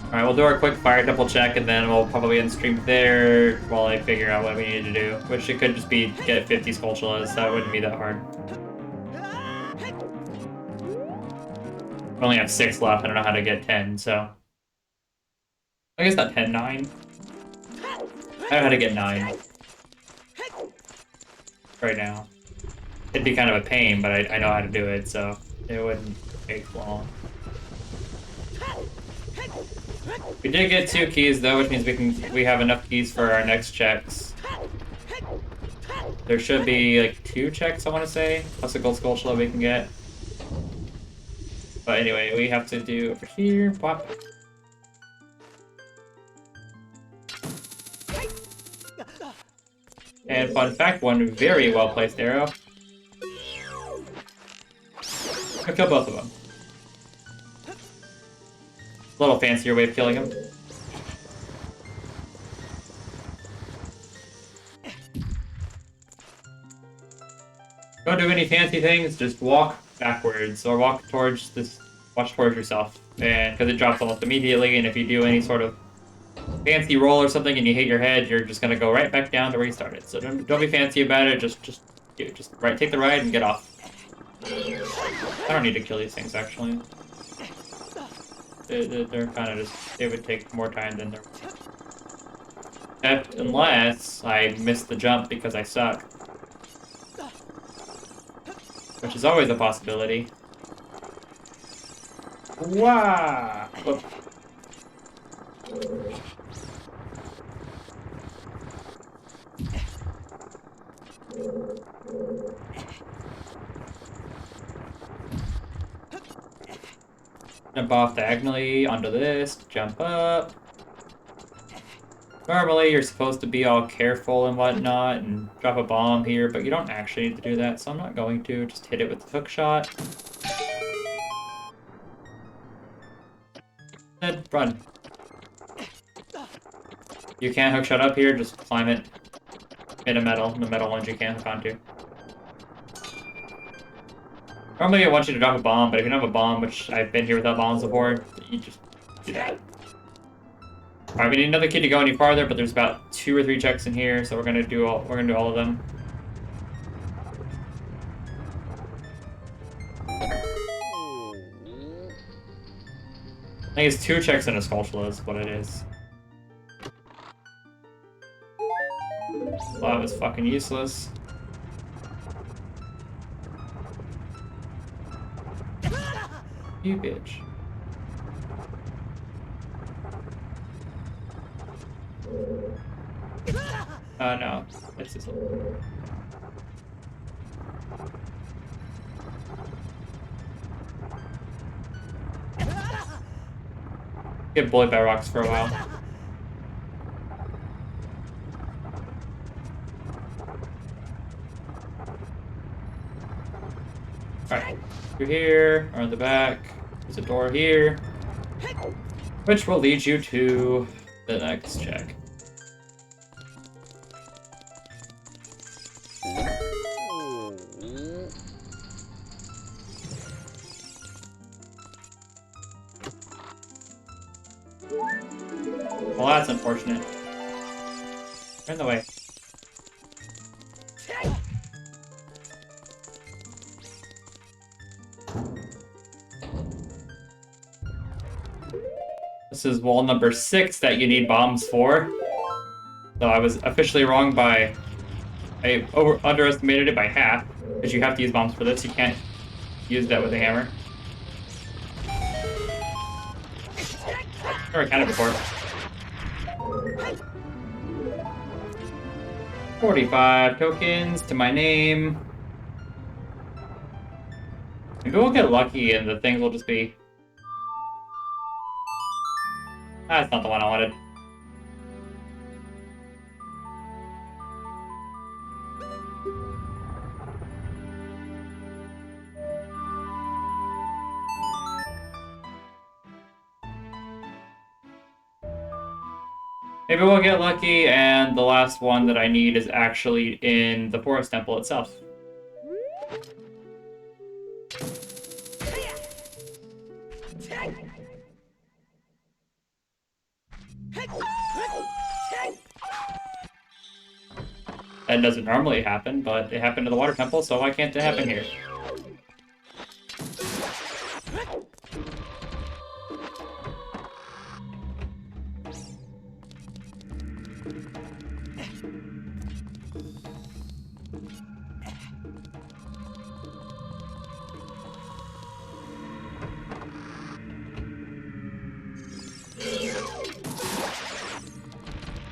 Alright, we'll do our quick fire temple check, and then we'll probably end stream there while I figure out what we need to do. Which it could just be get 50 Skulltulas, so it wouldn't be that hard. We only have 6 left, I don't know how to get 10, so... I guess not 10, 9. I don't know how to get 9. Right now. It'd be kind of a pain, but I know how to do it, so it wouldn't take long. We did get 2 keys though, which means we have enough keys for our next checks. There should be like 2 checks, I want to say, plus a gold Skulltula we can get. But anyway, we have to do over here. Pop. And fun fact, one very well placed arrow. I'll kill both of them. A little fancier way of killing him. Don't do any fancy things, just walk backwards or walk towards this. Watch towards yourself, and because it drops almost immediately. And if you do any sort of fancy roll or something and you hit your head, you're just gonna go right back down to where you started. So don't be fancy about it. Just right, take the ride and get off. I don't need to kill these things actually. They're kind of just, they would take more time than they're... Except unless I miss the jump because I suck. Which is always a possibility. Wow! Whoop. Jump off diagonally onto this, jump up. Normally, you're supposed to be all careful and whatnot and drop a bomb here, but you don't actually need to do that, so I'm not going to. Just hit it with the hook shot. Then run. You can't hook shot up here, just climb it. Hit a metal, the metal ones you can't hook onto. Normally I want you to drop a bomb, but if you don't have a bomb, which I've been here without bombs before, you just do that. Alright, we need another key to go any farther, but there's about 2 or 3 checks in here, so we're gonna do all of them. I think it's 2 checks and a Skulltula is what it is. Well, that was fucking useless. You bitch. No. It's just... Get bullied by rocks for a while. Alright. Through here, or in the back. There's a door here. Which will lead you to the next check. Well, that's unfortunate. Turn the way. This is wall number 6 that you need bombs for. So I was officially wrong by... I underestimated it by half. Because you have to use bombs for this. You can't use that with a hammer. Never counted before. 45 tokens to my name. Maybe we'll get lucky and the things will just be... That's not the one I wanted. Maybe we'll get lucky, and the last one that I need is actually in the forest temple itself. That doesn't normally happen, but it happened to the water temple, so why can't it happen here?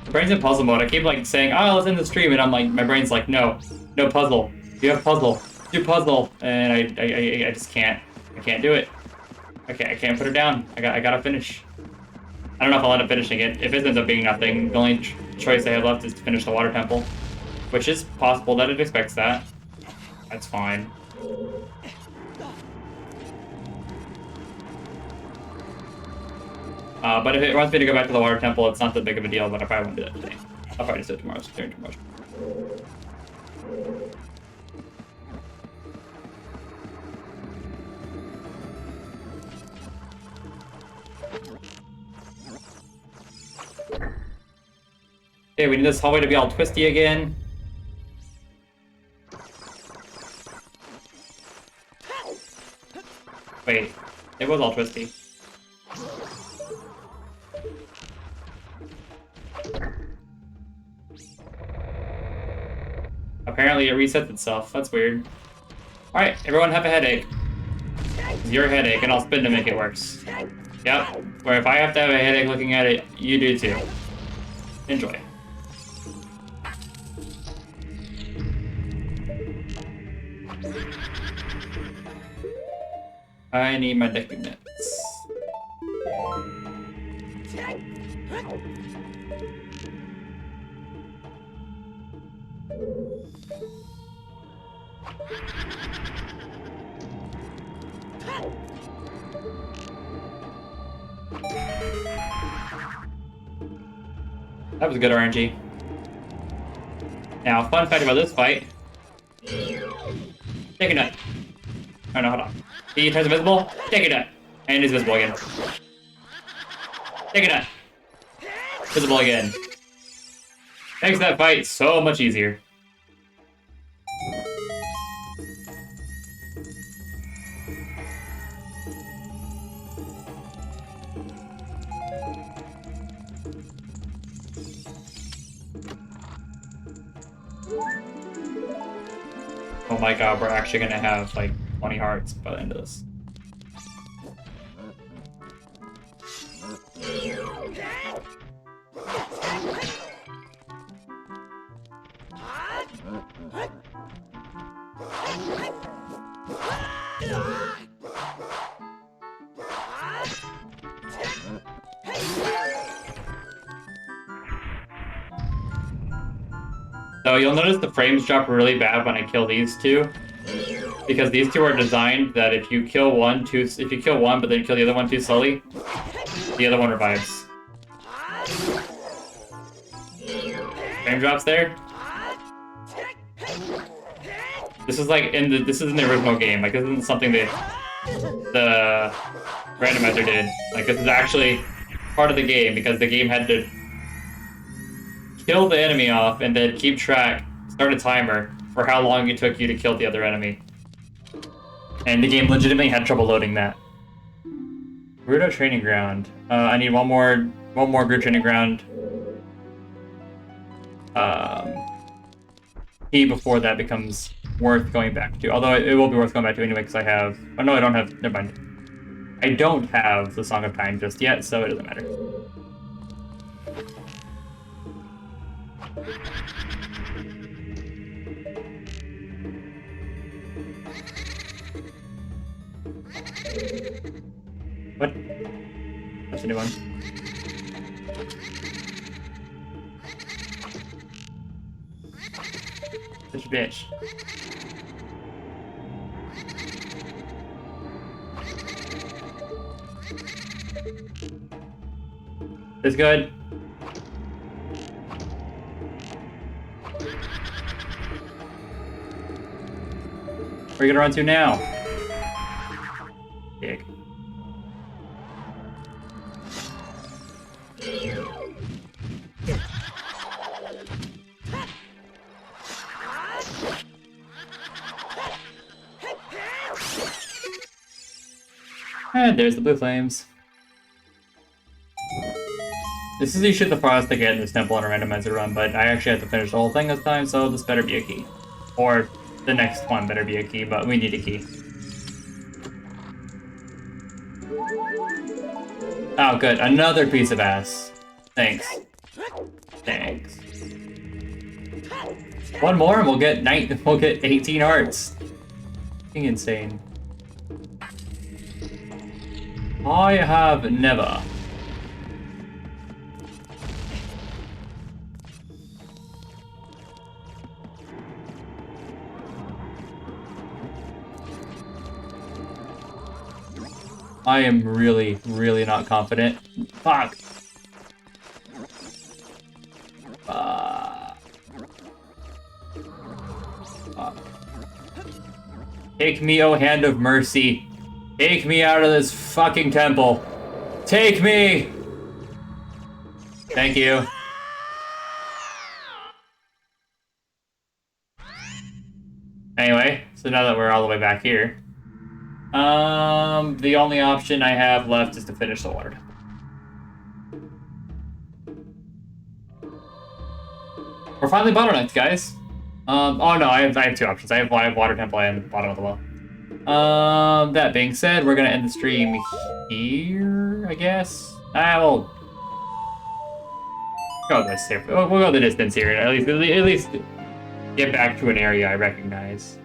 My brain's in puzzle mode. I keep like saying, "Oh, let's end the stream," and I'm like, my brain's like, "No, no puzzle. You have puzzle. Do puzzle," and I just can't. I can't do it. I can't put it down. I gotta finish. I don't know if I'll end up finishing it. If it ends up being nothing, the only choice I have left is to finish the water temple, which is possible that it expects that. That's fine. But if it wants me to go back to the water temple, it's not that big of a deal, but I probably won't do that today. I'll probably just do it tomorrow, during tomorrow. Okay, we need this hallway to be all twisty again. Wait, it was all twisty. Apparently it resets itself. That's weird. Alright, everyone have a headache. It's your headache, and I'll spin to make it worse. Yep, where if I have to have a headache looking at it, you do too. Enjoy. I need my deck units. That was good RNG. Now, fun fact about this fight. Take a nut. Oh no, hold on. He turns invisible. Take a nut. And he's visible again. Take a nut. Visible again. Makes that fight so much easier. Oh my god, we're actually gonna have like 20 hearts by the end of this. So you'll notice the frames drop really bad when I kill these two, because these two are designed that if you kill one but then kill the other one too slowly, the other one revives. Frame drops there. This is like this is in the original game. Like this isn't something that the randomizer did. Like this is actually part of the game because the game had to kill the enemy off and then keep track, start a timer for how long it took you to kill the other enemy. And the game legitimately had trouble loading that. Gerudo Training Ground. I need one more Gerudo Training Ground. Key before that becomes worth going back to. Although it will be worth going back to anyway because I have... Oh no, I don't have... Never mind. I don't have the Song of Time just yet, so it doesn't matter. What? That's a new one. Such a bitch. It's good. Where are you gonna run to now? Big. And there's the blue flames. This is usually the farthest I get in this temple on a randomizer run, but I actually have to finish the whole thing this time, so this better be a key. Or the next one better be a key, but we need a key. Oh, good. Another piece of ass. Thanks. Thanks. One more and we'll get 18 hearts. Fucking insane. I have never. I am really, really not confident. Fuck. Fuck. Take me, oh hand of mercy. Take me out of this fucking temple. Take me! Thank you. Anyway, so now that we're all the way back here, the only option I have left is to finish the water temple. We're finally bottlenecked, guys. Oh no, I have two options. I have water temple and bottom of the well. That being said, we're gonna end the stream here, I guess. We'll go this here. We'll go the distance here. At least get back to an area I recognize.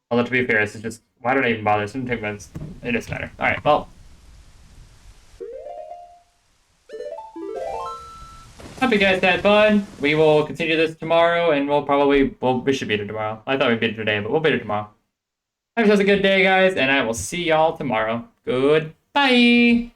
Although to be fair, this is just, why did I even bother? It doesn't take minutes. It doesn't matter. Alright, well. Hope you guys had fun. We will continue this tomorrow, and we should beat it tomorrow. I thought we'd beat it today, but we'll beat it tomorrow. Have yourselves a good day, guys, and I will see y'all tomorrow. Goodbye!